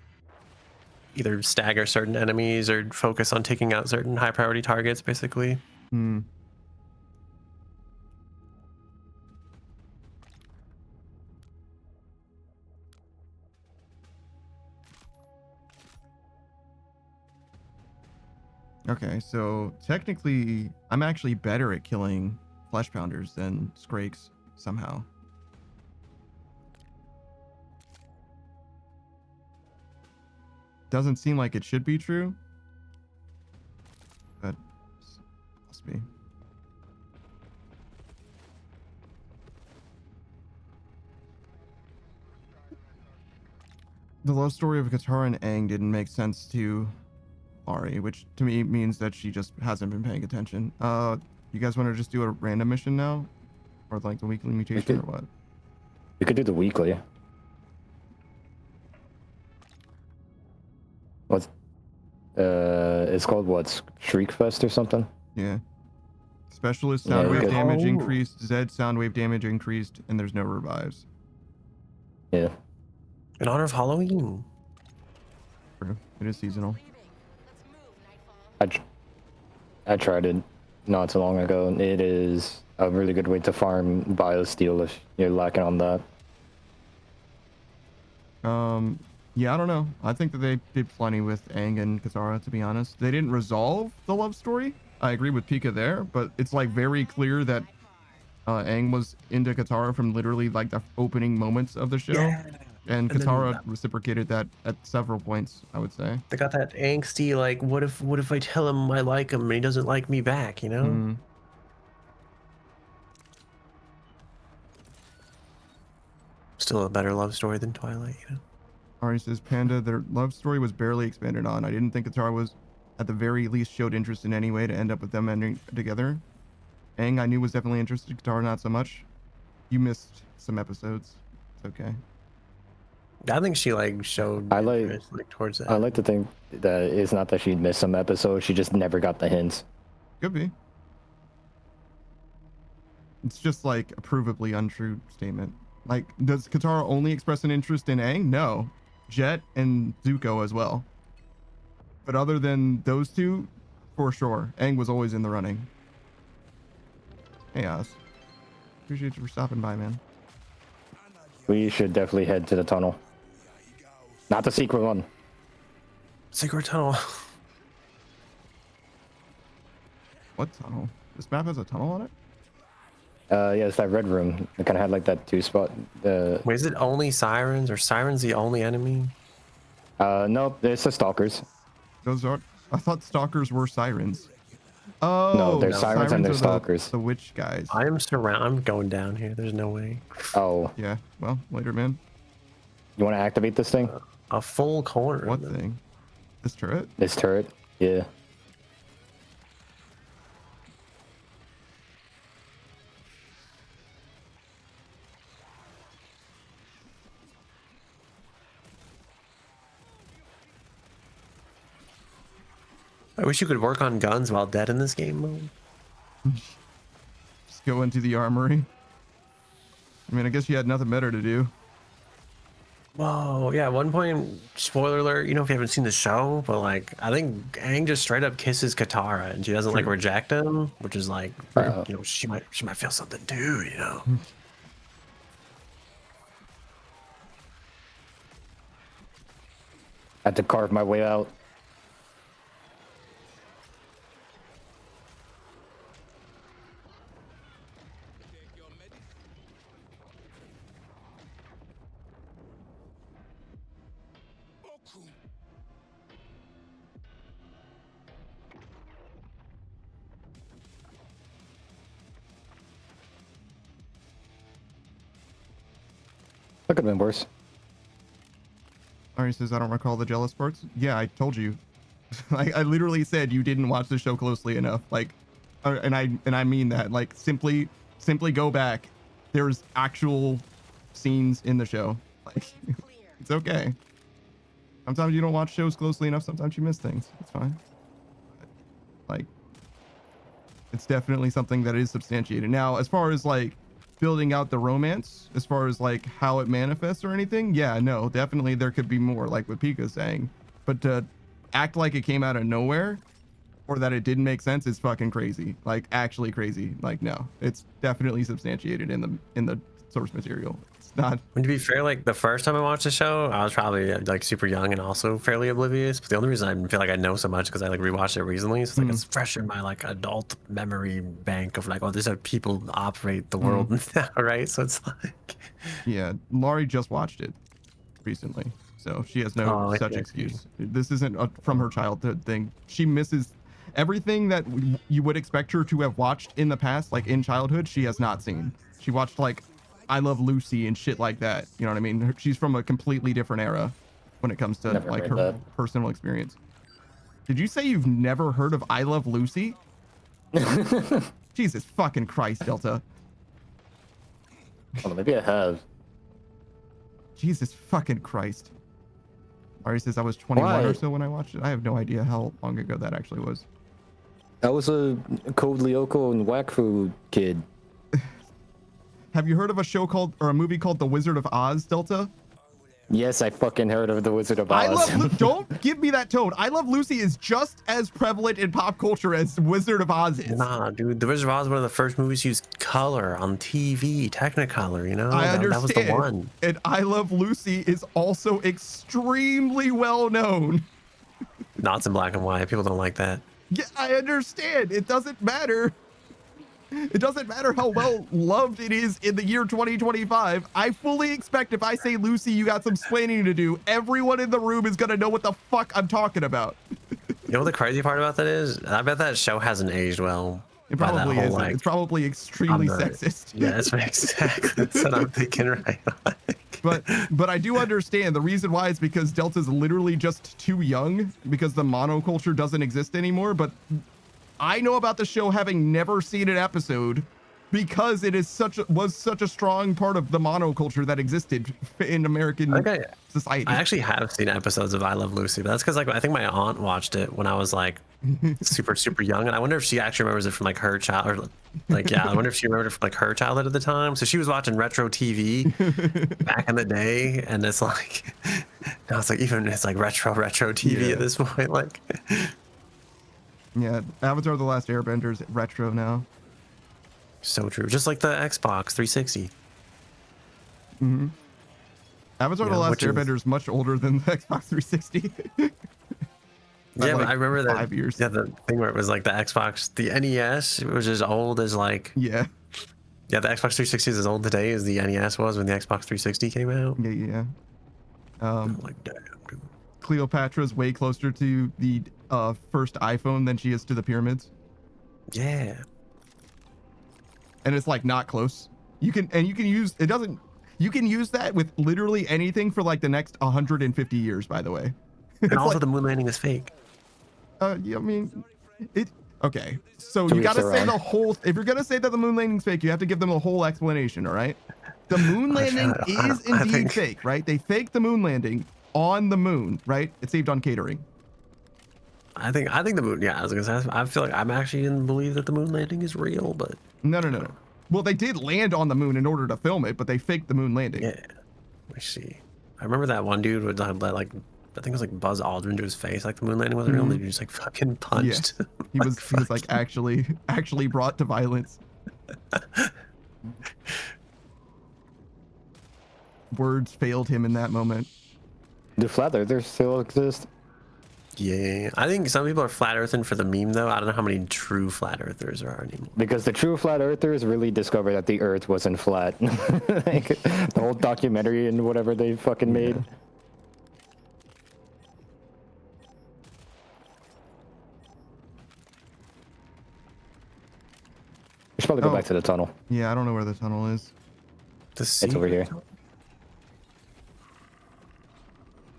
either stagger certain enemies or focus on taking out certain high priority targets, basically. Hmm. Okay, so technically, I'm actually better at killing flesh pounders than Scrakes somehow. Doesn't seem like it should be true, but must be. The love story of Katara and Aang didn't make sense to Ari, which to me means that she just hasn't been paying attention. You guys want to just do a random mission now? Or like the weekly mutation or what? We could do the weekly. What's it's called what? Shriekfest or something? Yeah. Specialist Yeah, sound we wave could- damage Oh. increased, Zed sound wave damage increased, and there's no revives. Yeah. In honor of Halloween. True. It is seasonal. Leaving. Let's move, Nightfall. I tried it not too long ago. It is a really good way to farm biosteel if you're lacking on that. Yeah, I don't know. I think that they did plenty with Aang and Katara, to be honest. They didn't resolve the love story. I agree with Pika there, but it's like very clear that Aang was into Katara from literally like the opening moments of the show. Yeah. And And then Katara reciprocated that at several points, I would say. They got that angsty like, what if I tell him I like him and he doesn't like me back, you know? Mm. Still a better love story than Twilight, you know? Ari says, Panda, their love story was barely expanded on. I didn't think Katara was, at the very least, showed interest in any way to end up with them ending together. Aang, I knew was definitely interested. Katara, not so much. You missed some episodes. It's okay. I think she like showed I like- interest, like towards that. I like to think that it's not that she missed some episodes, she just never got the hints. Could be. It's just like a provably untrue statement. Like, does Katara only express an interest in Aang? No. Jet and Zuko as well. But other than those two, for sure, Aang was always in the running. Hey, Oz. Appreciate you for stopping by, man. We should definitely head to the tunnel. Not the secret one. Secret tunnel. What tunnel? This map has a tunnel on it? Yeah, it's that red room. It kind of had like that two spot. Wait, is it only sirens? Or sirens the only enemy? No, it's the stalkers. Those are. I thought stalkers were sirens. Oh, No, there's sirens and are there's stalkers. The witch guys. I'm going down here. There's no way. Oh, Yeah. Well, later, man. you want to activate this thing? A full corner. What of them. thing? This turret? This turret? Yeah. I wish you could work on guns while dead in this game mode. Just go into the armory. I mean, I guess you had nothing better to do. Whoa, yeah, at one point, spoiler alert, you know, if you haven't seen the show, but like, I think Aang just straight up kisses Katara and she doesn't like True. reject him, which is like, Uh, you know, she might feel something too, you know. Had to carve my way out. That could have been worse. Ari says, I don't recall the jealous parts. Yeah, I told you. I literally said you didn't watch the show closely enough. Like, and I mean that. Like, simply go back. There's actual scenes in the show. Like, it's okay. Sometimes you don't watch shows closely enough. Sometimes you miss things. It's fine. Like, it's definitely something that is substantiated. Now, as far as like building out the romance, as far as like how it manifests or anything, yeah, no, definitely there could be more, like what Pika's saying. But to act like it came out of nowhere or that it didn't make sense is fucking crazy. Like, actually crazy. Like, no, it's definitely substantiated in the source material. It's not. And to be fair, like the first time I watched the show, I was probably like super young and also fairly oblivious. But the only reason I feel like I know so much because I like rewatched it recently. So it's like it's fresh in my like adult memory bank of like, oh, this is how people operate the world now, right? So it's like, Yeah, Laurie just watched it recently, so she has no such excuse. This isn't from her childhood thing. She misses everything that you would expect her to have watched in the past, like in childhood. She has not seen. She watched like I Love Lucy and shit like that. You know what I mean? She's from a completely different era when it comes to Never like heard her that. personal experience. Did you say you've never heard of I Love Lucy? Jesus fucking Christ, Delta. Oh, maybe I have. Jesus fucking Christ. Ari says I was 21 or Why? so when I watched it. I have no idea how long ago that actually was. I was a Code Lyoko and Wakfu kid. Have you heard of a show called or a movie called The Wizard of Oz, Delta? Yes, I fucking heard of The Wizard of Oz. I love don't give me that tone. I Love Lucy is just as prevalent in pop culture as Wizard of Oz is. nah, dude, The Wizard of Oz was one of the first movies to use color on TV, Technicolor, you know? I That was the understand. one. And I Love Lucy is also extremely well known. Not in black and white. People don't like that. Yeah, I understand. It doesn't matter. It doesn't matter how well loved it is in the year 2025. I fully expect if I say Lucy, you got some explaining to do. Everyone in the room is gonna know what the fuck I'm talking about. You know what the crazy part about that is? I bet that show hasn't aged well. It by that probably whole, isn't. like, It's probably extremely on the- sexist. Yeah, that's exactly that's what I'm thinking, right? But I do understand the reason why is because Delta's literally just too young because the monoculture doesn't exist anymore. But I know about the show having never seen an episode because it is was such a strong part of the monoculture that existed in American society. I actually have seen episodes of I Love Lucy, but that's because like I think my aunt watched it when I was like super young, and I wonder if she actually remembers it from like her child or like I wonder if she remembered it from like her childhood at the time. So she was watching retro TV back in the day, and it's like now it's like even it's like retro TV at this point. Like Yeah, Avatar: The Last Airbender is retro now. so true, just like the Xbox 360. Avatar: Yeah, The Last which is- Airbender is much older than the Xbox 360. Yeah, like but I remember that 5 years. Yeah, the thing where it was like the Xbox, the NES, it was as old as like Yeah, the Xbox 360 is as old today as the NES was when the Xbox 360 came out. yeah. I'm like, damn, dude. Cleopatra's way closer to the first iPhone than she is to the pyramids, Yeah. and it's like not close. You can use it doesn't. You can use that with literally anything for like the next 150 years. By the way, And also like- the moon landing is fake. yeah, I mean, it. Okay, so To you each gotta their say own. the whole. If you're gonna say that the moon landing's fake, you have to give them the whole explanation. All right. The moon landing I is indeed think- fake, right? They faked the moon landing on the moon, right? It's saved on catering. I think the moon. Yeah, I was gonna say. I feel like I'm actually gonna believe that the moon landing is real, but No. Well, they did land on the moon in order to film it, but they faked the moon landing. Yeah. Let me see. I remember that one dude would like, I think it was like Buzz Aldrin to his face, like the moon landing wasn't real. And he just like fucking punched. Yeah. He was like actually brought to violence. Words failed him in that moment. Do flat earthers still exist? Yeah, I think some people are flat earthing for the meme though. I don't know how many true flat earthers there are anymore. Because the true flat earthers really discovered that the earth wasn't flat. Like, the whole documentary and whatever they fucking made. We should probably go Oh. back to the tunnel. Yeah, I don't know where the tunnel is. It's over here.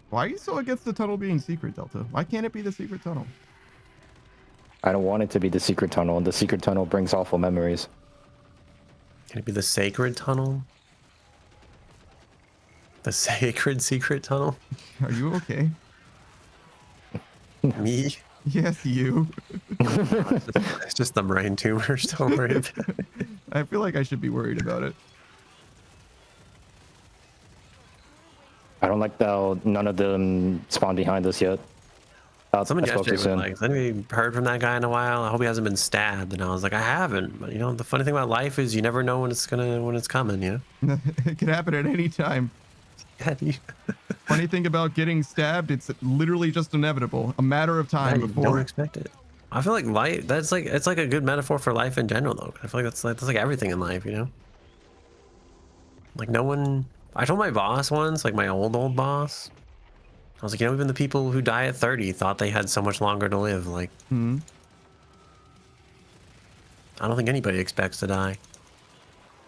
Why are you so against the tunnel being secret, Delta? Why can't it be the secret tunnel? I don't want it to be the secret tunnel, and the secret tunnel brings awful memories. Can it be the sacred tunnel? The sacred secret tunnel? Are you okay? Me? Yes, you. It's just the brain tumors. Don't worry about it. I feel like I should be worried about it. I don't like how none of them spawn behind us yet. Someone I spoke yesterday too was soon. like, "Has anybody heard from that guy in a while? I hope he hasn't been stabbed." And I was like, "I haven't." But you know, the funny thing about life is you never know when it's coming. You know. It can happen at any time. Yeah, Funny thing about getting stabbed, it's literally just inevitable. A matter of time you before. don't expect it. I feel like life. That's like it's like a good metaphor for life in general, though. I feel like that's like everything in life. You know. Like no one. I told my boss once, like my old boss. I was like, you know, even the people who die at 30 thought they had so much longer to live. Like, Hmm. I don't think anybody expects to die.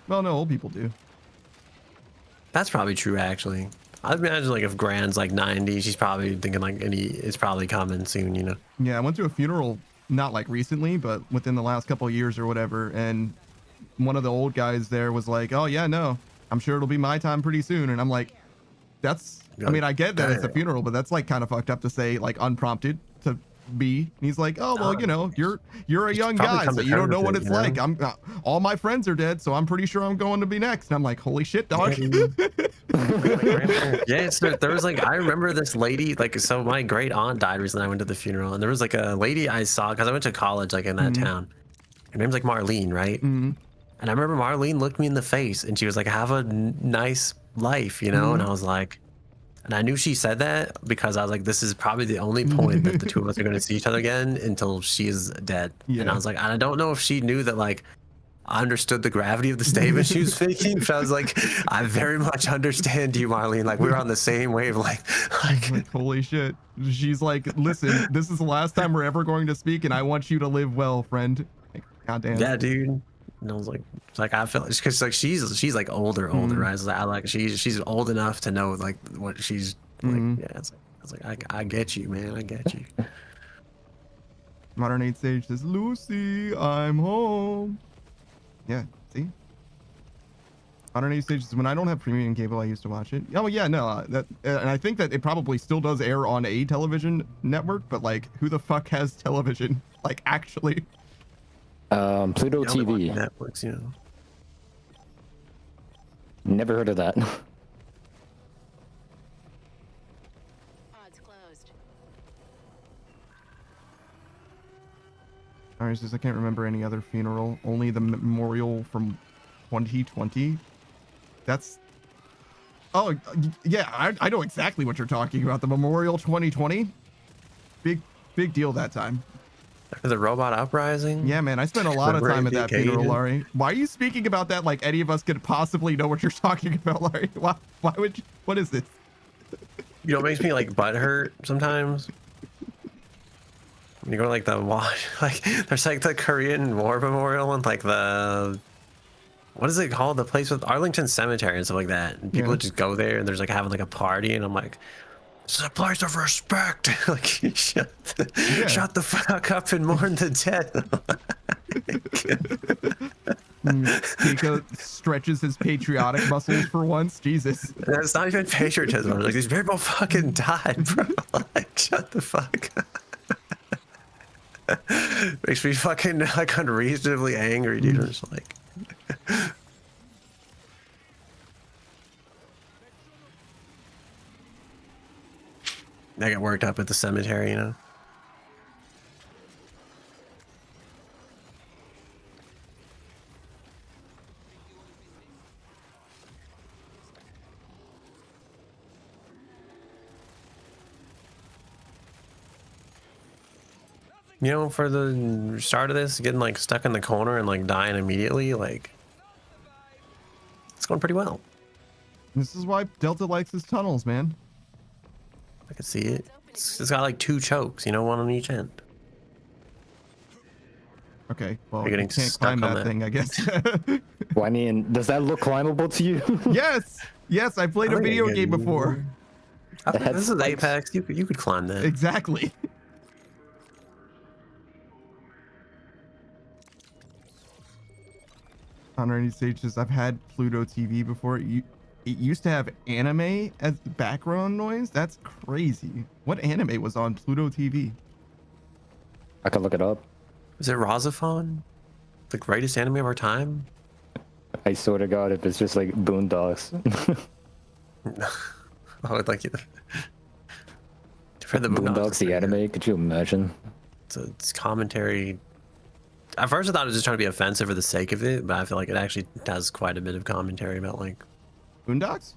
Well, no, old people do. That's probably true, actually. I'd imagine like if Grand's like 90, she's probably thinking like it's probably coming soon, you know. Yeah, I went to a funeral, not like recently, but within the last couple of years or whatever, and one of the old guys there was like, "Oh yeah, no, I'm sure it'll be my time pretty soon," and I'm like, "That's." I mean, I get that it's a funeral, but that's like kind of fucked up to say, like unprompted to be. And he's like, "Oh well, you know, you're a young guy, so you don't know what it's like. I'm all my friends are dead, so I'm pretty sure I'm going to be next." And I'm like, "Holy shit, dog!" Yeah, there was like I remember this lady, like, so my great aunt died recently. I went to the funeral, and there was like a lady I saw because I went to college like in that town. Her name's like Marlene, right? And I remember Marlene looked me in the face and she was like, "Have a nice life," you know. And I was like, and I knew she said that because I was like, this is probably the only point that the two of us are going to see each other again until she is dead. And I was like, I don't know if she knew that, like, I understood the gravity of the statement she was making. But I was like, I very much understand you, Marlene. Like, we were on the same wavelength. Like, holy shit. She's like, "Listen, this is the last time we're ever going to speak, and I want you to live well, friend." Like, goddamn. Yeah, dude. And I was like, it's like I felt because like she's like older, right? So I like she's old enough to know like what she's like. Yeah, it's like, I was like, I get you, man. I get you. Modern Age Sage says, "Lucy, I'm home." Yeah, see? Modern Age Sage says, "When I don't have premium cable, I used to watch it." Oh yeah, no, that and I think that it probably still does air on a television network, but like, who the fuck has television? Like, actually. Pluto You only watch TV. Netflix, you know. Never heard of that. Odds closed. Alright, says, "I can't remember any other funeral. Only the memorial from 2020. That's. Oh, yeah, I know exactly what you're talking about. The Memorial 2020. Big deal that time. After the robot uprising. Yeah, man, I spent a lot of time at that funeral, Cajun. Laurie. Why are you speaking about that like any of us could possibly know what you're talking about, Laurie? Why would you, what is this? You know, it makes me like butt hurt sometimes. When you go to like the like there's like the Korean War Memorial and like the what is it called? The place with Arlington Cemetery and stuff like that. And people just go there and there's like having like a party and I'm like, this is a place of respect. Like shut the fuck up and mourn the dead. Pico stretches his patriotic muscles for once. Jesus. It's not even patriotism. Like these people fucking died, bro. Like shut the fuck up. Makes me fucking like unreasonably angry, dude. I'm just like I get worked up at the cemetery, you know. You know, for the start of this, getting like stuck in the corner and like dying immediately, like it's going pretty well. This is why Delta likes his tunnels, man. I can see it. It's got like 2 chokes, you know, one on each end. Okay, well, You're you getting can't stuck climb on that that. thing, I guess. Well, I mean, does that look climbable to you? Yes, yes, I played a think video you game can- before. I think It had this is spikes. Apex. You could climb that. Exactly. On any stages, I've had Pluto TV before. It used to have anime as the background noise. That's crazy. What anime was on Pluto TV? I can look it up. Is it Razafon? The greatest anime of our time? I swear to God, if it's just like Boondocks. I would like you. For the Boondocks, the anime, could you imagine? It's commentary. At first, I thought it was just trying to be offensive for the sake of it, but I feel like it actually has quite a bit of commentary about like, Boondocks?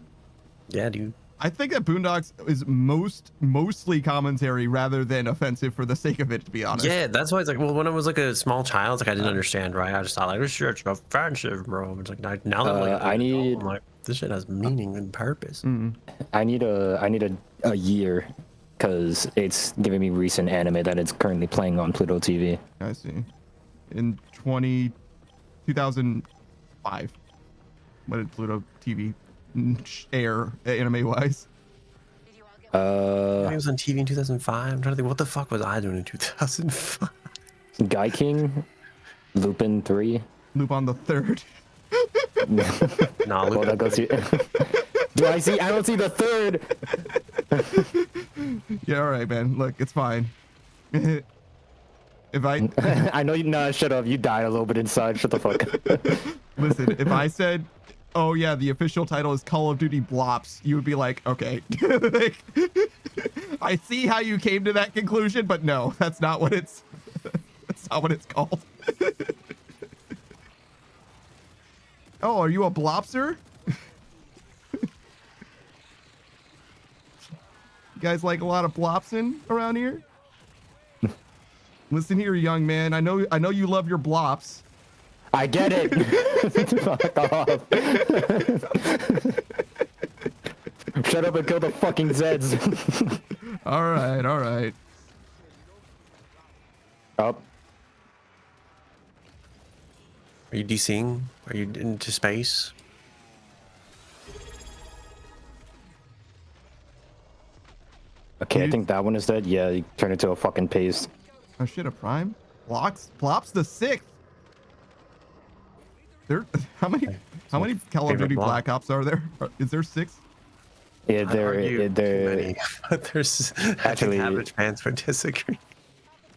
yeah, dude. I think that Boondocks is mostly commentary rather than offensive for the sake of it, to be honest. Yeah, that's why it's like, well, when I was like a small child, like I didn't understand, right? I just thought like this shit's offensive, bro. It's like now that I'm like, I need- I'm like, this shit has meaning and purpose. Mm. I need a year because it's giving me recent anime that it's currently playing on Pluto TV. I see. In 2005, what did Pluto TV air anime-wise? Did you all get I was on TV in 2005. I'm trying to think, what the fuck was I doing in 2005? Guy King, Lupin 3. Lupin the Third. Nah, Well, look, that goes to... Do I see? I don't see the third. Yeah, all right, man. Look, it's fine. If I I know you. Nah, shut up. You died a little bit inside. Shut the fuck. listen, if I said, "Oh yeah, the official title is Call of Duty Blops," you would be like, "Okay." Like, I see how you came to that conclusion, but no, that's not what it's. That's not what it's called. Oh, are you a blopser? You guys like a lot of blopsing around here? Listen here, young man. I know you love your blops. I get it. Fuck off. Shut up and kill the fucking Zeds. All right, all right. Up. are you DCing? Are you into space? Okay, I think that one is dead. Yeah, you turn into a fucking paste. Oh shit, a prime? Blops the sixth. There, how many Call of favorite Duty block. Black Ops are there? Is there 6? Yeah, I'd argue too they're. many, but there's Actually- actually average fans would disagree.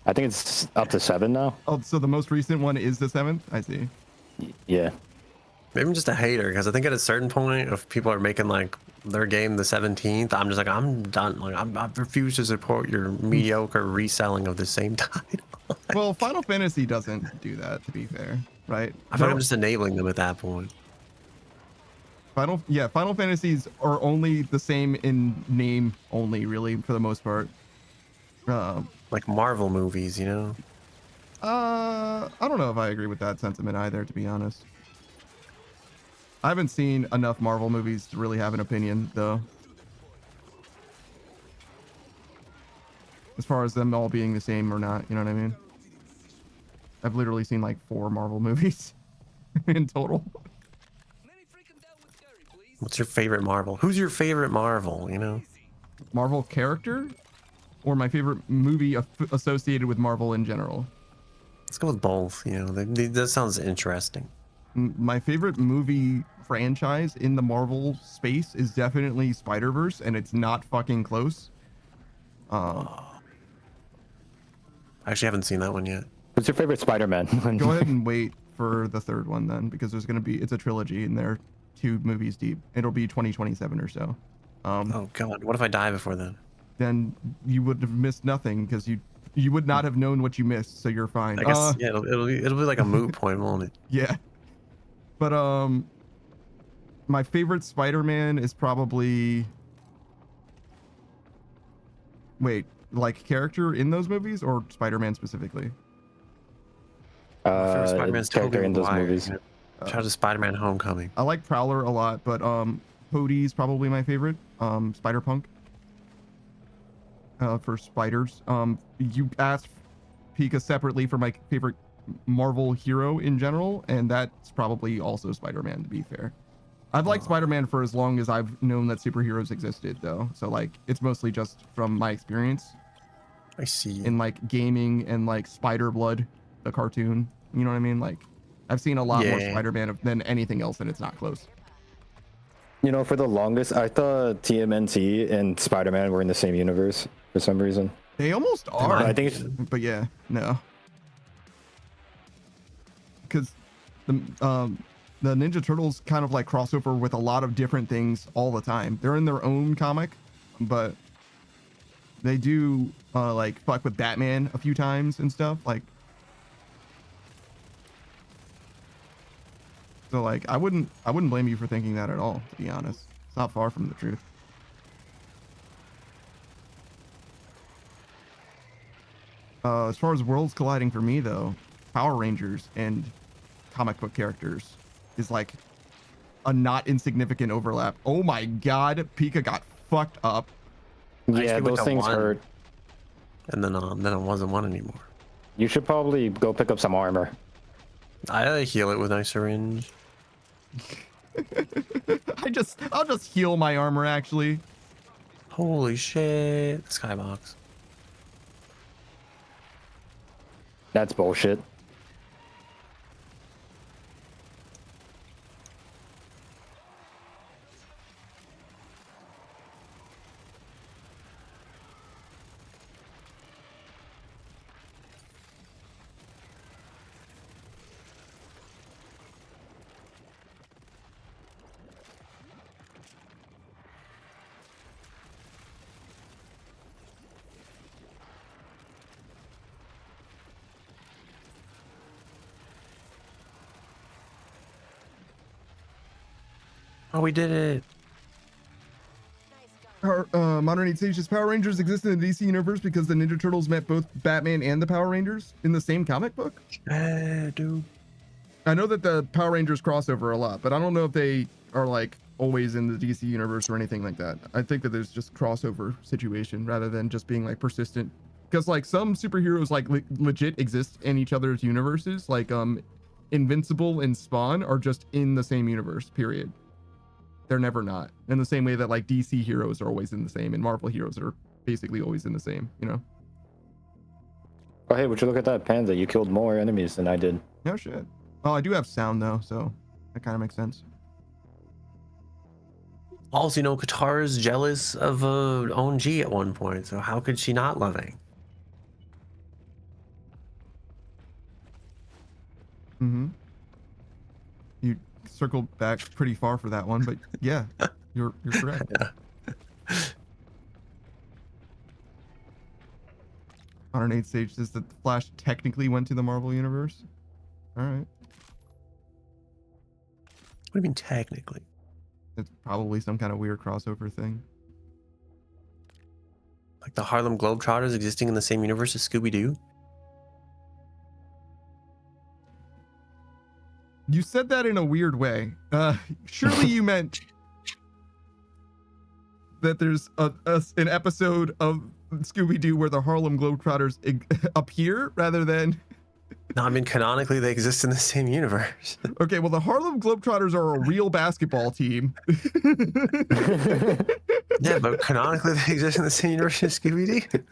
I think it's up to 7 now. Oh, so the most recent one is the 7th? I see. Yeah. Maybe I'm just a hater because I think at a certain point, if people are making like their game the 17th, I'm just like, I'm done. Like I refuse to support your mediocre reselling of the same title. Well, Final Fantasy doesn't do that, to be fair, right? I feel like I'm just enabling them at that point. Final Fantasies are only the same in name only, really, for the most part. Like Marvel movies, you know? I don't know if I agree with that sentiment either, to be honest. I haven't seen enough Marvel movies to really have an opinion, though. As far as them all being the same or not, you know what I mean? I've literally seen like 4 Marvel movies in total. What's your favorite Marvel? Who's your favorite Marvel, you know? Marvel character? Or my favorite movie associated with Marvel in general? Let's go with both, you know? That sounds interesting. My favorite movie franchise in the Marvel space is definitely Spider-Verse, and it's not fucking close. I actually haven't seen that one yet. What's your favorite Spider-Man? Go ahead and wait for the third one then, because there's gonna be it's a trilogy and they're 2 movies deep. It'll be 2027 or so. Oh god, what if I die before then? then you would have missed nothing because you would not have known what you missed, so you're fine. I guess yeah, it'll be like a moot point, won't it? Yeah. But my favorite Spider-Man is probably, wait, like character in those movies or Spider-Man specifically? My favorite Spider-Man's character Tobey in those Maguire, movies. you know? Shout out to Spider-Man Homecoming. I like Prowler a lot, but Cody's probably my favorite. Spider-Punk. For spiders. You asked Pika separately for my favorite Marvel hero in general, and that's probably also Spider-Man, to be fair. I've liked Spider-Man for as long as I've known that superheroes existed, though. So like, it's mostly just from my experience I see. in like gaming and like Spider Blood, the cartoon. You know what I mean? Like, I've seen a lot more Yeah. Spider-Man than anything else, and it's not close. You know, for the longest, I thought TMNT and Spider-Man were in the same universe for some reason. They almost are. I think it's, But yeah, no. Because the Ninja Turtles kind of like crossover with a lot of different things all the time. They're in their own comic, but they do like fuck with Batman a few times and stuff. Like, so like I wouldn't blame you for thinking that at all, to be honest. It's not far from the truth. As far as worlds colliding for me though, Power Rangers and comic book characters is like a not insignificant overlap. Oh my god, Pika got fucked up. I yeah, actually went those to things one. hurt. And then it wasn't one anymore. You should probably go pick up some armor. I heal it with my syringe. I'll just heal my armor actually. Holy shit. Skybox. That's bullshit. Oh, we did it. Modern Age Sages Power Rangers exist in the DC universe because the Ninja Turtles met both Batman and the Power Rangers in the same comic book. Yeah, dude. I know that the Power Rangers crossover a lot, but I don't know if they are like always in the DC universe or anything like that. I think that there's just crossover situation rather than just being like persistent. Because like some superheroes like legit exist in each other's universes, like Invincible and Spawn are just in the same universe. Period. They're never not. In the same way that like DC heroes are always in the same, and Marvel heroes are basically always in the same. You know. Oh hey, would you look at that panda? You killed more enemies than I did. No shit. Oh, I do have sound though, so that kind of makes sense. Also, you know, Katara's jealous of ONG at one point, so how could she not love it? Mm-hmm. You circled back pretty far for that one, but yeah, you're correct. Modern Age Sage says that the Flash technically went to the Marvel universe. All right, What do you mean technically? it's probably some kind of weird crossover thing. Like the Harlem Globetrotters existing in the same universe as Scooby-Doo? You said that in a weird way. Surely you meant that there's an episode of Scooby-Doo where the Harlem Globetrotters appear rather than... No, I mean, canonically, they exist in the same universe. Okay, well, the Harlem Globetrotters are a real basketball team. Yeah, but canonically, they exist in the same universe as Scooby-Doo.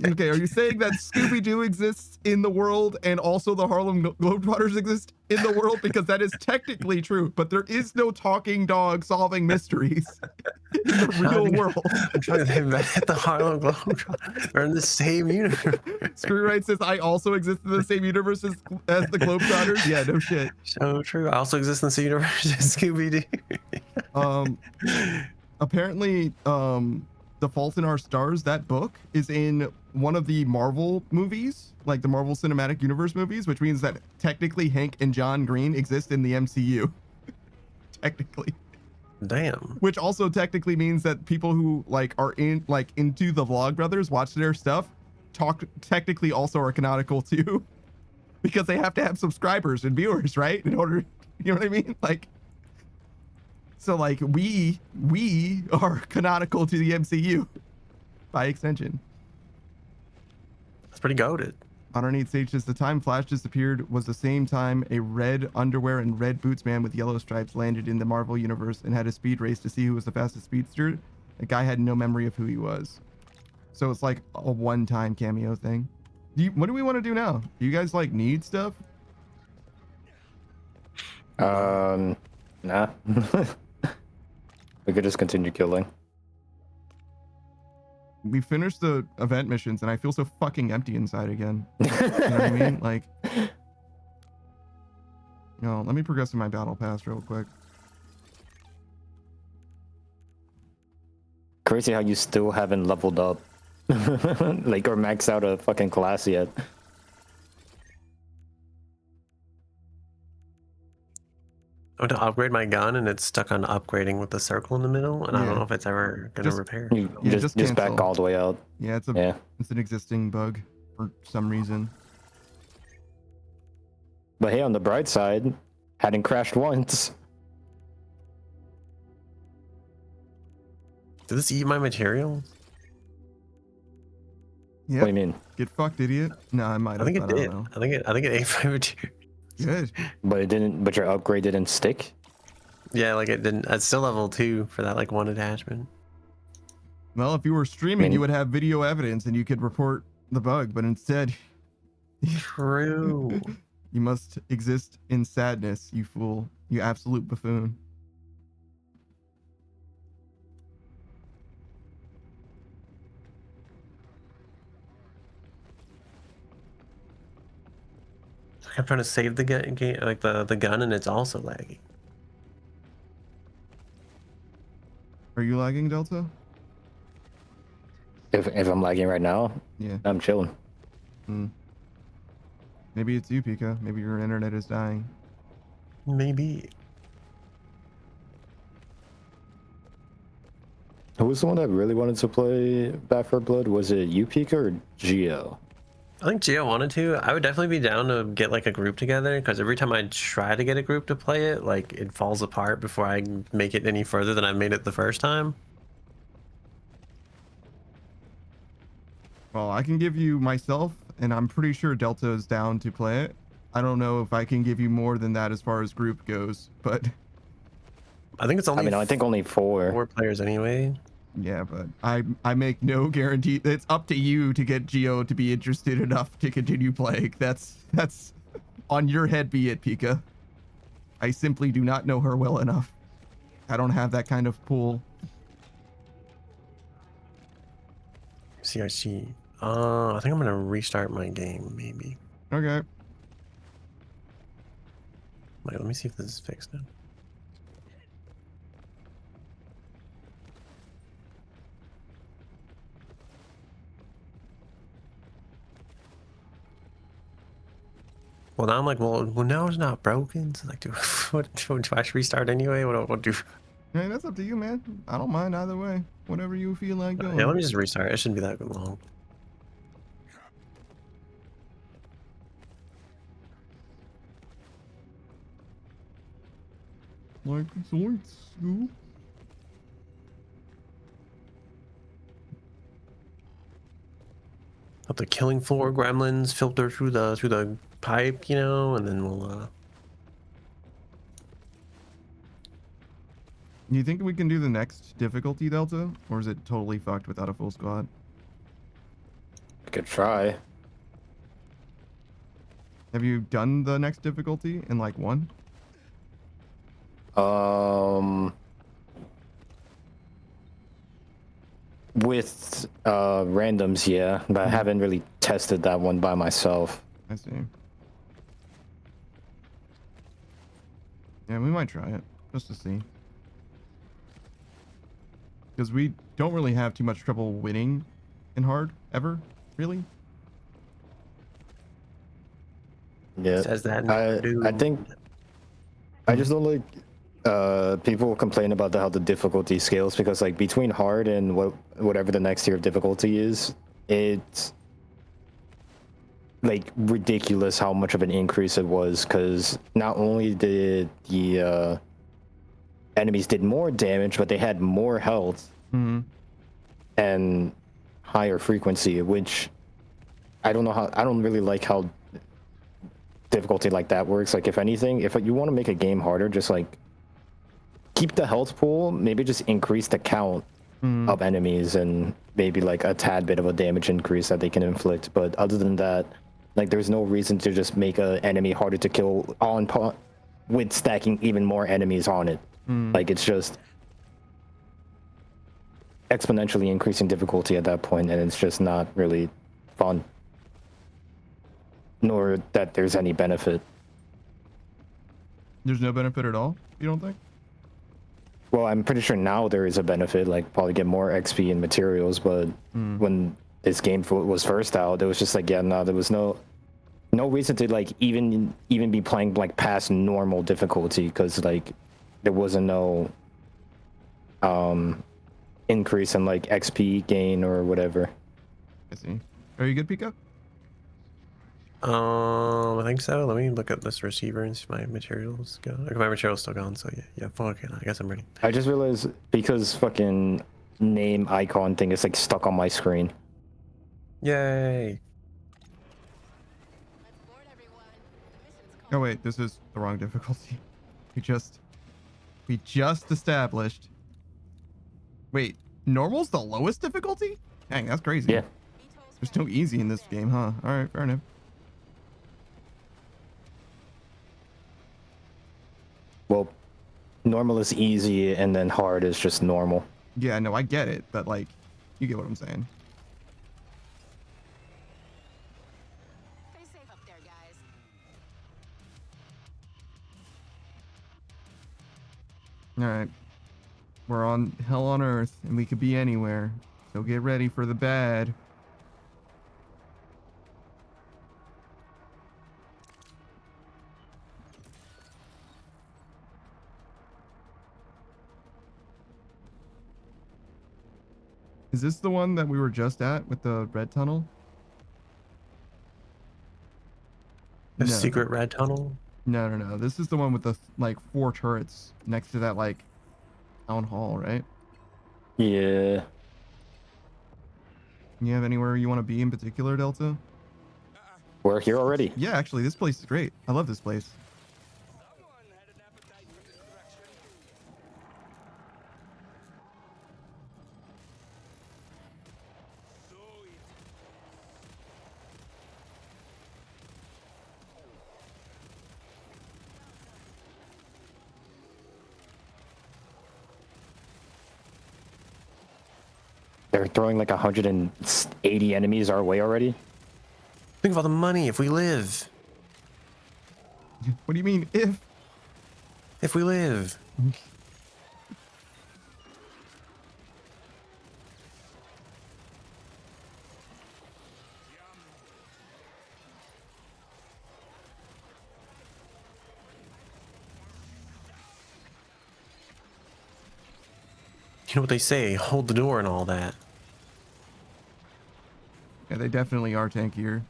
Okay, are you saying that Scooby-Doo exists in the world and also the Harlem Globetrotters exist in the world? Because that is technically true, but there is no talking dog solving mysteries in the real world. I'm trying to think back at the Harlem Globetrotters. They're in the same universe. Screenwright says, I also exist in the same universe as the Globetrotters? Yeah, no shit. So true. I also exist in the same universe as Scooby-Doo. Apparently, The Fault in Our Stars, that book is in one of the Marvel movies, like the Marvel Cinematic Universe movies, which means that technically Hank and John Green exist in the MCU. Technically. Damn. Which also technically means that people who like are in like into the Vlogbrothers, watch their stuff, technically also are canonical too. Because they have to have subscribers and viewers, right? In order, you know what I mean? Like, so like we are canonical to the MCU by extension. That's pretty goated. Underneath stage as the time Flash disappeared was the same time a red underwear and red boots man with yellow stripes landed in the Marvel universe and had a speed race to see who was the fastest speedster. The guy had no memory of who he was. So it's like a one-time cameo thing. What do we want to do now? Do you guys like need stuff? Nah. We could just continue killing. We finished the event missions and I feel so fucking empty inside again. You know what I mean? Like, let me progress in my battle pass real quick. Crazy how you still haven't leveled up. Like, or maxed out a fucking class yet. I went to upgrade my gun and it's stuck on upgrading with the circle in the middle, and I Yeah. don't know if it's ever gonna Just- repair. You Yeah, just just back cancel. all the way out. Yeah, it's Yeah. it's an existing bug for some reason. But hey, on the bright side, hadn't crashed once. Did this eat my materials? Yeah. What do you mean? Get fucked, idiot. No, I might I have. think it but I did. don't know. I think it ate my material. Good. But it didn't. But your upgrade didn't stick. Yeah, like it didn't. It's still level 2 for that like one attachment. Well, if you were streaming, mean- you would have video evidence and you could report the bug, but instead, True. you must exist in sadness, you fool. You absolute buffoon. I'm trying to save the gun, like the gun, and it's also lagging. Are you lagging, Delta? If I'm lagging right now, Yeah. I'm chilling. Maybe it's you, Pika. Maybe your internet is dying. Maybe. Who was the one that really wanted to play Back 4 Blood? Was it you, Pika, or Geo? I think Gio wanted to. I would definitely be down to get like a group together, because every time I try to get a group to play it, like it falls apart before I make it any further than I made it the first time. Well, I can give you myself, and I'm pretty sure Delta is down to play it. I don't know if I can give you more than that as far as group goes, but I think it's only I think only 4. 4 players anyway. yeah, but I make no guarantee. It's up to you to get Geo to be interested enough to continue playing. That's on your head be it, Pika. I simply do not know her well enough. I don't have that kind of pull. CRC. I think I'm gonna restart my game, maybe. Okay. Wait, let me see if this is fixed now. Well, now I'm like, well, now it's not broken. So like, do I should restart anyway? What do? Hey, that's up to you, man. I don't mind either way. Whatever you feel like doing. Yeah, let me just restart. It shouldn't be that long. Like sorts, school. Let the killing floor gremlins filter through the pipe, you know, and then we'll. You think we can do the next difficulty, Delta? Or is it totally fucked without a full squad? I could try. Have you done the next difficulty in like one? With randoms, yeah, but I haven't really tested that one by myself. I see. Yeah, we might try it just to see. because we don't really have too much trouble winning in hard ever, really. Yeah. Says that I think I just don't like people complain about how the difficulty scales, because like between hard and whatever the next tier of difficulty is, it's like ridiculous how much of an increase it was, because not only did the enemies did more damage, but they had more health and higher frequency, which I don't really like how difficulty like that works. Like, if anything, if you want to make a game harder, just like keep the health pool, maybe just increase the count of enemies, and maybe like a tad bit of a damage increase that they can inflict. But other than that, like, there's no reason to just make an enemy harder to kill with stacking even more enemies on it. Like, it's just exponentially increasing difficulty at that point, and it's just not really fun, nor that there's any benefit. There's no benefit at all, you don't think? Well, I'm pretty sure now there is a benefit, like probably get more XP and materials, but when this game was first out, it was just like, yeah, no, there was no reason to like even be playing like past normal difficulty, because like there wasn't no increase in like XP gain or whatever. I see. Are you good, Pico? I think so. Let me look at this receiver and see if my materials go. Okay, my material's still gone, so yeah, fuck it. I guess I'm ready. I just realized, because fucking name icon thing is like stuck on my screen. Yay! Let's board everyone. The mission's Oh called. wait, this is the wrong difficulty. We just established. Wait, normal's the lowest difficulty? Dang, that's crazy. Yeah. There's no easy in this game, huh? All right, fair enough. Well, normal is easy, and then hard is just normal. Yeah, no, I get it, but like, you get what I'm saying. Stay safe up there, guys. All right, we're on hell on earth, and we could be anywhere. So get ready for the bad. Is this the one that we were just at with the red tunnel? The No. secret red tunnel. No. This is the one with the like 4 turrets next to that like town hall, right? Yeah. You have anywhere you want to be in particular, Delta? We're here already. Yeah, actually, this place is great. I love this place. Someone had an appetite for destruction. So it They're throwing like 180 enemies our way already. Think of all the money if we live. What do you mean, if? If we live. You know what they say, hold the door and all that. Yeah, they definitely are tankier.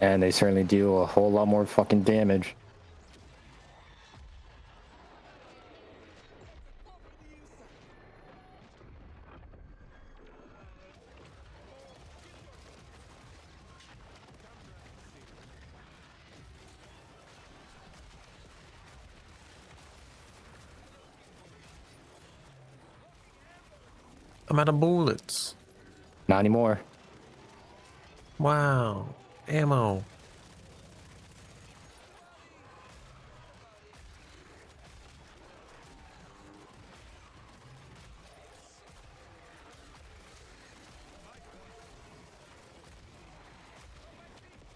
And they certainly do a whole lot more fucking damage. I'm out of bullets. Not anymore. Wow. Ammo.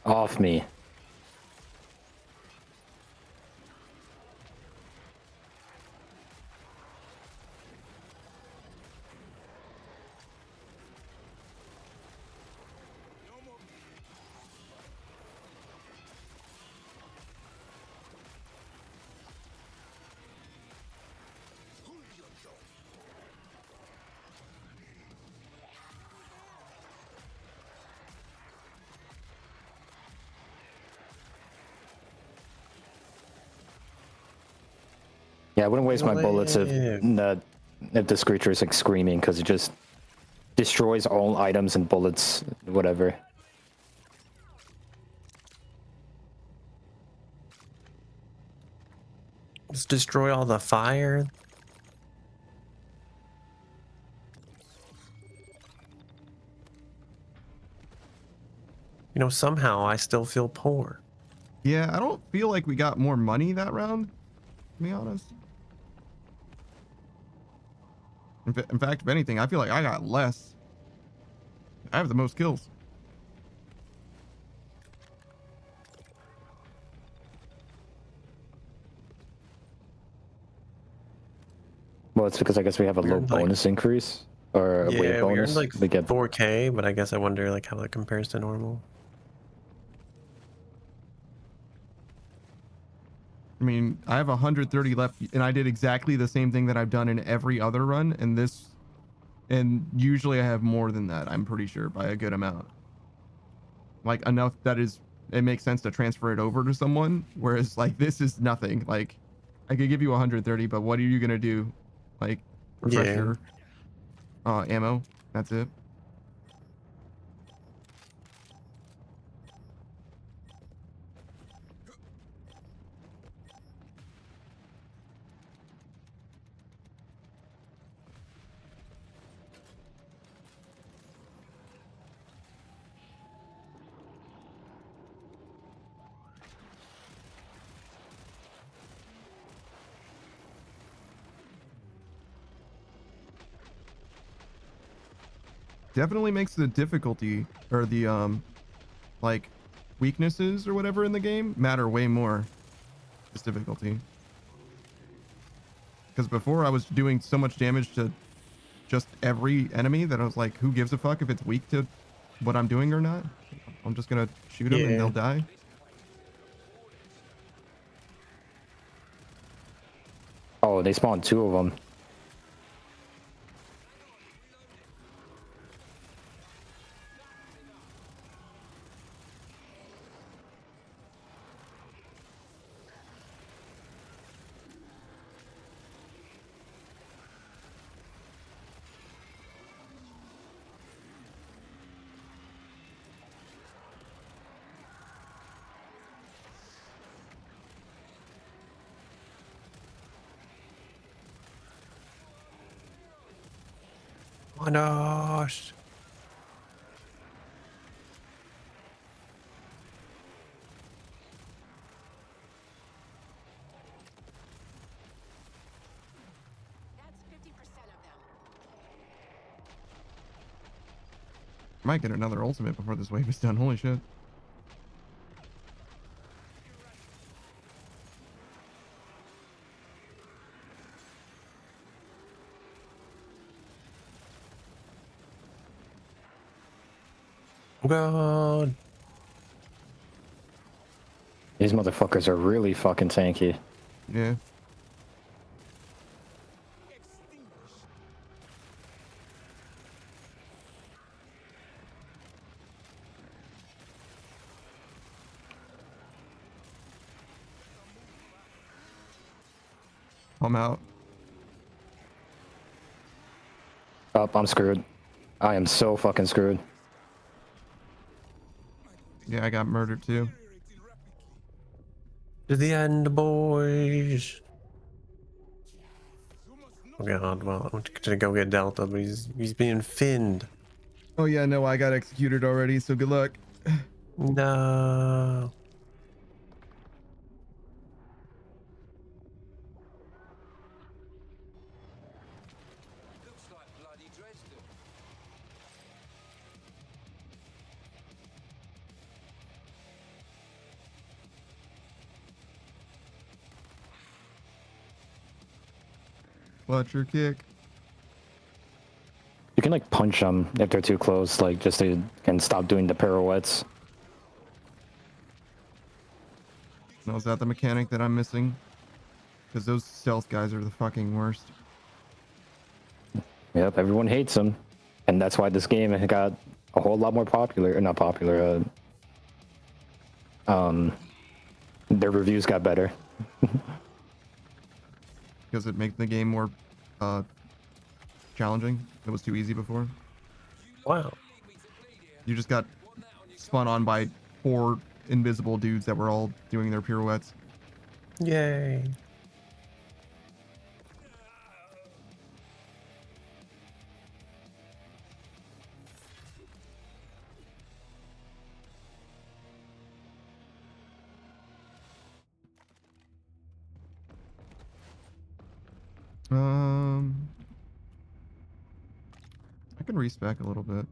Off me. Yeah, I wouldn't waste my bullets Live. if this creature is like screaming, because it just destroys all items and bullets, whatever. Just destroy all the fire. You know, somehow I still feel poor. Yeah, I don't feel like we got more money that round, to be honest. In fact, if anything, I feel like I got less. I have the most kills. Well, it's because I guess we have a We low earned, like- bonus increase or a wave Yeah, we bonus. earned like we get 4K, but I guess I wonder like how that compares to normal. I mean, I have 130 left, and I did exactly the same thing that I've done in every other run, and usually I have more than that, I'm pretty sure, by a good amount. Like, enough that it makes sense to transfer it over to someone, whereas, like, this is nothing. Like, I could give you 130, but what are you gonna do? Like, refresh Yeah. your ammo? That's it. Definitely makes the difficulty or the like weaknesses or whatever in the game matter way more. This difficulty. Because before I was doing so much damage to just every enemy that I was like, who gives a fuck if it's weak to what I'm doing or not? I'm just gonna shoot them and Yeah. they'll die. Oh, they spawned 2 of them. Oh no. That's 50% of them. Might get another ultimate before this wave is done. Holy shit. Oh god. These motherfuckers are really fucking tanky. Yeah. I'm out. Oh, I'm screwed. I am so fucking screwed. Yeah, I got murdered too. To the end, boys. Oh god, well, I'm gonna go get Delta, but he's being finned. Oh yeah, no, I got executed already, so good luck. No. Looks like bloody Dresden. Fletcher kick. You can like punch them if they're too close, like just to and stop doing the pirouettes. No, is that the mechanic that I'm missing? Because those stealth guys are the fucking worst. Yep, everyone hates them, and that's why this game got a whole lot more popular. Or not popular. Their reviews got better. because it makes the game more challenging. It was too easy before. Wow. You just got spun on by 4 invisible dudes that were all doing their pirouettes. Yay. I can respec a little bit.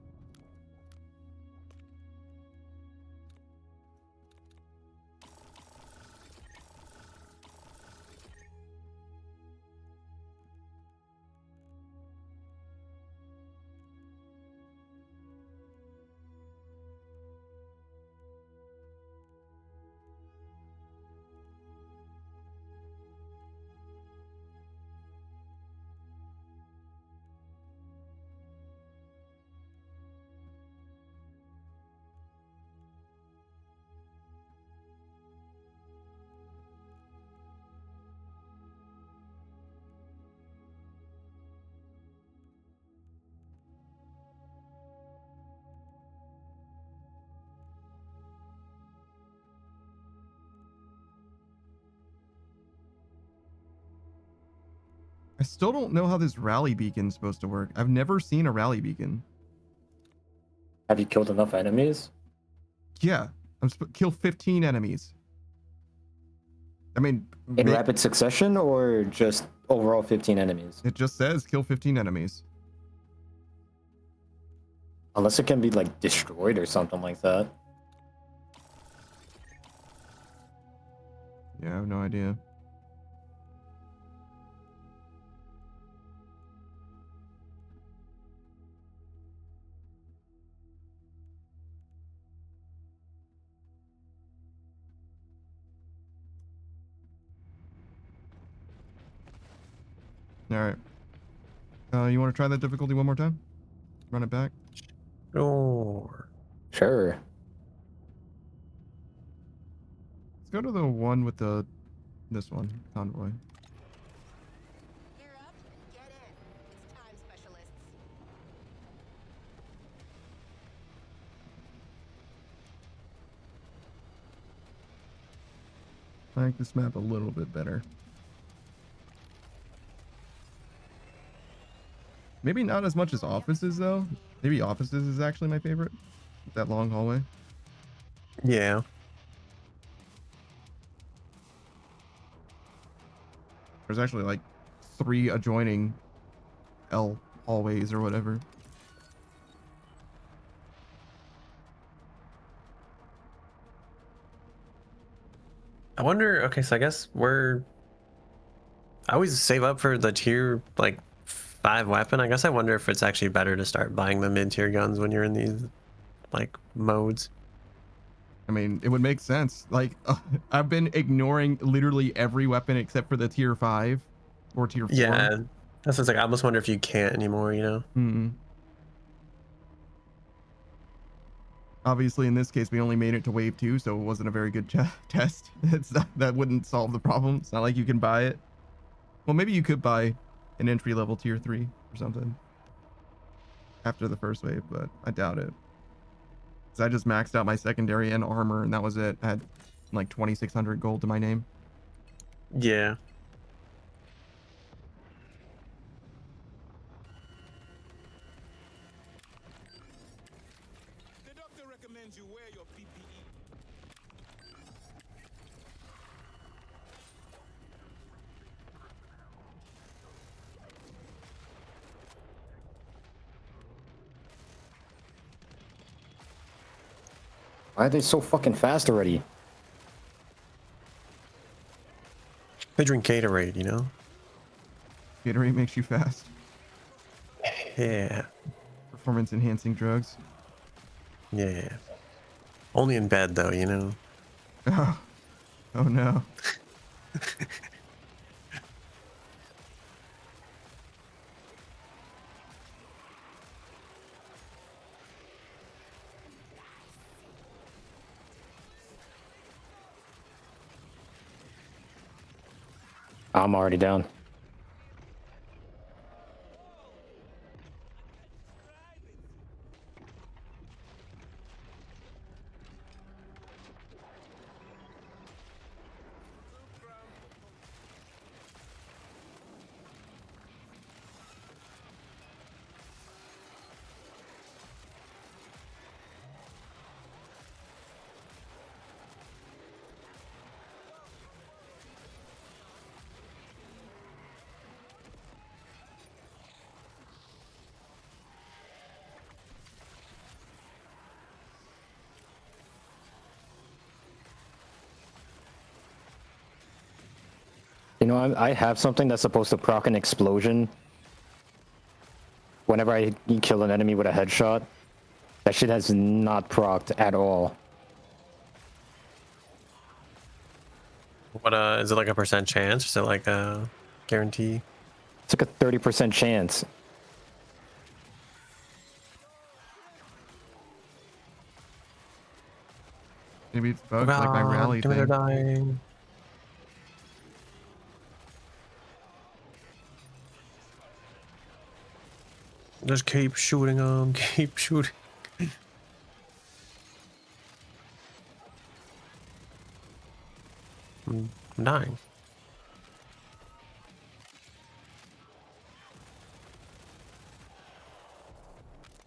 I still don't know how this rally beacon's supposed to work. I've never seen a rally beacon. Have you killed enough enemies? Yeah, I'm supposed to kill 15 enemies. I mean, In rapid succession or just overall 15 enemies? it just says kill 15 enemies. Unless it can be like destroyed or something like that. Yeah, I have no idea. All right. You want to try that difficulty one more time? Run it back. Sure. Sure. Let's go to the one with this one, convoy. Gear up and get in. It's time, specialists. I like this map a little bit better. Maybe not as much as offices though. Maybe offices is actually my favorite. That long hallway. Yeah. There's actually like 3 adjoining L hallways or whatever. I wonder. Okay, so I guess I always save up for the tier like 5 weapon. I guess I wonder if it's actually better to start buying the mid-tier guns when you're in these like modes. I mean, it would make sense. Like, I've been ignoring literally every weapon except for the tier 5 or tier 4. Yeah, that's what's like. I almost wonder if you can't anymore. You know? Mm-mm. Obviously, in this case, we only made it to wave 2, so it wasn't a very good test. That wouldn't solve the problem. It's not like you can buy it. Well, maybe you could buy an entry-level tier 3 or something after the first wave, but I doubt it. I just maxed out my secondary and armor, and that was it. I had like 2,600 gold to my name. Yeah. The doctor recommends you wear your PPE. Why are they so fucking fast already? They drink Gatorade, you know? Gatorade makes you fast. Yeah. Performance enhancing drugs. Yeah. Only in bed though, you know? Oh, oh no. I'm already down. You know, I have something that's supposed to proc an explosion whenever I kill an enemy with a headshot. That shit has not procced at all. What is it like a percent chance? Or is it like a guarantee? It's like a 30% chance. Maybe it's bugged like my rally Give me their thing. dying. Just keep shooting them. Keep shooting. I'm dying.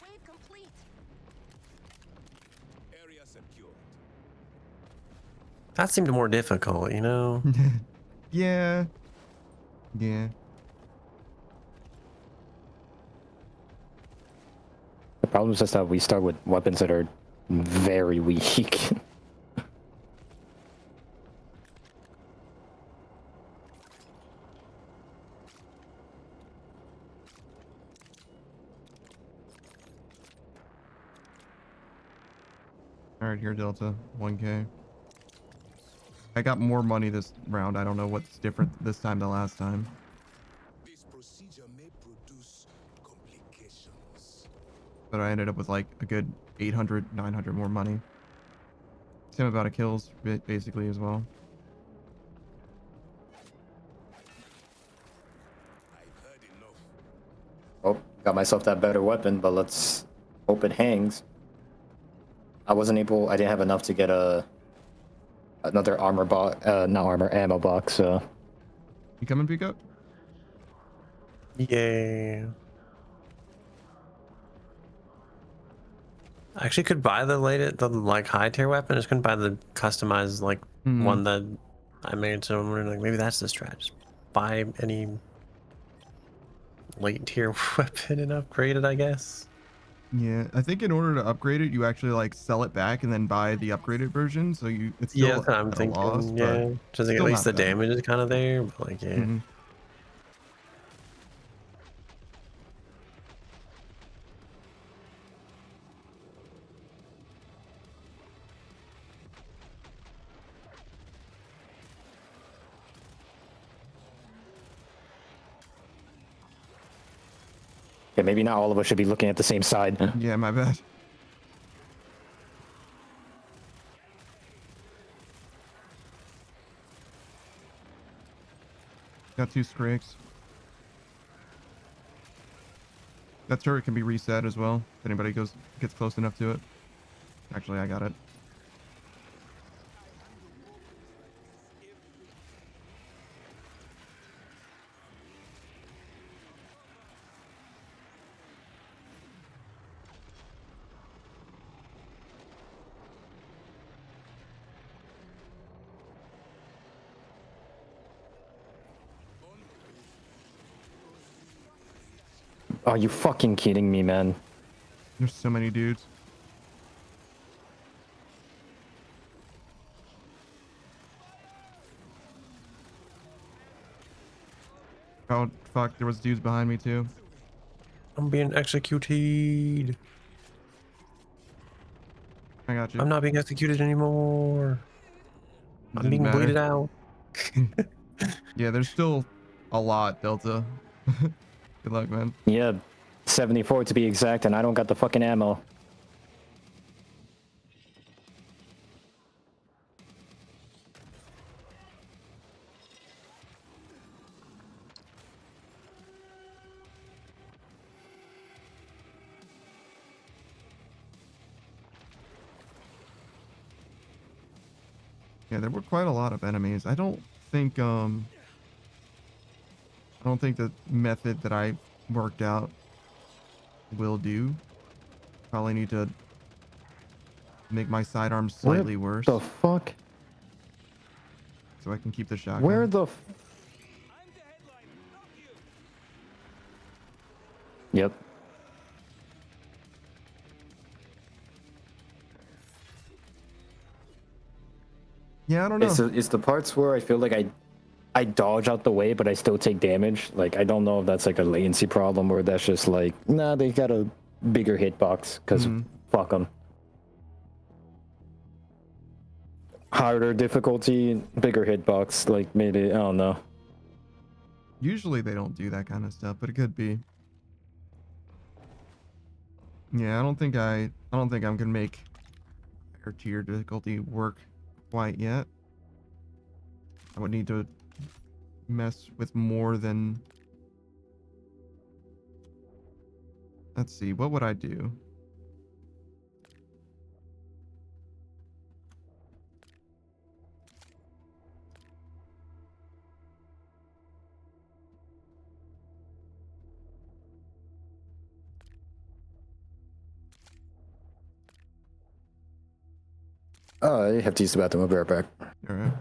Wave complete. Area secured. That seemed more difficult, you know? Yeah. Yeah. The problem is just that we start with weapons that are very weak. All right, here, Delta. 1K. I got more money this round. I don't know what's different this time than last time. This procedure may produce complications. But I ended up with like a good 800, 900 more money. Same amount of kills, basically, as well. I've heard enough. Oh, got myself that better weapon, but let's hope it hangs. I didn't have enough to get another armor box, not armor, ammo box, so. You coming, Pico? Yeah. I actually could buy the like high tier weapon. I just couldn't buy the customized like one that I made. So I'm wondering like maybe that's the strat. Just buy any late tier weapon and upgrade it, I guess. Yeah, I think in order to upgrade it, you actually like sell it back and then buy the upgraded version. So it's Yeah, still that's what I'm at a loss, thinking. but Yeah, just like at still least not the bad. damage is kind of there. But like, yeah. Mhm. Yeah, maybe not all of us should be looking at the same side. Yeah, my bad. Got 2 Scrakes. That turret can be reset as well if anybody gets close enough to it. Actually, I got it. Are you fucking kidding me, man? There's so many dudes. Oh, fuck. There was dudes behind me, too. I'm being executed. I got you. I'm not being executed anymore. I'm Didn't being matter. bleeded out. Yeah, there's still a lot, Delta. Good luck, man. Yeah, 74 to be exact, and I don't got the fucking ammo. Yeah, there were quite a lot of enemies. I don't think the method that I worked out will do. Probably need to make my sidearms slightly worse The fuck? so I can keep the shotgun. Where the Yep. Yeah, I don't know. It's the parts where I feel like I dodge out the way, but I still take damage. Like, I don't know if that's like a latency problem or that's just like, nah, they got a bigger hitbox because fuck them. Harder difficulty, bigger hitbox. Like, maybe, I don't know. Usually they don't do that kind of stuff, but it could be. Yeah, I don't think I'm gonna make higher tier difficulty work quite yet. I would need to mess with more than. Let's see, what would I do? I have to use the bathroom. I'll be right back. All right.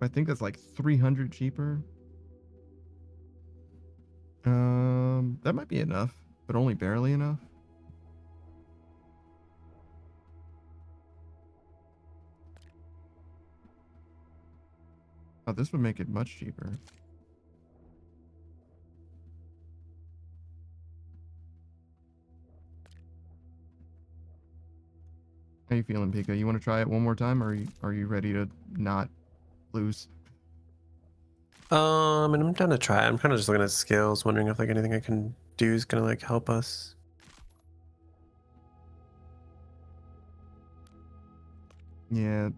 I think that's like 300 cheaper. That might be enough, but only barely enough. Oh, this would make it much cheaper. How you feeling, Pika? You want to try it one more time, or are you ready to not lose? And I'm down to try. I'm kind of just looking at skills, wondering if like anything I can do is gonna like help us. Yeah,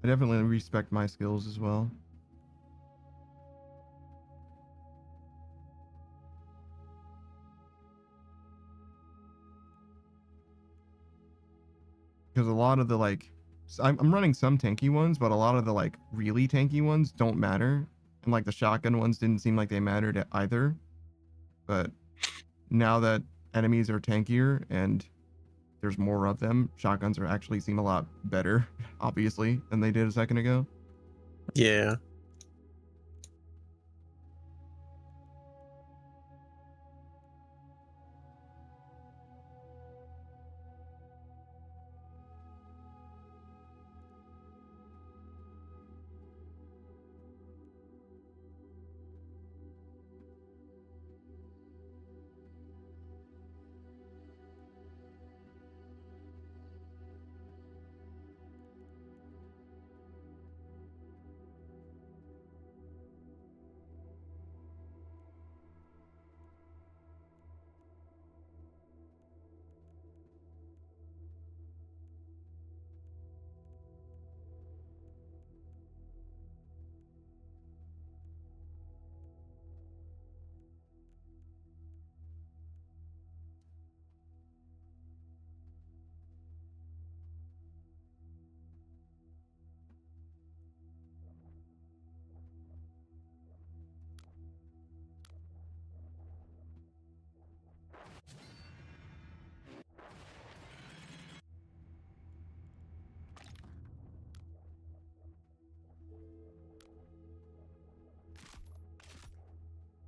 I definitely respect my skills as well. Because a lot of the like, I'm running some tanky ones, but a lot of the like really tanky ones don't matter. And like the shotgun ones didn't seem like they mattered either. But now that enemies are tankier and there's more of them, shotguns are actually seem a lot better, obviously, than they did a second ago. Yeah.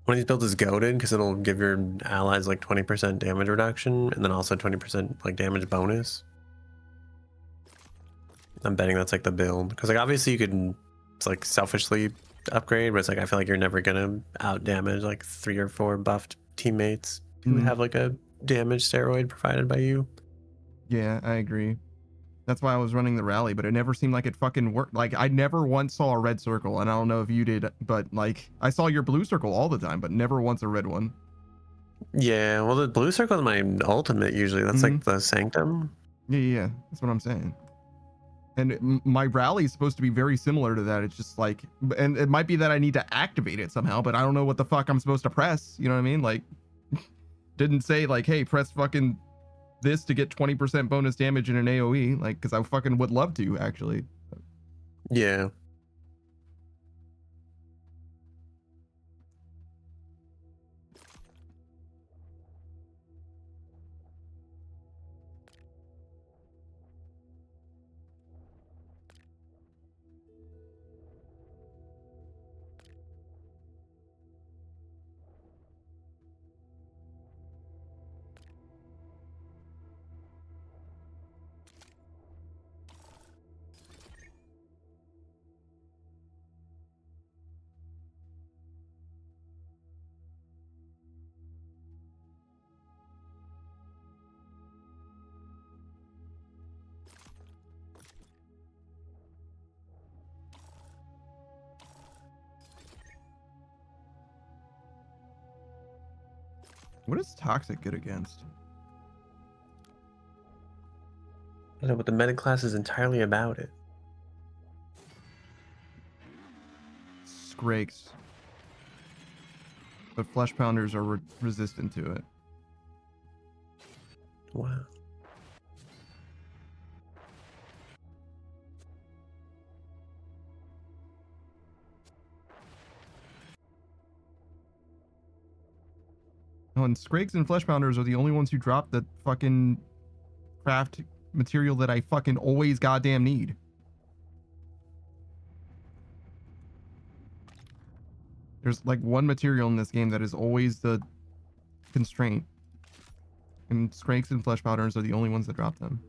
One of these builds is goaded because it'll give your allies like 20% damage reduction and then also 20% like damage bonus. I'm betting that's like the build because like obviously you could it's like selfishly upgrade, but it's like I feel like you're never gonna out damage like 3 or 4 buffed teammates who have like a damage steroid provided by you. Yeah, I agree. That's why I was running the rally, but it never seemed like it fucking worked. Like, I never once saw a red circle, and I don't know if you did, but like, I saw your blue circle all the time, but never once a red one. Yeah, well, the blue circle is my ultimate usually. That's like the sanctum. Yeah, that's what I'm saying. And my rally is supposed to be very similar to that. It's just like, and it might be that I need to activate it somehow, but I don't know what the fuck I'm supposed to press. You know what I mean? Like, didn't say like, hey, press fucking this to get 20% bonus damage in an AoE, like, because I fucking would love to actually. Yeah. What is toxic good against? I don't know, but the meta class is entirely about it. Scrakes. But flesh pounders are resistant to it. Wow. Oh, and Scrakes and flesh pounders are the only ones who drop the fucking craft material that I fucking always goddamn need. There's like one material in this game that is always the constraint. And Scrakes and flesh powders are the only ones that drop them.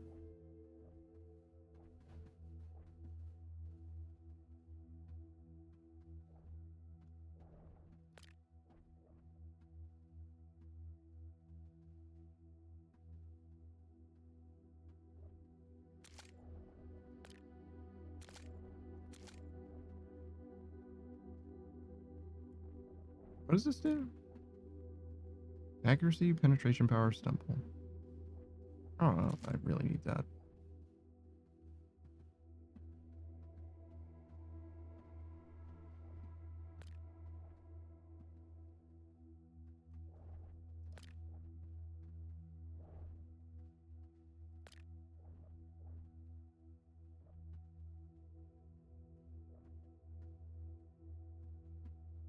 What does this do? Accuracy, penetration power, stumble. I don't know if I really need that.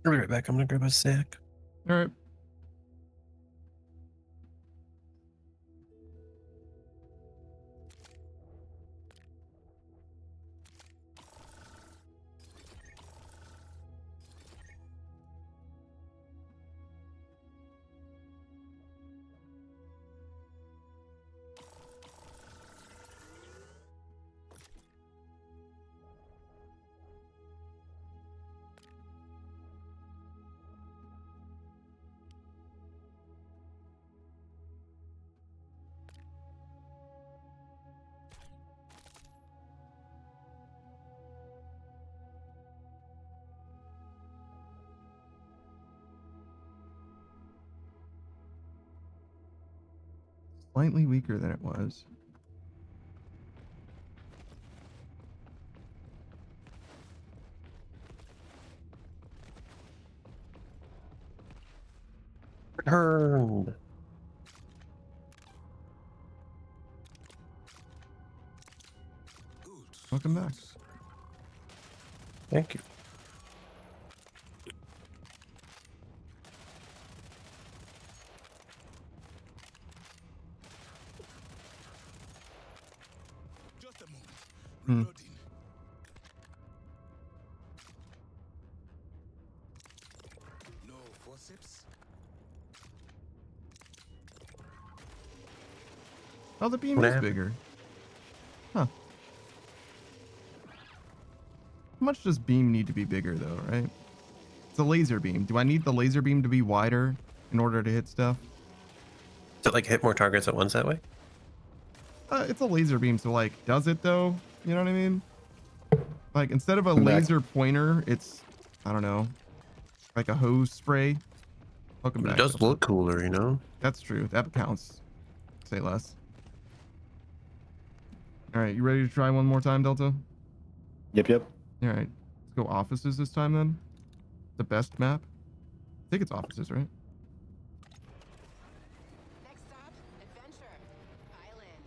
I'll be right back. I'm gonna grab a snack. All right. Slightly weaker than it was. Returned. Welcome back. Thank you. Just a moment. Hmm. Reloading. No forceps. Oh, the beam What is happened? bigger. Huh. How much does beam need to be bigger though, right? It's a laser beam. Do I need the laser beam to be wider in order to hit stuff? Does it like hit more targets at once that way? It's a laser beam, so like, does it though? You know what I mean? Like, instead of a Back. laser pointer, it's, I don't know, like a hose spray. Welcome But back. it does Delta. look cooler, you know? That's true. That counts. Say less. All right, you ready to try one more time, Delta? Yep, yep. All right, let's go offices this time then. The best map. I think it's offices, right? Next stop, Adventure Island.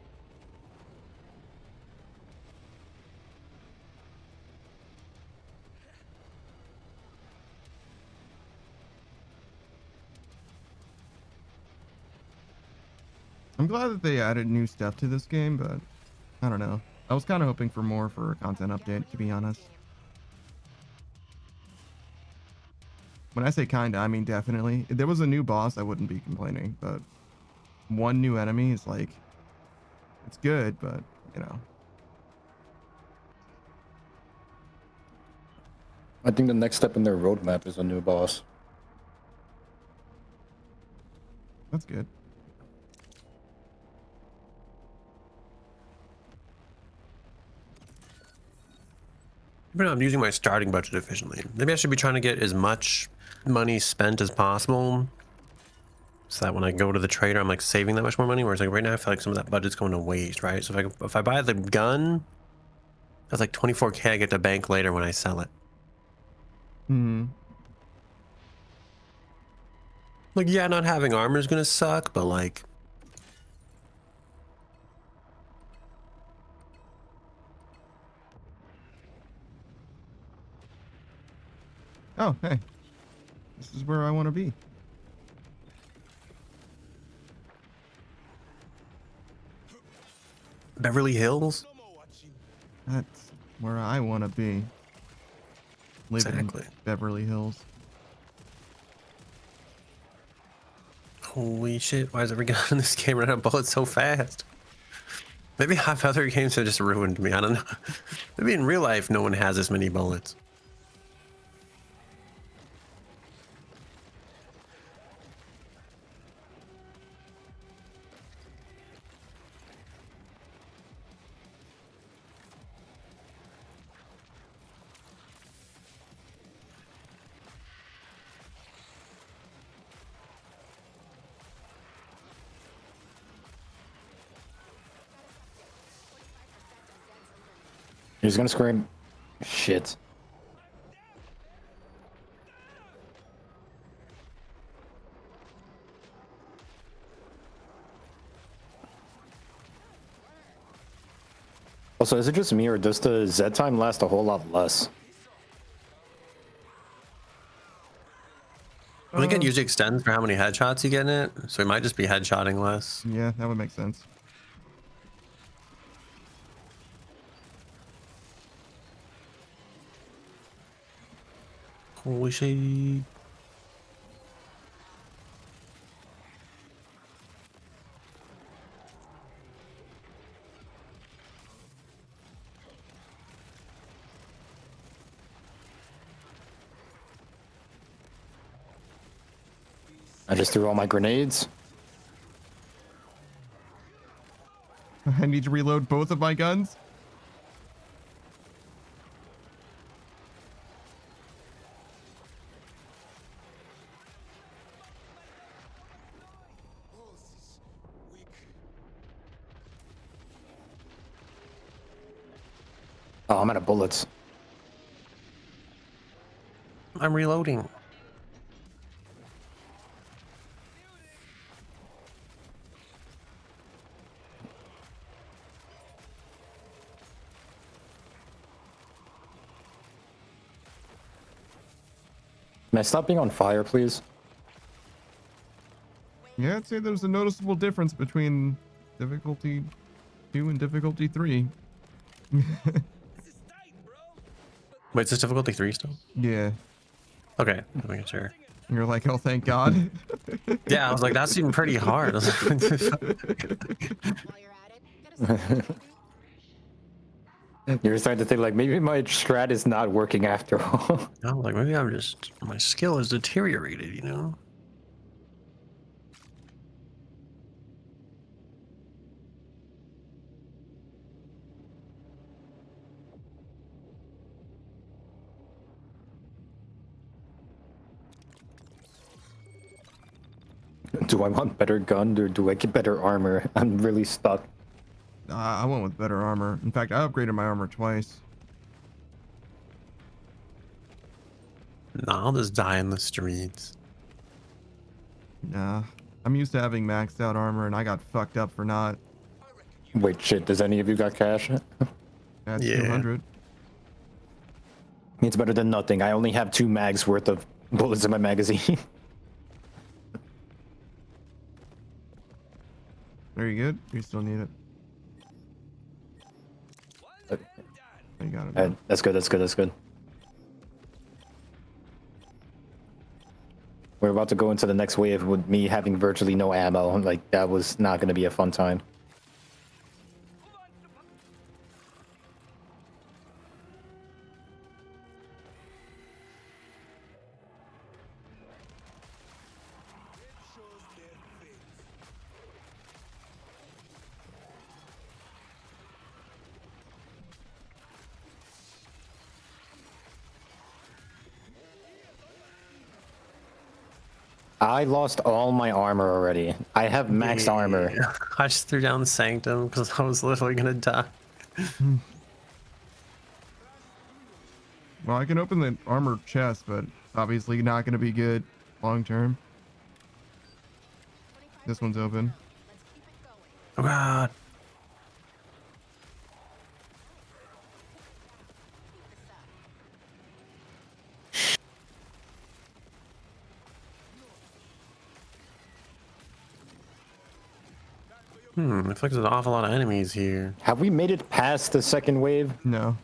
I'm glad that they added new stuff to this game, but I don't know. I was kind of hoping for more for a content update, to be honest. When I say kinda, I mean definitely. If there was a new boss, I wouldn't be complaining, but one new enemy is like, it's good, but you know. I think the next step in their roadmap is a new boss. That's good. But I'm using my starting budget efficiently. Maybe I should be trying to get as much money spent as possible so that when I go to the trader, I'm like saving that much more money. Whereas like right now, I feel like some of that budget's going to waste, right? So if I buy the gun, that's like 24K I get to bank later when I sell it. Hmm. Like, yeah, not having armor is gonna suck, but like, Oh, hey. This is where I want to be. Beverly Hills. No more watching. That's where I want to be. Living Exactly. in Beverly Hills. Holy shit! Why is every gun in this game run out of bullets so fast? Maybe half other games have just ruined me. I don't know. Maybe in real life, no one has this many bullets. He's gonna scream. Shit. Also, is it just me or does the Z time last a whole lot less? I think it usually extends for how many headshots you get in it, so it might just be headshotting less. Yeah, that would make sense. Holy shit. I just threw all my grenades. I need to reload both of my guns. Walls is weak. Oh, I'm out of bullets. I'm reloading. Can I stop being on fire, please? Yeah, I'd say there's a noticeable difference between difficulty 2 and difficulty 3. This is tight, bro. Wait, is this difficulty 3 still? Yeah. Okay, I'm making sure. You're like, oh, thank God. Yeah, I was like, that seemed pretty hard. I was like, While you're at it, get a second. You're starting to think like maybe my strat is not working after all. I was like, maybe I'm just, my skill has deteriorated, you know? Do I want better gun or do I get better armor? I'm really stuck. I went with better armor. In fact, I upgraded my armor twice. Nah, I'll just die in the streets. Nah. I'm used to having maxed out armor and I got fucked up for not. Wait, shit, does any of you got cash? That's Yeah. 200. It's better than nothing. I only have 2 mags worth of bullets in my magazine. Are you good? You still need it? You got it. man. That's good, that's good, that's good. We're about to go into the next wave with me having virtually no ammo. Like, that was not going to be a fun time. I lost all my armor already. I have max armor. Yeah. I just threw down the Sanctum because I was literally gonna die. Well, I can open the armor chest, but obviously not going to be good long term. This one's open. Let's keep it going. Oh god. Keep this up. I feel like there's an awful lot of enemies here. Have we made it past the second wave? No.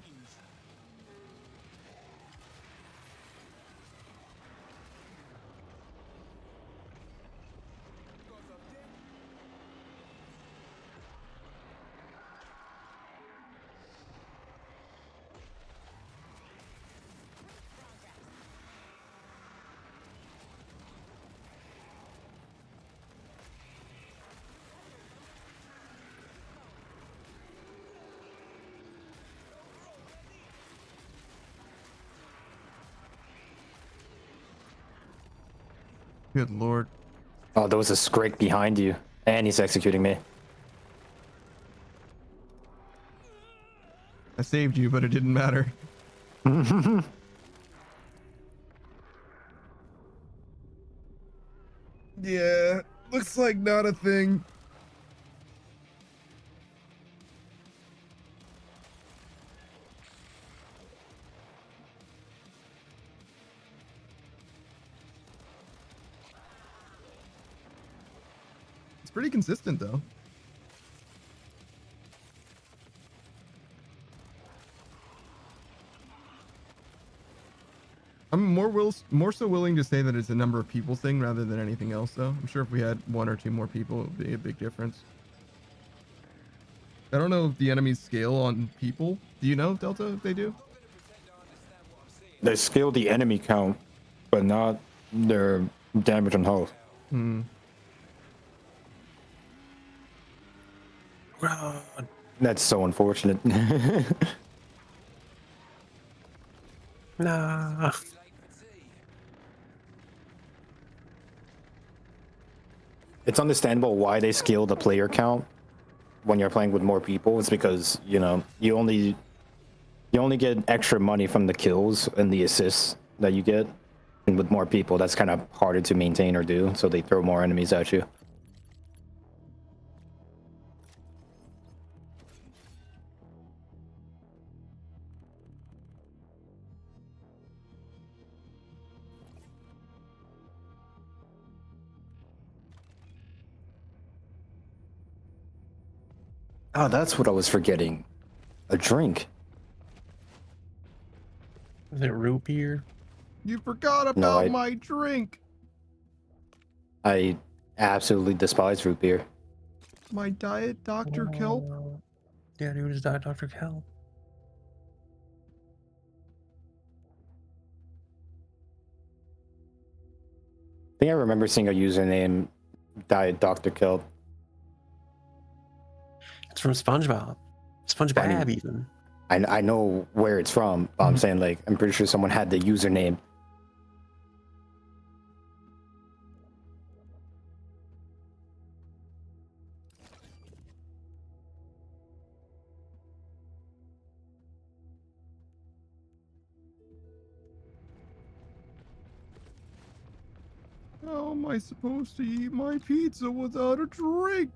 Good lord. Oh, there was a Scrig behind you, and he's executing me. I saved you, but it didn't matter. Yeah, looks like not a thing. It's pretty consistent though. I'm more so willing to say that it's a number of people thing rather than anything else though. I'm sure if we had one or two more people, it would be a big difference. I don't know if the enemies scale on people. Do you know, Delta, if they do? They scale the enemy count, but not their damage and health. Hmm. God. That's so unfortunate. Nah. It's understandable why they scale the player count when you're playing with more people. It's because, you know, you only get extra money from the kills and the assists that you get. And with more people, that's kind of harder to maintain or do, so they throw more enemies at you. Oh, that's what I was forgetting. A drink. Is it root beer? You forgot about No, my drink. I absolutely despise root beer. My diet Dr. Kelp. Yeah, dude, is that Dr. Kelp? I think I remember seeing a username, Diet Dr. Kelp. It's from SpongeBob. SpongeBob even. I know where it's from, but I'm saying, like, I'm pretty sure someone had the username. How am I supposed to eat my pizza without a drink?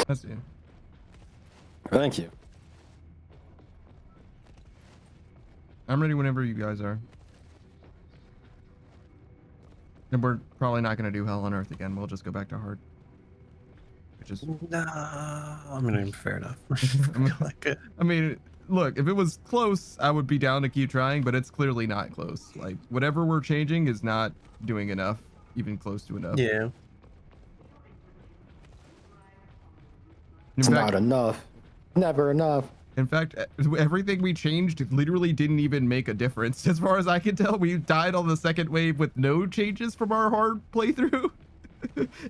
I see. Thank you. I'm ready whenever you guys are. And we're probably not going to do Hell on Earth again. We'll just go back to hard. which is Nah, I mean, fair enough. like it. I mean, look, if it was close, I would be down to keep trying, but it's clearly not close. Like whatever we're changing is not doing enough, even close to enough. Yeah. It's not enough. Never enough. In fact, everything we changed literally didn't even make a difference. As far as I can tell, we died on the second wave with no changes from our hard playthrough.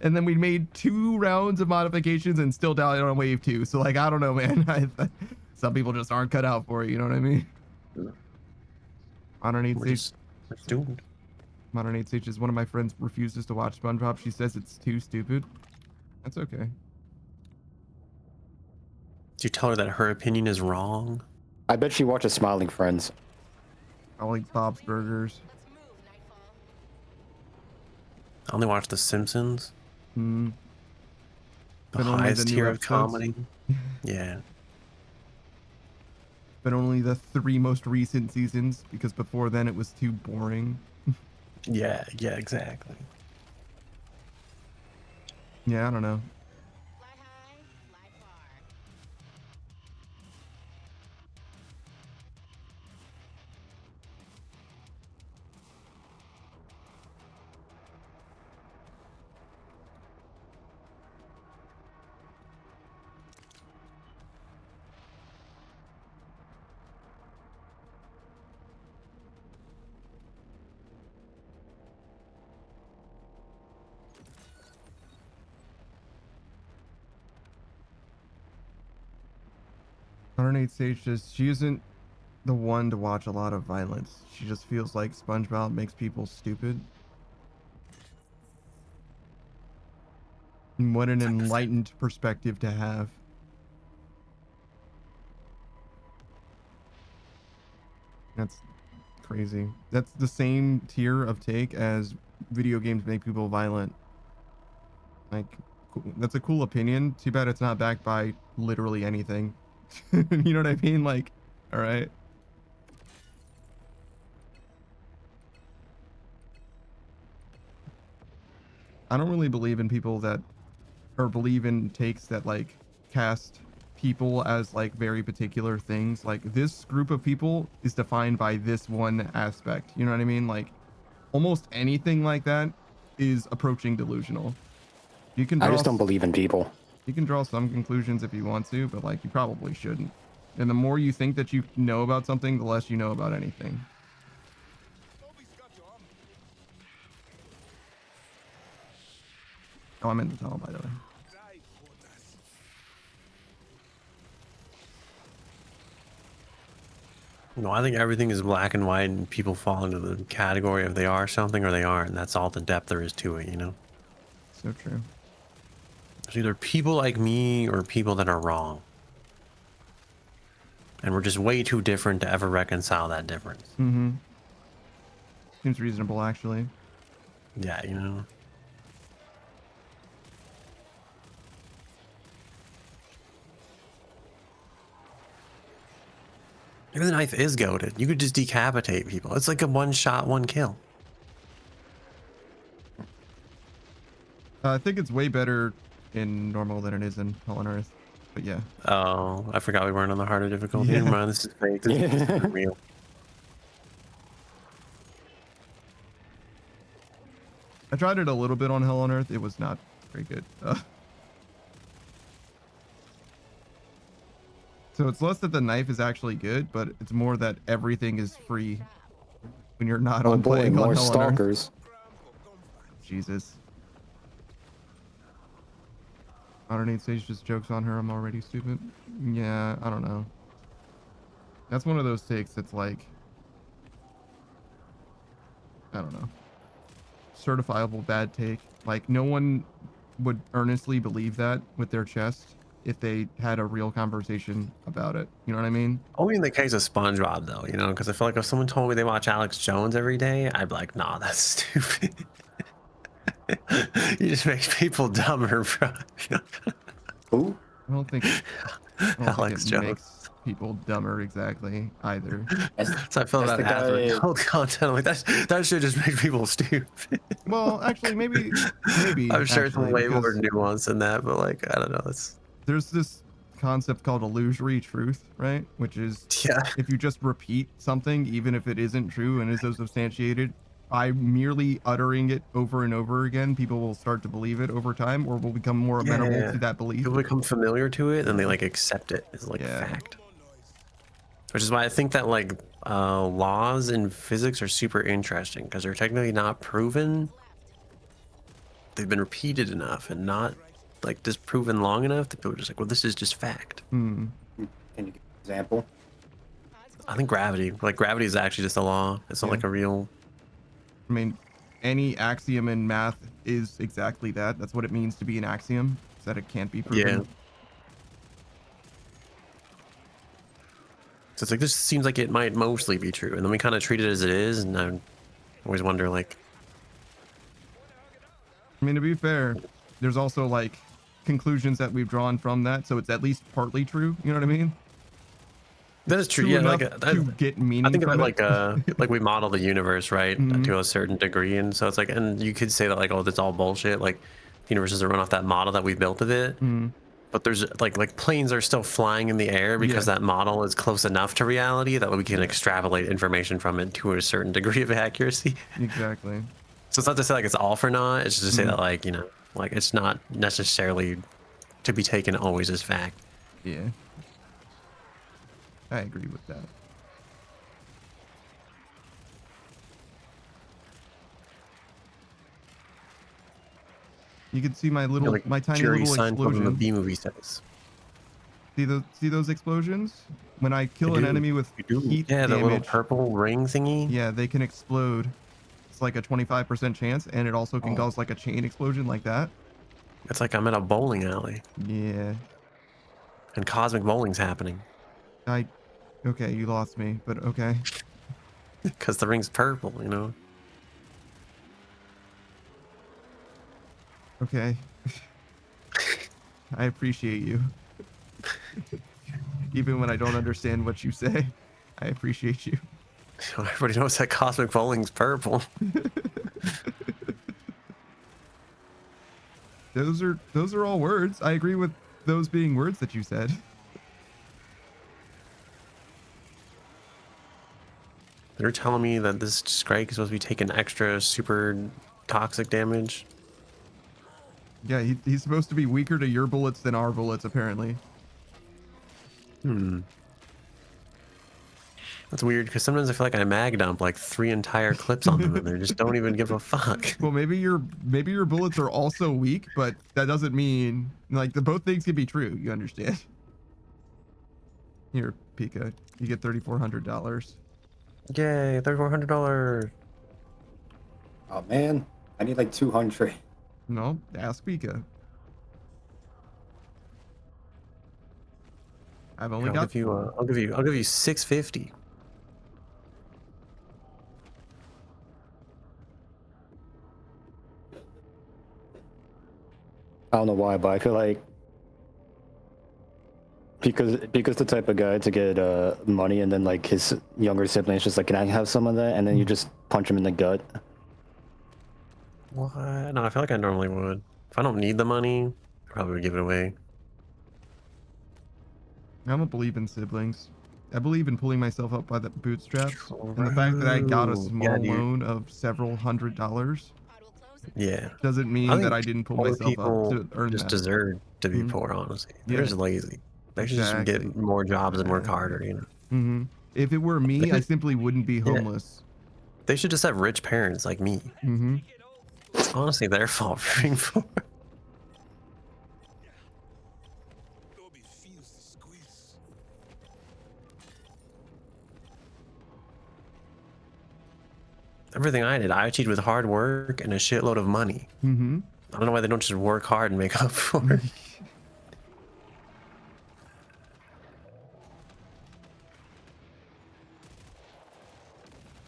And then we made 2 rounds of modifications and still died on wave 2. So like, I don't know, man. Some people just aren't cut out for it. You know what I mean? Modern 8 Stage. We're doomed. Modern 8 Stage is one of my friends refuses to watch SpongeBob. She says it's too stupid. That's okay. Do you tell her that her opinion is wrong? I bet she watches Smiling Friends. I like Bob's Burgers. Let's move, Nightfall. I only watch The Simpsons. Hmm. The But only the highest new tier of episodes? comedy. Yeah. But only the 3 most recent seasons, because before then it was too boring. Yeah, exactly. Yeah, I don't know. Fly high, fly far. Modern 8 Stage just, she isn't the one to watch a lot of violence. She just feels like SpongeBob makes people stupid. And what an enlightened perspective to have. That's crazy. That's the same tier of take as video games make people violent. Like, that's a cool opinion. Too bad it's not backed by literally anything. You know what I mean? Like, all right. I don't really believe in people that, or believe in takes that like cast people as like very particular things. Like this group of people is defined by this one aspect. You know what I mean? Like almost anything like that is approaching delusional. You can I draw just don't believe in people. You can draw some conclusions if you want to, but like you probably shouldn't. And the more you think that you know about something, the less you know about anything. Oh, I'm in the tunnel, by the way. No, I think everything is black and white, and people fall into the category of they are something or they aren't. And that's all the depth there is to it, you know? So true. There's either people like me or people that are wrong. And we're just way too different to ever reconcile that difference. Mm-hmm. Seems reasonable, actually. Yeah, you know? Maybe the knife is goated. You could just decapitate people. It's like a one shot, one kill. I think it's way better in normal than it is in Hell on Earth. But yeah. Oh, I forgot we weren't on the harder difficulty. Yeah. Never mind, this is fake. This is real. I tried it a little bit on Hell on Earth. It was not very good. So it's less that the knife is actually good, but it's more that everything is free when you're not Oh on boy, playing on more Hell on Earth. stalkers. Jesus. Modern 8 Stage just jokes on her. I'm already stupid. Yeah, I don't know. That's one of those takes that's like, I don't know. Certifiable bad take. Like no one would earnestly believe that with their chest if they had a real conversation about it. You know what I mean? Only in the case of SpongeBob, though, you know, because I feel like if someone told me they watch Alex Jones every day, I'd be like, nah, that's stupid. You just make people dumber, bro. Who? I don't think, I don't Alex think it Jones. makes people dumber exactly either. So I felt That's that the after guy- old content. I'm like that should just make people stupid. Well, actually, maybe I'm sure it's actually, way more because nuanced than that, but like I don't know. It's there's this concept called illusory truth, right? Which is yeah. if you just repeat something, even if it isn't true and is substantiated, by merely uttering it over and over again, people will start to believe it over time, or will become more amenable to that belief. People become familiar to it and they Yeah. like accept it as like Yeah. fact. Which is why I think that like laws in physics are super interesting because they're technically not proven. They've been repeated enough and not like disproven long enough that people are just like, well, this is just fact. Hmm. Can you give an example? I think gravity is actually just a law. It's not Yeah. like a real. I mean, any axiom in math is exactly that. That's what it means to be an axiom, is that it can't be proven. Yeah. So it's like this seems like it might mostly be true, and then we kind of treat it as it is, and I always wonder like, I mean, to be fair, there's also like conclusions that we've drawn from that, so it's at least partly true. You know what I mean? that is true. True Yeah, enough like to get meaning I think of from it it. like we model the universe, right, Mhm. to a certain degree, and so it's like, and you could say that like, oh, that's all bullshit. Like, the universe doesn't run off that model that we built of it. Mhm. But there's like planes are still flying in the air because Yeah. that model is close enough to reality that we can extrapolate information from it to a certain degree of accuracy. Exactly. So it's not to say like it's all for naught. It's just to say Mhm. that like, you know, like it's not necessarily to be taken always as fact. Yeah. I agree with that. You can see my little, Like my tiny Jerry little Seinfeld in the explosion. B movie says. See those explosions? When I kill I an do. enemy with You do. heat Yeah, the little damage, purple ring thingy. yeah, they can explode. It's like a 25% chance, and it also can Oh. cause like a chain explosion like that. It's like I'm in a bowling alley Yeah. and cosmic bowling's happening Okay, you lost me, but okay. because the ring's purple, you know. Okay. I appreciate you. Even when I don't understand what you say, I appreciate you. Everybody knows that cosmic bowling's purple. Those are all words. I agree with those being words that you said. They're telling me that this strike is supposed to be taking extra super toxic damage. Yeah, he's supposed to be weaker to your bullets than our bullets, apparently. That's weird because sometimes I feel like I mag dump like 3 entire clips on them and they just don't even give a fuck. Well, maybe your bullets are also weak, but that doesn't mean like both things can be true. You understand? Here, Pika, you get $3,400. Yay, $3,400. Oh man, I need like 200. No, ask Pika. I've only I'll got. give you I'll give you 650. I don't know why, but I feel like because the type of guy to get money and then like his younger siblings just like, can I have some of that? And then you just punch him in the gut. What? No, I feel like I normally would. If I don't need the money, I probably would give it away. I don't believe in siblings. I believe in pulling myself up by the bootstraps, and the fact that I got a True. small Yeah, dude. loan of several $100s Pod will close at Yeah. doesn't mean I that think I didn't pull Poor myself up people to earn just that. deserve to be Mhm. poor, honestly. Yeah. They're just lazy. They should just Exactly. get more jobs and work Exactly. harder, you know. Hmm. If it were me, I simply wouldn't be homeless. They should just have rich parents like me. Hmm. It's honestly their fault for being poor. Dobby feels the squeeze. Everything I did, I achieved with hard work and a shitload of money. Hmm. I don't know why they don't just work hard and make up for it.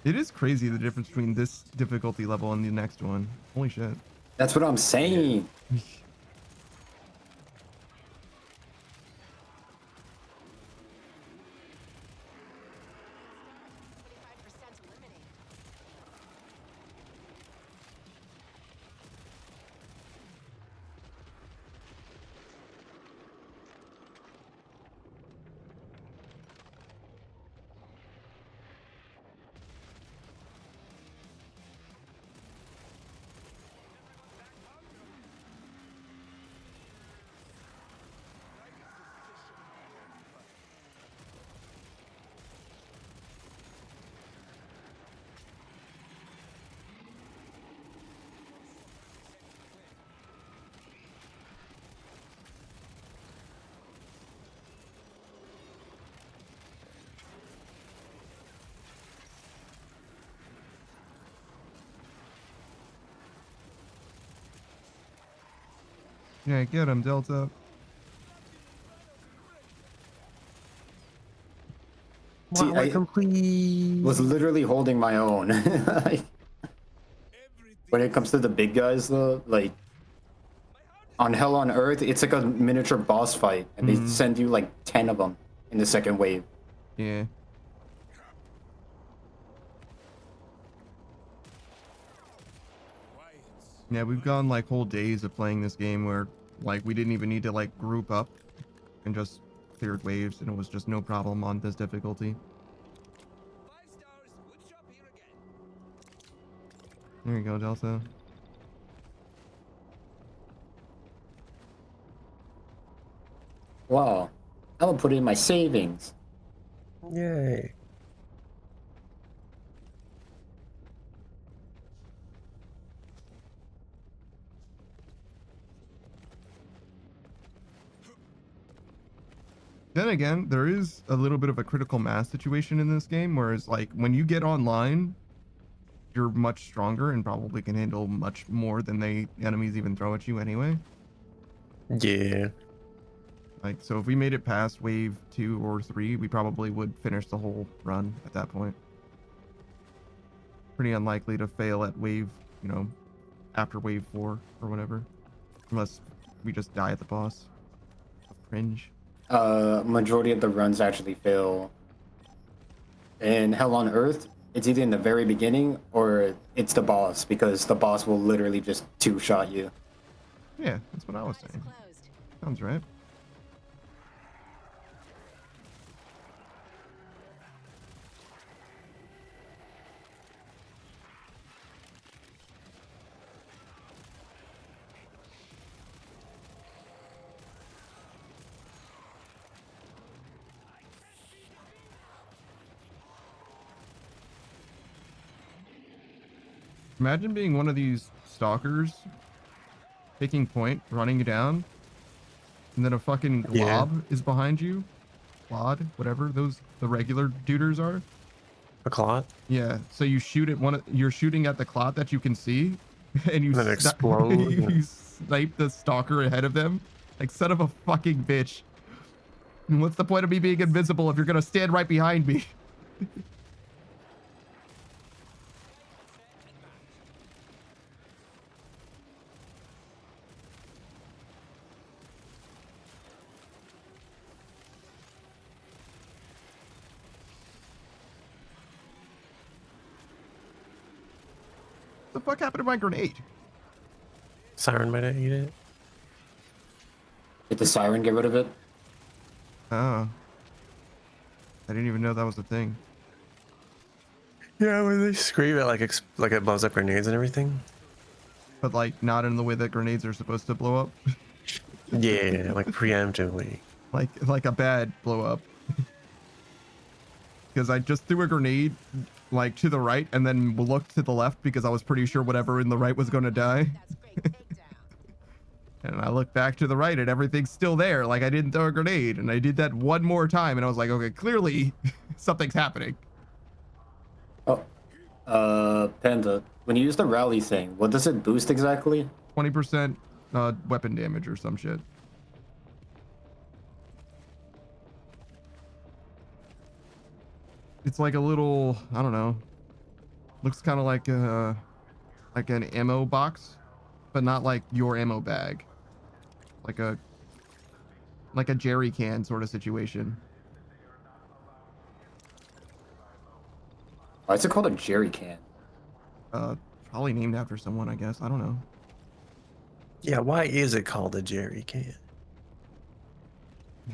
It is crazy the difference between this difficulty level and the next one. Holy shit. That's what I'm saying. Yeah, get him, Delta. See, Wow, we're I complete. was literally holding my own. Like, when it comes to the big guys, though, like on Hell on Earth, it's like a miniature boss fight, and they send you like 10 of them in the second wave. Yeah. Yeah, we've gone like whole days of playing this game where like we didn't even need to like group up and just cleared waves, and it was just no problem on this difficulty. There you go, Delta. Wow, I'm gonna put it in my savings. Yay. Then again, there is a little bit of a critical mass situation in this game, whereas like when you get online, you're much stronger and probably can handle much more than the enemies even throw at you anyway. Yeah. Like, so if we made it past wave 2 or 3, we probably would finish the whole run at that point. Pretty unlikely to fail at wave, you know, after wave 4 or whatever. Unless we just die at the boss. Cringe. Majority of the runs actually fail. In Hell on Earth, it's either in the very beginning or it's the boss, because the boss will literally just two-shot you. Yeah, that's what I was saying. Sounds right. Imagine being one of these stalkers, taking point, running down, and then a fucking glob is behind you. Clod, whatever those the regular duders are. A clot? Yeah. So you shoot at you're shooting at the clot that you can see, and you And then explode. you snipe the stalker ahead of them. Like, son of a fucking bitch. And what's the point of me being invisible if you're gonna stand right behind me? The fuck happened to my grenade? Siren might have eat it. Did the siren get rid of it? Oh. I didn't even know that was a thing. Yeah, when they scream it like it blows up grenades and everything. But like not in the way that grenades are supposed to blow up. Yeah, like preemptively. like a bad blow up. Because I just threw a grenade like to the right and then looked to the left because I was pretty sure whatever in the right was going to die. And I looked back to the right and everything's still there. Like I didn't throw a grenade, and I did that one more time and I was like, okay, clearly something's happening. Oh, Panda, when you use the rally thing, what does it boost exactly? 20% weapon damage or some shit. It's like a little, I don't know. Looks kind of like an ammo box, but not like your ammo bag. Like a jerry can sort of situation. Why is it called a jerry can? Probably named after someone, I guess. I don't know. Yeah, why is it called a jerry can?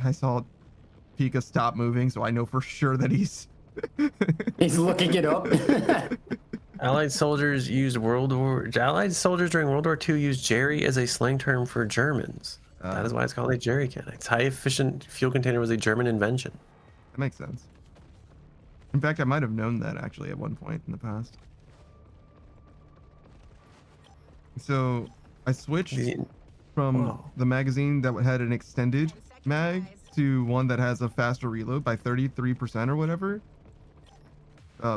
I saw Pika stop moving, so I know for sure that he's He's looking it up. Allied soldiers during World War II used jerry as a slang term for Germans. That is why it's called a jerry can. Its high efficient fuel container was a German invention. That makes sense. In fact, I might have known that actually at one point in the past. So I switched from the magazine that had an extended mag to one that has a faster reload by 33% or whatever.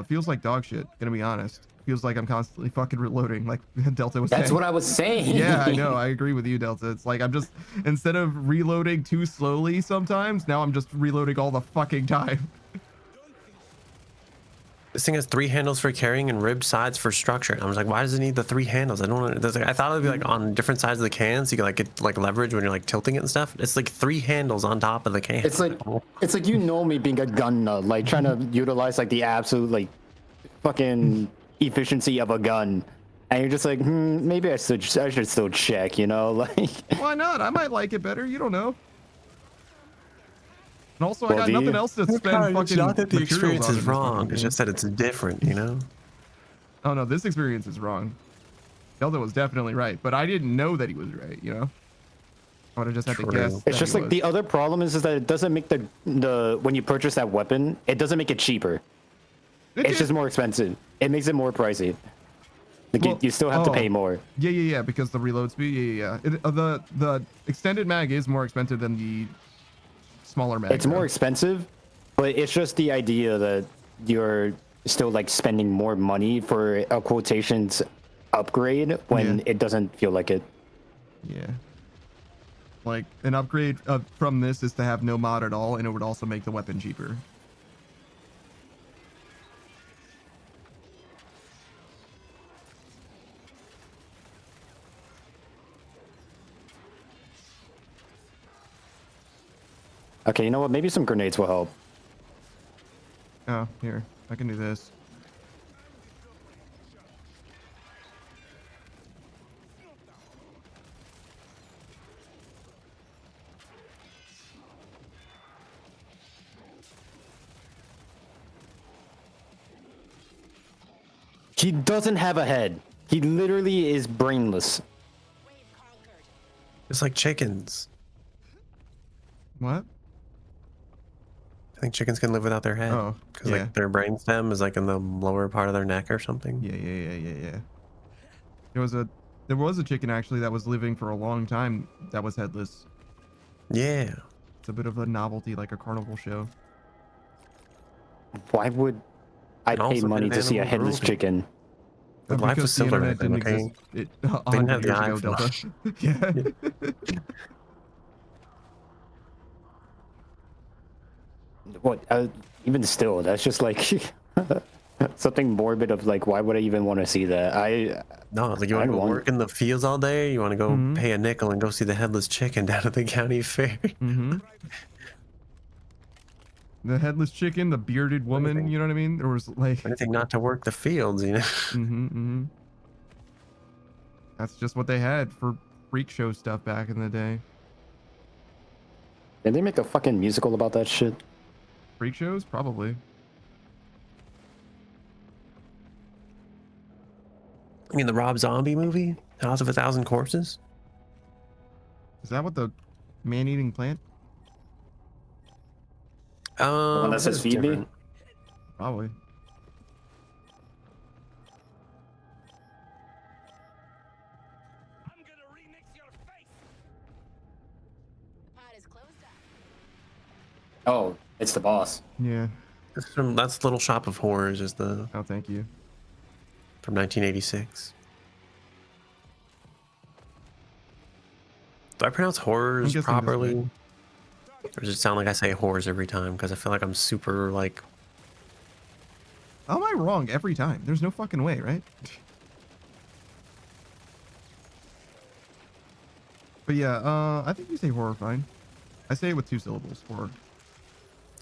Feels like dog shit, gonna be honest. Feels like I'm constantly fucking reloading, like Delta was That's saying. what I was saying. Yeah, I know. I agree with you, Delta. It's like I'm just, instead of reloading too slowly sometimes, now I'm just reloading all the fucking time. This thing has 3 handles for carrying and ribbed sides for structure. I was like, why does it need the 3 handles? I don't know. I thought it would be like on different sides of the can, so you can like get like leverage when you're like tilting it and stuff. It's like 3 handles on top of the can. It's like you know me being a gun nut, like trying to utilize like the absolute like fucking efficiency of a gun, and you're just like, maybe I should still check, you know, like. Why not? I might like it better. You don't know. And also, I Well, got do nothing you? else to spend It's fucking not that the materials experience on is in this fucking wrong. It's game. just that it's different, you know? Oh no, this experience is wrong. Delta was definitely right, but I didn't know that he was right, you know? I would have just had to True. guess. It's that just he like was. the other problem is that it doesn't make the when you purchase that weapon, it doesn't make it cheaper. It It's did- just more expensive. It makes it more pricey. Like Well, you still have to pay more. Yeah, because the reload speed. Yeah. The extended mag is more expensive than the smaller mag. It's more though. expensive, but it's just the idea that you're still like spending more money for a quotations upgrade when Yeah. it doesn't feel like it. Yeah. Like an upgrade from this is to have no mod at all, and it would also make the weapon cheaper. Okay, you know what? Maybe some grenades will help. Oh, here. I can do this. He doesn't have a head. He literally is brainless. Wave conquered. It's like chickens. What? I think chickens can live without their head. Oh, Because yeah. like their brain stem is like in the lower part of their neck or something. Yeah. There was a chicken actually that was living for a long time that was headless. Yeah. It's a bit of a novelty, like a carnival show. Why would I And pay also money did to see a animal headless cruelty. chicken? But life was Because the simpler internet then, didn't okay? exist. It They didn't 100 have the years ago, iPhone. Delta. Yeah. What? Even still, that's just like something morbid of like, why would I even want to see that? No, it's like you want I'd to go want- work in the fields all day? You want to go Mhm. pay a nickel and go see the headless chicken down at the county fair? Mm-hmm. The headless chicken, the bearded woman, Anything. you know what I mean? There was like, Anything not to work the fields, you know? mm-hmm. That's just what they had for freak show stuff back in the day. Did they make a fucking musical about that shit? Freak shows? Probably. I mean, the Rob Zombie movie, House of a Thousand Corpses. Is that what the man-eating plant? one that says it's feed me? different. Probably. I'm gonna remix your face! The pod is closed up. Oh, it's the boss. Yeah. That's Little Shop of Horrors, is the Oh, thank you. from 1986. Do I pronounce horrors guessing this properly? way. Or does it sound like I say horrors every time? Because I feel like I'm super like. How am I wrong every time? There's no fucking way, right? But yeah, I think you say horror fine. I say it with 2 syllables. Horror.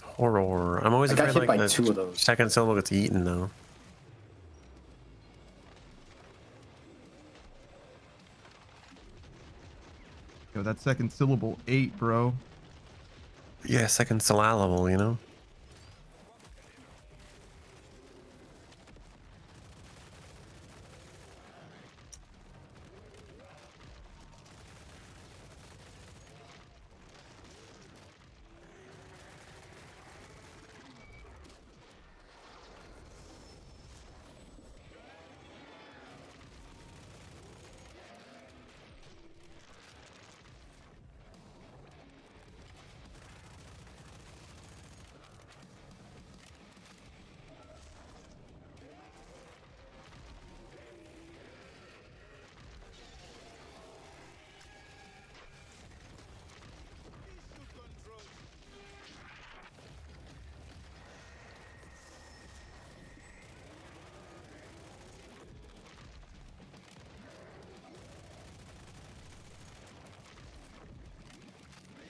Horror. I'm always I got afraid hit like by the 2 of those. second syllable gets eaten though. Yo, that second syllable 8, bro. Yeah, second syllable, you know?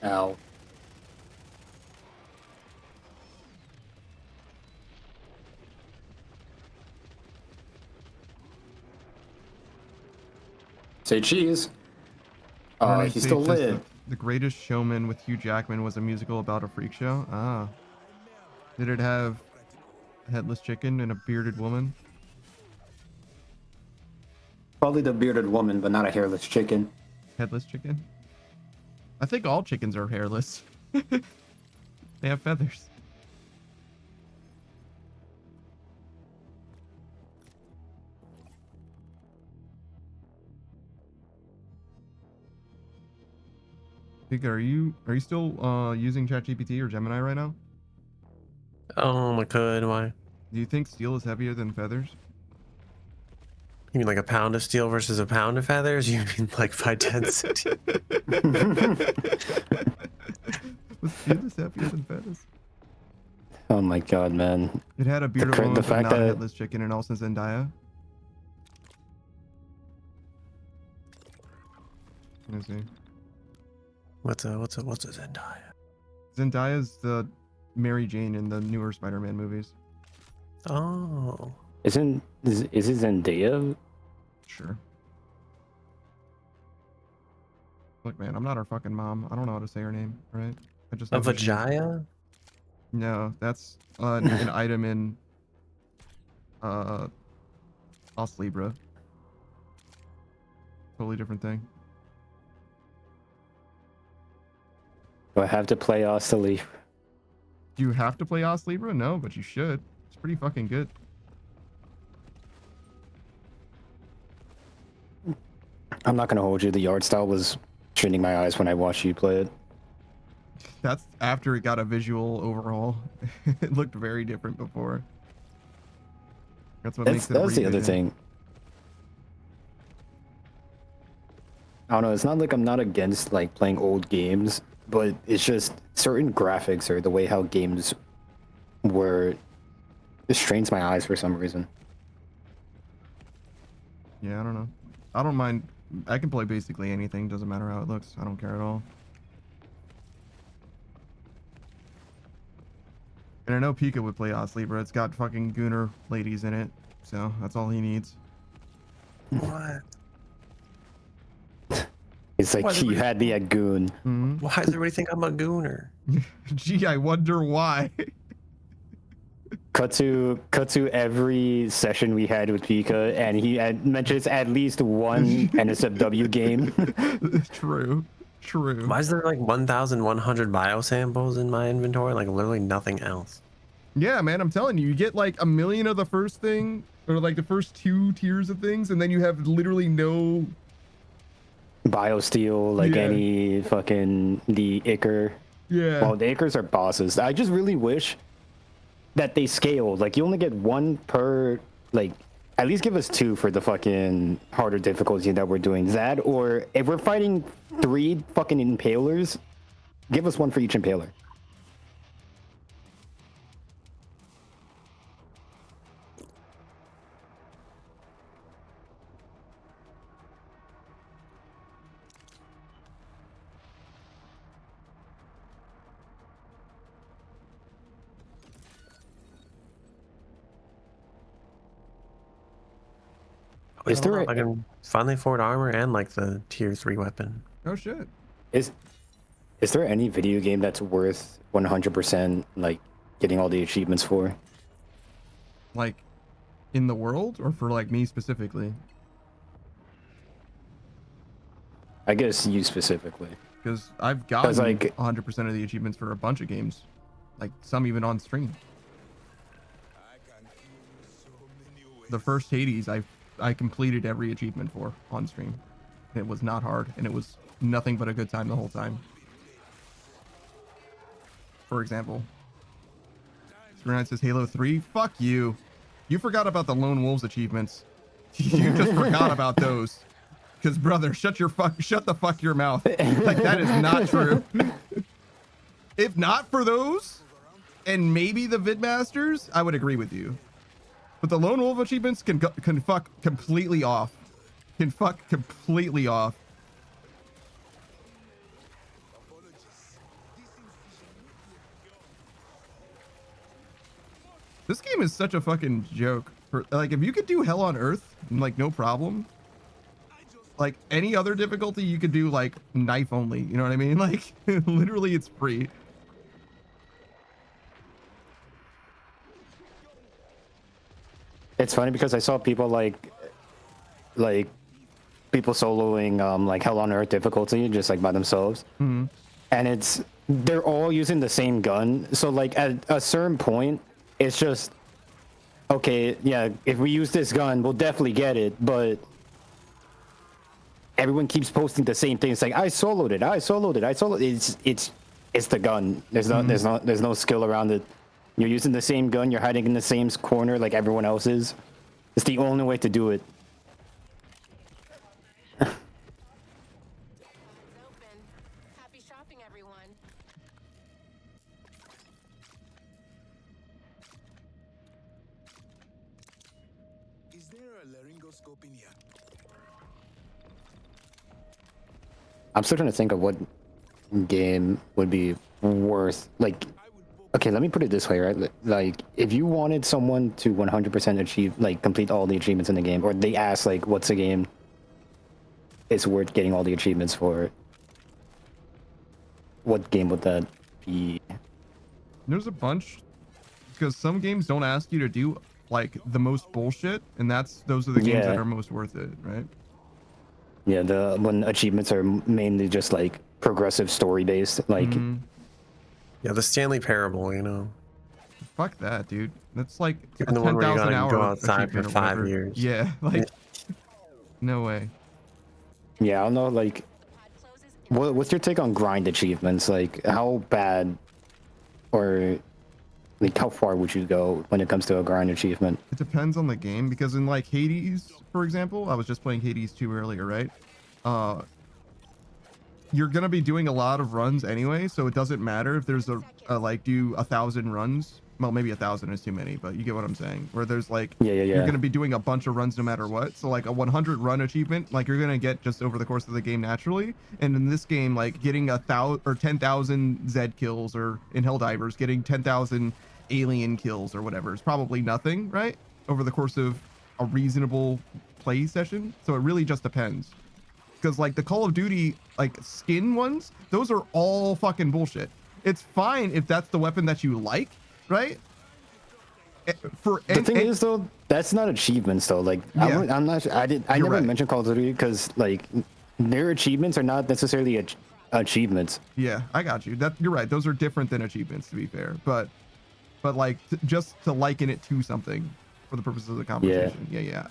Ow. Say cheese. Renee He Tate still says lit. the Greatest Showman with Hugh Jackman was a musical about a freak show. Ah. Did it have a headless chicken and a bearded woman? Probably the bearded woman, but not a hairless chicken. Headless chicken? I think all chickens are hairless. They have feathers. Pika, are you still using ChatGPT or Gemini right now? Oh my god, why? Do you think steel is heavier than feathers? You mean like a pound of steel versus a pound of feathers? You mean like by density? Was steel is heavier than feathers? Oh my god, man. It had a bearded cra- woman, the but fact not a that- headless chicken, and also Zendaya. Let me see. What's a Zendaya? Zendaya's the Mary Jane in the newer Spider-Man movies. Oh. Is it Zendaya? Sure. Look, man, I'm not her fucking mom. I don't know how to say her name, right? I just A know who she is. vagina? No, that's an item in Os Libra. Totally different thing. Do I have to play Ostali? Do you have to play Os Libra? No, but you should. It's pretty fucking good. I'm not gonna hold you. The art style was straining my eyes when I watched you play it. That's after it got a visual overhaul. It looked very different before. That's what makes it. That's the other revision. thing. I don't know. It's not like I'm not against like playing old games, but it's just certain graphics or the way how games were. It strains my eyes for some reason. Yeah, I don't know. I don't mind. I can play basically anything. Doesn't matter how it looks. I don't care at all. And I know Pika would play Os Libra. It's got fucking Gooner ladies in it, so that's all he needs. What? It's like Why you would- had me at Goon. Hmm. Why does everybody think I'm a gooner? Gee, I wonder why. Cut to every session we had with Pika, and he mentions at least one NSFW game. True. True. Why is there like 1,100 biosamples in my inventory? Like literally nothing else. Yeah, man, I'm telling you, you get like a million of the first thing, or like the first 2 tiers of things, and then you have literally no. Biosteel, like Yeah. any fucking the Icar. Yeah. Well, the Icars are bosses. I just really wish that they scaled. Like, you only get 1 per, like, at least give us 2 for the fucking harder difficulty that we're doing. That, or if we're fighting 3 fucking impalers, give us 1 for each impaler. Is there I can finally afford armor and like the tier 3 weapon. Oh shit. Is there any video game that's worth 100% like getting all the achievements for? Like, in the world, or for like me specifically? I guess you specifically. Because I've gotten like- 100% of the achievements for a bunch of games, like some even on stream. The first Hades, I completed every achievement for on stream. It was not hard, and it was nothing but a good time the whole time. For example, Supernight says Halo 3. Fuck you. You forgot about the Lone Wolves achievements. You just forgot about those. Because brother, shut the fuck your mouth. Like, that is not true. If not for those, and maybe the Vidmasters, I would agree with you. But the Lone Wolf achievements can fuck completely off. Can fuck completely off. This game is such a fucking joke. For, like, if you could do Hell on Earth, like, no problem. Like, any other difficulty, you could do, like, knife only. You know what I mean? Like, literally, it's free. It's funny because I saw people like people soloing like Hell on Earth difficulty just like by themselves, and they're all using the same gun. So like at a certain point, it's just okay. Yeah, if we use this gun, we'll definitely get it. But everyone keeps posting the same thing. It's like I soloed it. I soloed it. I soloed. It's the gun. There's no skill around it. You're using the same gun. You're hiding in the same corner like everyone else is. It's the only way to do it. It's open. Happy shopping, everyone. Is there a laryngoscope in here? I'm still trying to think of what game would be worth like. Okay, let me put it this way, right? Like, if you wanted someone to 100% achieve, like, complete all the achievements in the game, or they ask, like, what's a game it's worth getting all the achievements for, what game would that be? There's a bunch, because some games don't ask you to do, like, the most bullshit, and those are the games that are most worth it, right? Yeah, when achievements are mainly just, like, progressive story-based, like... Yeah, the Stanley Parable, you know. Fuck that, dude. That's like a The one where you 10,000 gotta hour go outside for achievement or 5 whatever. years. Yeah, like, no way. Yeah, I don't know, like... What's your take on grind achievements? Like, how bad or... Like, how far would you go when it comes to a grind achievement? It depends on the game, because in, like, Hades, for example, I was just playing Hades 2 earlier, right? You're gonna be doing a lot of runs anyway, so it doesn't matter if there's a like do 1,000 runs. Well, maybe 1,000 is too many, but you get what I'm saying. Where there's like you're gonna be doing a bunch of runs no matter what. So like a 100 run achievement, like you're gonna get just over the course of the game naturally. And in this game, like getting 1,000 or 10,000 Zed kills, or in Helldivers getting 10,000 alien kills or whatever is probably nothing, right? Over the course of a reasonable play session. So it really just depends. Because like the Call of Duty like skin ones, those are all fucking bullshit. It's fine if that's the weapon that you like, right? The thing is though, that's not achievements though. Like I'm not. I never mentioned Call of Duty because like their achievements are not necessarily achievements. Yeah, I got you. You're right. Those are different than achievements, to be fair. But like just to liken it to something for the purposes of the conversation. Yeah.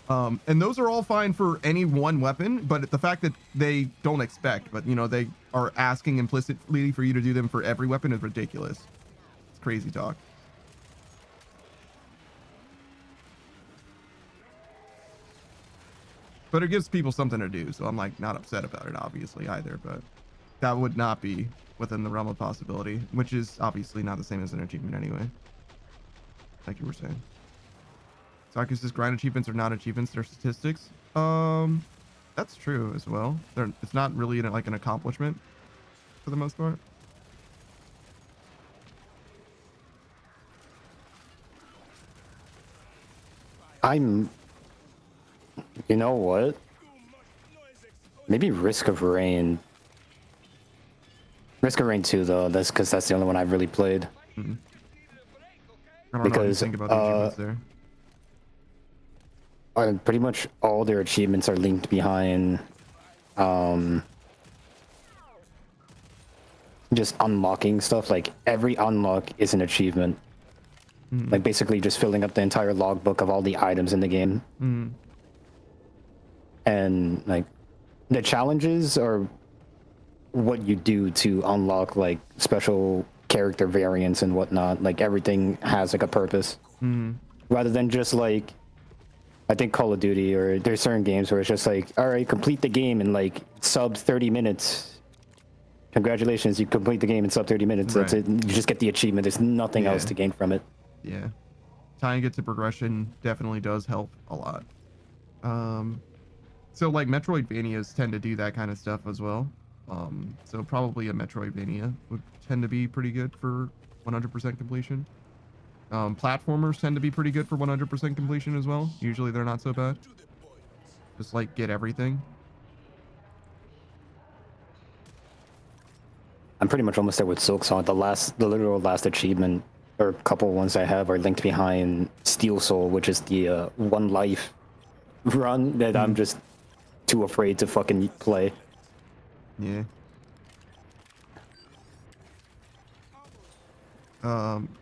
And those are all fine for any one weapon, but the fact that they don't expect, but you know, they are asking implicitly for you to do them for every weapon is ridiculous. It's crazy talk. But it gives people something to do, so I'm like not upset about it obviously either, but that would not be within the realm of possibility, which is obviously not the same as an achievement anyway. Like you were saying. Sarkis's grind achievements are not achievements, they're statistics. That's true as well. It's not really like an accomplishment for the most part. You know what? Maybe Risk of Rain. Risk of Rain 2 though, that's because that's the only one I've really played. I don't know what you think about the achievements there. Pretty much all their achievements are linked behind just unlocking stuff. Like every unlock is an achievement. Like basically just filling up the entire logbook of all the items in the game. And like the challenges are what you do to unlock like special character variants and whatnot. Like everything has like a purpose rather than just like, I think Call of Duty or there's certain games where it's just like, all right, complete the game in like sub 30 minutes. Congratulations, you complete the game in sub 30 minutes. That's it. You just get the achievement. There's nothing else to gain from it. Yeah. Tying it to progression definitely does help a lot. So like Metroidvanias tend to do that kind of stuff as well. So probably a Metroidvania would tend to be pretty good for 100% completion. Platformers tend to be pretty good for 100% completion as well. Usually they're not so bad. Just like get everything. I'm pretty much almost there with Silksong. The literal last achievement, or couple ones I have, are linked behind Steel Soul, which is the one life run that I'm just too afraid to fucking play. Yeah.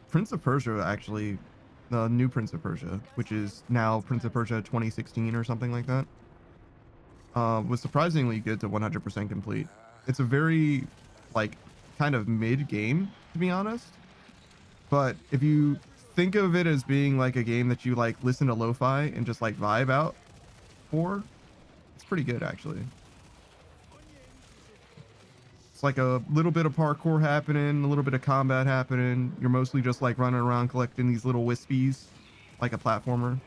Prince of Persia, actually, the new Prince of Persia, which is now Prince of Persia 2016 or something like that, was surprisingly good to 100% complete. It's a very, like, kind of mid game, to be honest. But if you think of it as being like a game that you like listen to lo-fi and just like vibe out for, it's pretty good actually. It's like a little bit of parkour happening, a little bit of combat happening. You're mostly just like running around collecting these little wispies, like a platformer.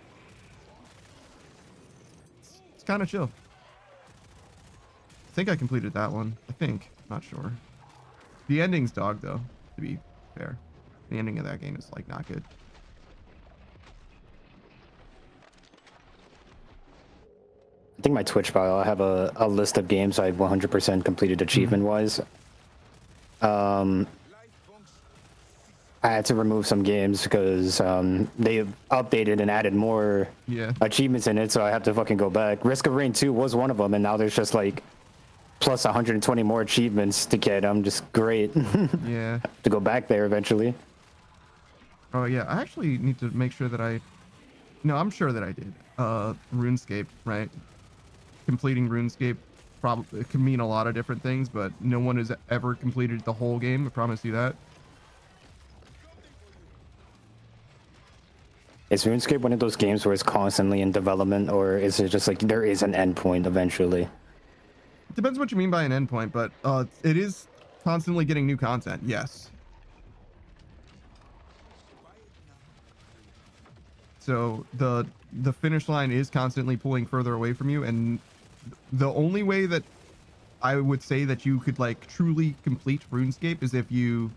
It's kind of chill. I think I completed that one. I think, not sure. The ending's dog though, to be fair. The ending of that game is like not good. I think my Twitch bio, I have a list of games I've 100% completed achievement-wise. I had to remove some games because they updated and added more achievements in it, so I have to fucking go back. Risk of Rain 2 was one of them, and now there's just like plus 120 more achievements to get. I'm just great. Yeah. To go back there eventually. Oh yeah, I actually need to make sure that no, I'm sure that I did. RuneScape, right? Completing RuneScape probably it can mean a lot of different things, but no one has ever completed the whole game. I promise you that. Is RuneScape one of those games where it's constantly in development, or is it just like there is an endpoint eventually? Depends what you mean by an endpoint, but it is constantly getting new content. Yes. So the finish line is constantly pulling further away from you, and the only way that I would say that you could like truly complete RuneScape is if you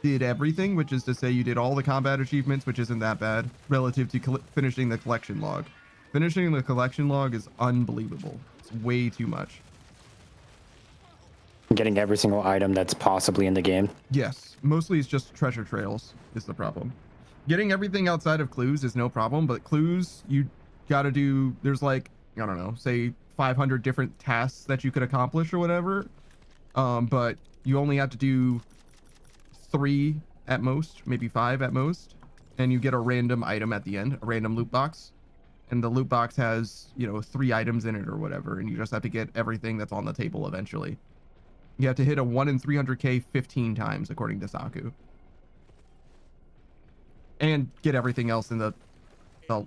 did everything, which is to say you did all the combat achievements, which isn't that bad relative to finishing the collection log. Finishing the collection log is unbelievable. It's way too much. Getting every single item that's possibly in the game. Yes, mostly it's just treasure trails is the problem. Getting everything outside of clues is no problem, but clues you gotta do, there's like, I don't know, say 500 different tasks that you could accomplish or whatever, but you only have to do 3 at most, maybe 5 at most, and you get a random item at the end, a random loot box, and the loot box has, you know, 3 items in it or whatever, and you just have to get everything that's on the table eventually. You have to hit a 1 in 300k 15 times according to Saku, and get everything else in the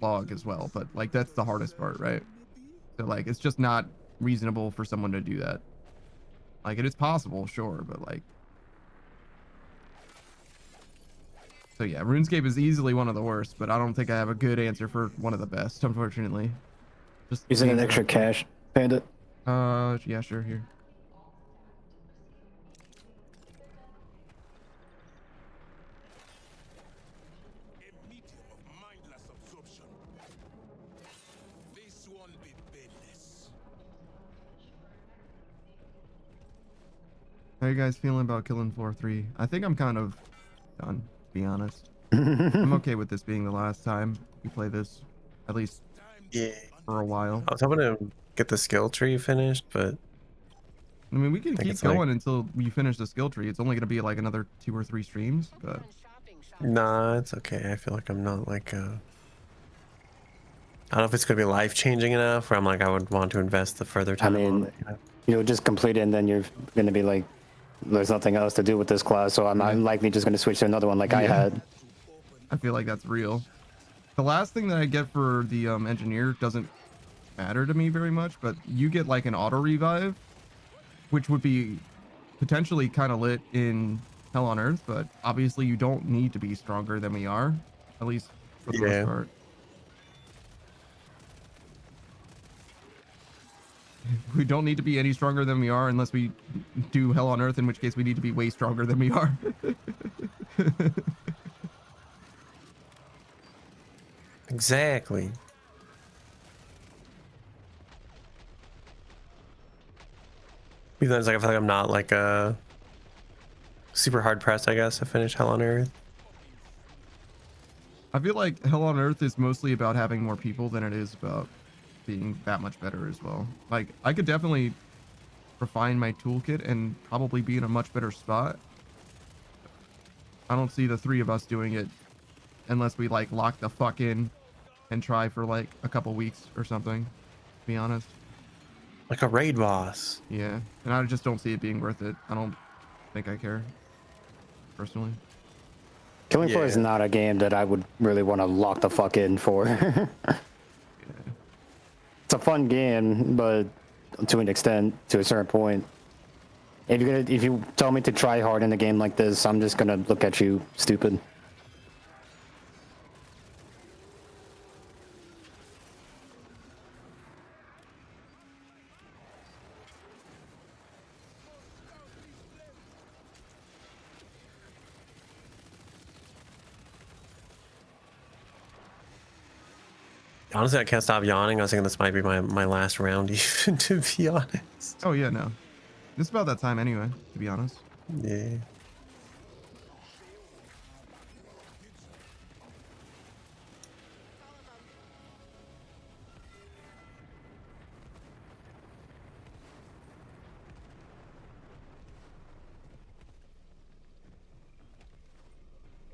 log as well, but like that's the hardest part, right? So like it's just not reasonable for someone to do that. Like it is possible, sure, but like, so yeah, RuneScape is easily one of the worst, but I don't think I have a good answer for one of the best, unfortunately. Just Is it an extra cash, Panda? Yeah, sure, here. A medium of mindless absorption. This one be painless. How you guys feeling about killing floor 3? I think I'm kind of done, to be honest. I'm okay with this being the last time we play this, at least for a while. I was hoping to get the skill tree finished, but I mean, we can think keep it's like- going until you finish the skill tree. It's only going to be like another 2 or 3 streams, but nah, it's okay. I feel like I'm not like I don't know if it's gonna be life changing enough where I'm like I would want to invest the further time on mean, it. You know? You'll just complete it and then you're gonna be like, there's nothing else to do with this class, so I'm likely just gonna switch to another one like I had. I feel like that's real. The last thing that I get for the engineer doesn't matter to me very much, but you get like an auto revive, which would be potentially kind of lit in Hell on Earth, but obviously you don't need to be stronger than we are, at least for the most part. We don't need to be any stronger than we are unless we do Hell on Earth, in which case we need to be way stronger than we are. Exactly. Even though it's like I feel like I'm not like super hard pressed, I guess, to finish Hell on Earth. I feel like Hell on Earth is mostly about having more people than it is about being that much better as well. Like, I could definitely refine my toolkit and probably be in a much better spot. I don't see the three of us doing it unless we like lock the fuck in and try for like a couple weeks or something, to be honest. Like a raid boss. Yeah, and I just don't see it being worth it. I don't think I care, personally. Killing Floor is Yeah. not a game that I would really want to lock the fuck in for. It's a fun game, but to an extent, to a certain point. If you tell me to try hard in a game like this, I'm just gonna look at you stupid. Honestly, I can't stop yawning. I was thinking this might be my last round, even, to be honest. Oh yeah, no. It's about that time anyway, to be honest. Yeah.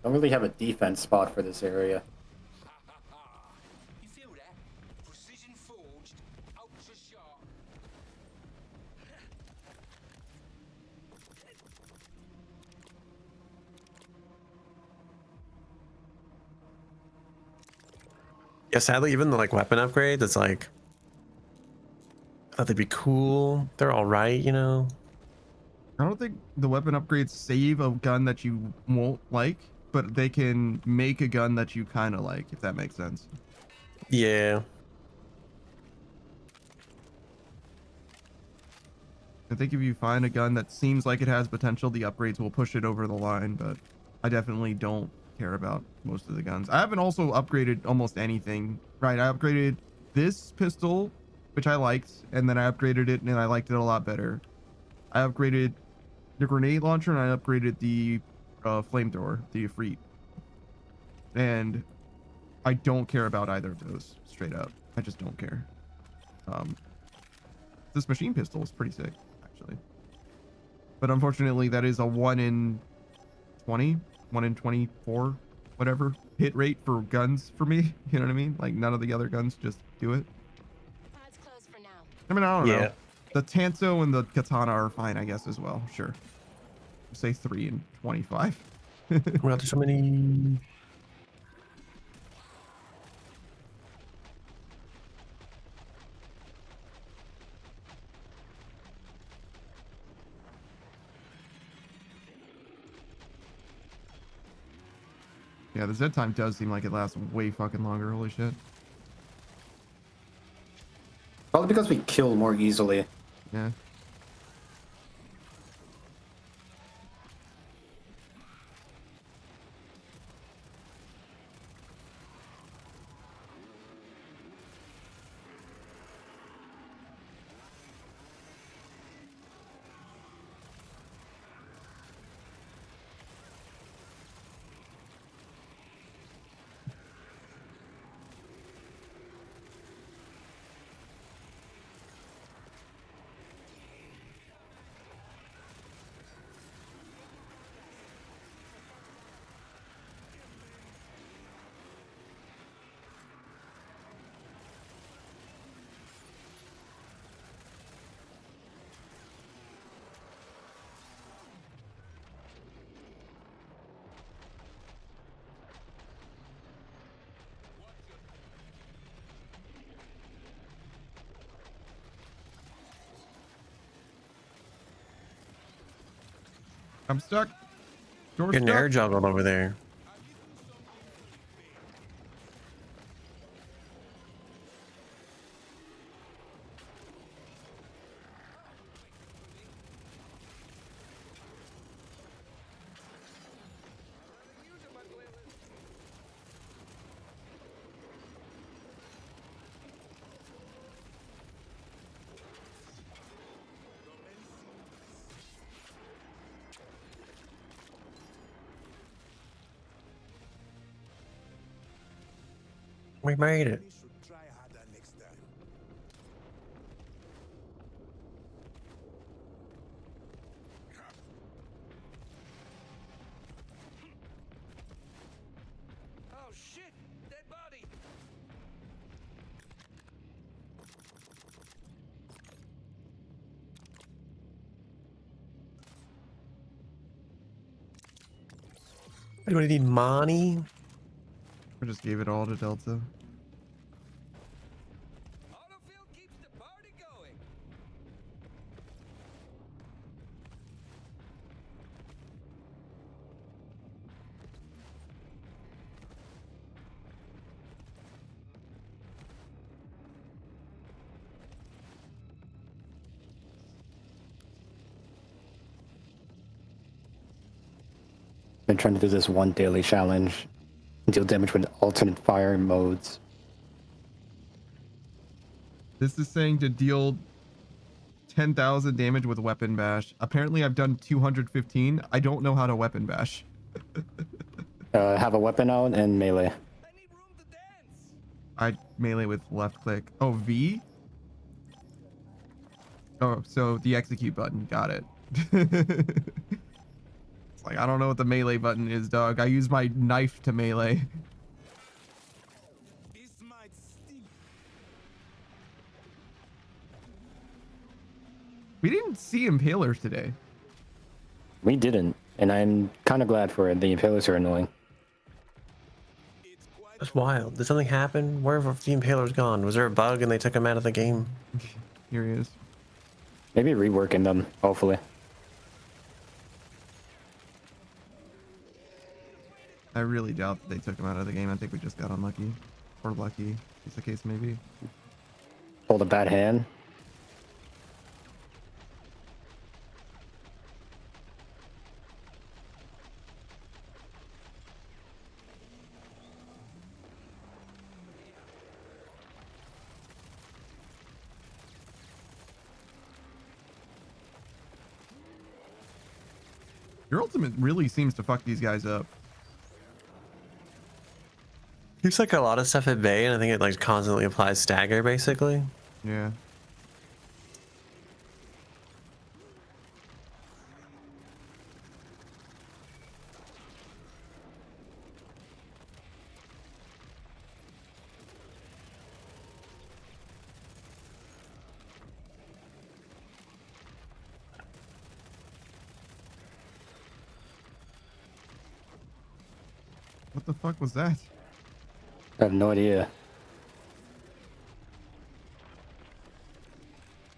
Don't really have a defense spot for this area. You feel that? Precision forged, ultra sharp. Yeah, sadly, even the like weapon upgrades, it's like I thought they'd be cool. They're all right, you know. I don't think the weapon upgrades save a gun that you won't like, but they can make a gun that you kind of like, if that makes sense. Yeah. I think if you find a gun that seems like it has potential, the upgrades will push it over the line, but I definitely don't care about most of the guns. I haven't also upgraded almost anything. Right, I upgraded this pistol, which I liked, and then I upgraded it and I liked it a lot better. I upgraded the grenade launcher and I upgraded the flamethrower, the Efreet. And I don't care about either of those, straight up. I just don't care. This machine pistol is pretty sick, actually. But unfortunately, that is a 1 in 20, 1 in 24, whatever, hit rate for guns for me. You know what I mean? Like, none of the other guns just do it. Pod's closed for now. I mean, I don't Yeah. know. The Tanto and the Katana are fine, I guess, as well. Sure. Say 3 in 25. We're out to so many. Yeah, the Z time does seem like it lasts way fucking longer. Holy shit. Probably because we kill more easily. Yeah. I'm stuck. Door's Getting air stuck. juggled over there. We made it. We should try harder next time. Oh shit! Dead body! Anybody need money? I just gave it all to Delta. Autofill keeps the party going. Been trying to do this one daily challenge. Deal damage with alternate fire modes. This is saying to deal 10,000 damage with weapon bash. Apparently I've done 215. I don't know how to weapon bash. Have a weapon out and melee. I need room to dance. I melee with left click. Oh, V? Oh, so the execute button. Got it. It's like, I don't know what the melee button is, dog. I use my knife to melee. This might sting. We didn't see impalers today. We didn't, and I'm kind of glad for it. The impalers are annoying. It's quite That's wild. Did something happen? Where have the impalers gone? Was there a bug and they took him out of the game? Here he is. Maybe reworking them, hopefully. I really doubt that they took him out of the game. I think we just got unlucky. Or lucky, as the case may be. Hold a bad hand. Your ultimate really seems to fuck these guys up. Keeps like a lot of stuff at bay, and I think it like constantly applies stagger basically. Yeah. What the fuck was that? I have no idea.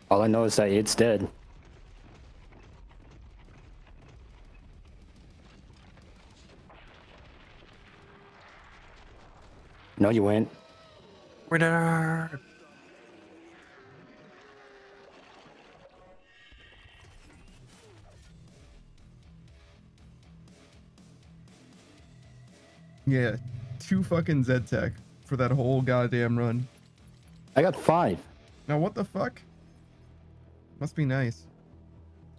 All I know is that it's dead. No, you went. Winner! Yeah, 2 fucking Z-Tech for that whole goddamn run. I got 5. Now what the fuck? Must be nice.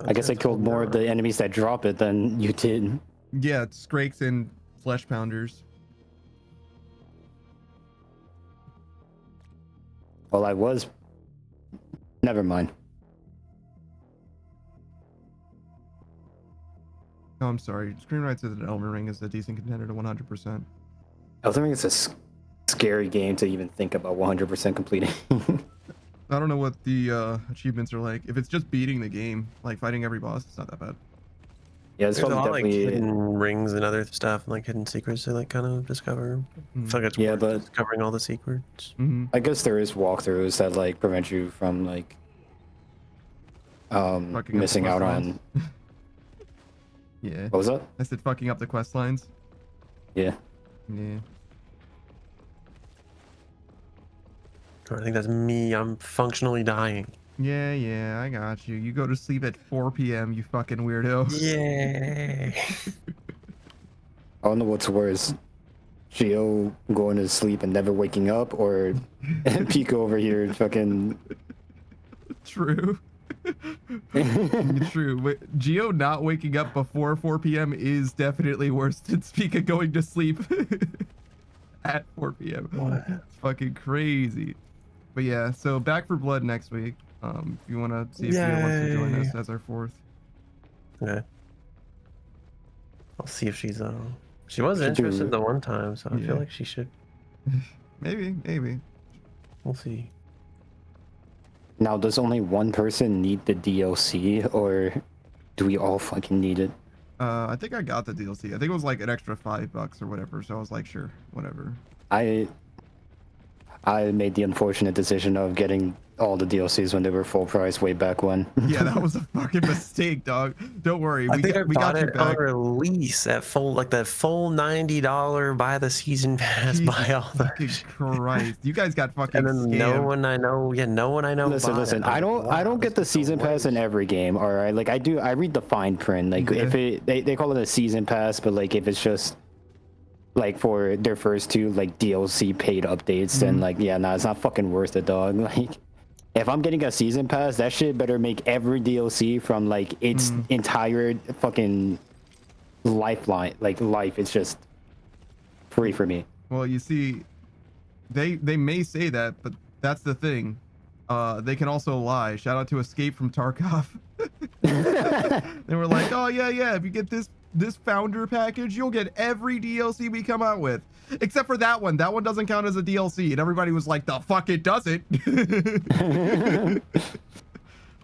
I guess I killed more of the enemies that drop it than you did. Yeah, it's Skrakes and Flesh Pounders. Well, I was. Never mind. Oh, I'm sorry. Screenwright says that Elden Ring is a decent contender to 100%. I think it's a scary game to even think about 100% completing. I don't know what the achievements are like. If it's just beating the game, like fighting every boss, it's not that bad. Yeah, it's There's a lot probably of like definitely. hidden rings and other stuff, like hidden secrets to like kind of discover. I feel like it's Yeah, worth but- discovering all the secrets. Mm-hmm. I guess there is walkthroughs that like prevent you from like Fucking up the missing quest out lines. on. Yeah. What was that? I said fucking up the quest lines. Yeah. Yeah. I think that's me. I'm functionally dying. Yeah, I got you. You go to sleep at 4 p.m., you fucking weirdo. Yay! I don't know what's worse. Geo going to sleep and never waking up, or Pico over here fucking. True. True. Geo not waking up before 4 p.m. is definitely worse than Speaka going to sleep. At 4 p.m. What? It's fucking crazy. But yeah, so Back for Blood next week. If you want to see if Gia wants to join us Yay. as our fourth. Okay. I'll see if she's she was Should do- interested the one time, so I Yeah. feel like she should. Maybe. We'll see. Now, does only one person need the DLC, or do we all fucking need it? I think I got the DLC. I think it was like an extra $5 or whatever. So I was like, sure, whatever. I made the unfortunate decision of getting all the DLCs when they were full price way back when. Yeah, that was a fucking mistake, dog. Don't worry, I we think I got bought you it on back. release at full, like that full $90 buy the season pass, Jesus buy all the. fucking Christ, you guys got fucking And then scammed. no one I know, no one I know. Listen, bought listen. it. I don't Wow, get the this is a season pass in waste. every game. All right, like I do. I read the fine print. Like if they call it a season pass, but like if it's just like for their first two like DLC paid updates, then like yeah, nah, it's not fucking worth it, dog. Like if I'm getting a season pass, that shit better make every DLC from like its entire fucking lifeline, like life. It's just free for me. Well, you see, they may say that, but that's the thing. They can also lie. Shout out to Escape from Tarkov. They were like, oh yeah, if you get this founder package, you'll get every DLC we come out with, except for that one. That one doesn't count as a DLC, and everybody was like, the fuck it doesn't.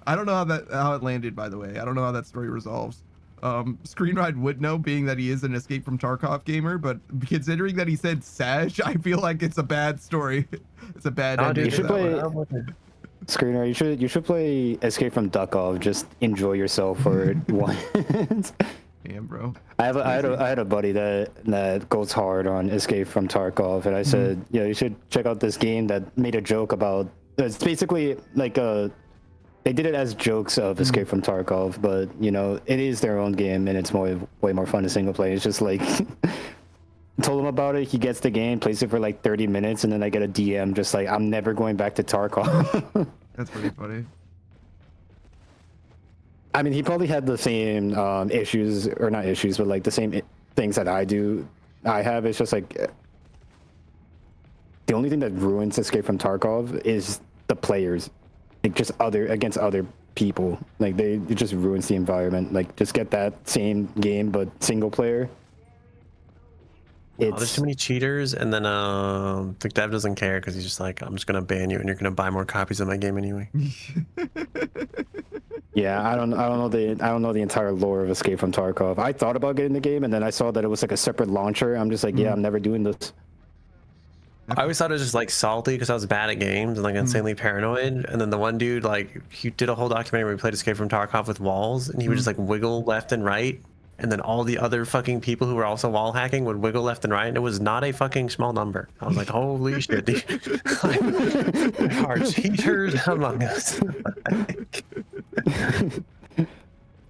I don't know how it landed, by the way. I don't know how that story resolves. Screenride would know, being that he is an Escape from Tarkov gamer, but considering that he said Saj, I feel like it's a bad story. It's a bad Oh, ending. dude, to should that play- one. Screener, you should play Escape from Duckov. Just enjoy yourself for once. Damn, bro. I had a buddy that goes hard on Escape from Tarkov, and I said, yeah, you should check out this game that made a joke about. It's basically like they did it as jokes of Escape from Tarkov, but you know it is their own game, and it's way more fun to single play. It's just like told him about it. He gets the game, plays it for like 30 minutes, and then I get a DM just like, I'm never going back to Tarkov. That's pretty funny. I mean, he probably had the same issues, or not issues, but like the same things that I have. It's just like the only thing that ruins Escape from Tarkov is the players, like just against other people. Like it just ruins the environment. Like just get that same game but single player. Oh, there's too many cheaters, and then the dev doesn't care because he's just like, I'm just gonna ban you, and you're gonna buy more copies of my game anyway. Yeah, I don't know the entire lore of Escape from Tarkov. I thought about getting the game, and then I saw that it was like a separate launcher. I'm just like, yeah, I'm never doing this. I always thought it was just like salty because I was bad at games and like insanely paranoid. And then the one dude, like, he did a whole documentary where he played Escape from Tarkov with walls, and he would just like wiggle left and right. And then all the other fucking people who were also wall hacking would wiggle left and right, and it was not a fucking small number. I was like, holy shit, dude. Like, there are cheaters among us.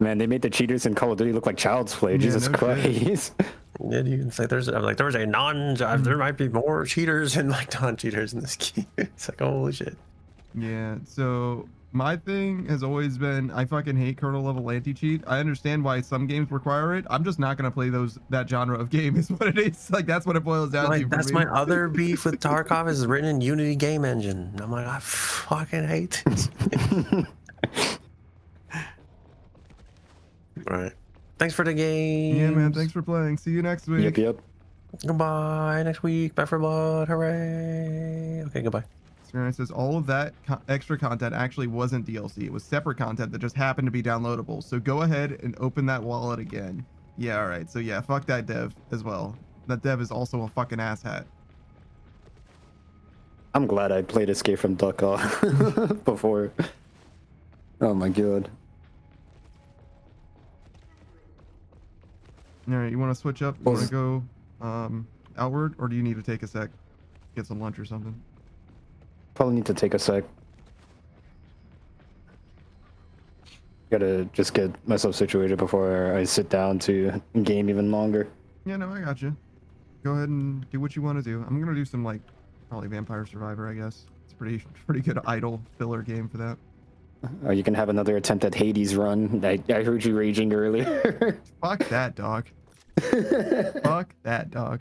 Man, they made the cheaters in Call of Duty look like child's play. Yeah, Jesus no Christ. Yeah, you can say there's a there might be more cheaters and like non-cheaters in this game. It's like, holy shit. Yeah, so my thing has always been, I fucking hate kernel level anti-cheat. I understand why some games require it. I'm just not gonna play that genre of game is what it is. Like that's what it boils down to. Like, for that's me. my other beef with Tarkov is written in Unity game engine. And I'm like, I fucking hate this. Right. Thanks for the game. Yeah, man. Thanks for playing. See you next week. Yep. Goodbye. Next week. Back for blood. Hooray. Okay, goodbye. It says all of that extra content actually wasn't DLC. It was separate content that just happened to be downloadable. So go ahead and open that wallet again. Yeah, all right. So yeah, fuck that dev as well. That dev is also a fucking asshat. I'm glad I played Escape from Duckov before. Oh my god. All right, you want to switch up? You want to go outward, or do you need to take a sec, get some lunch or something? Probably need to take a sec. Gotta just get myself situated before I sit down to game even longer. Yeah, no, I got you. Go ahead and do what you want to do. I'm gonna do some like probably Vampire Survivor, I guess. It's pretty good idle filler game for that. Or you can have another attempt at Hades run. I heard you raging earlier. Fuck that dog. Fuck that dog.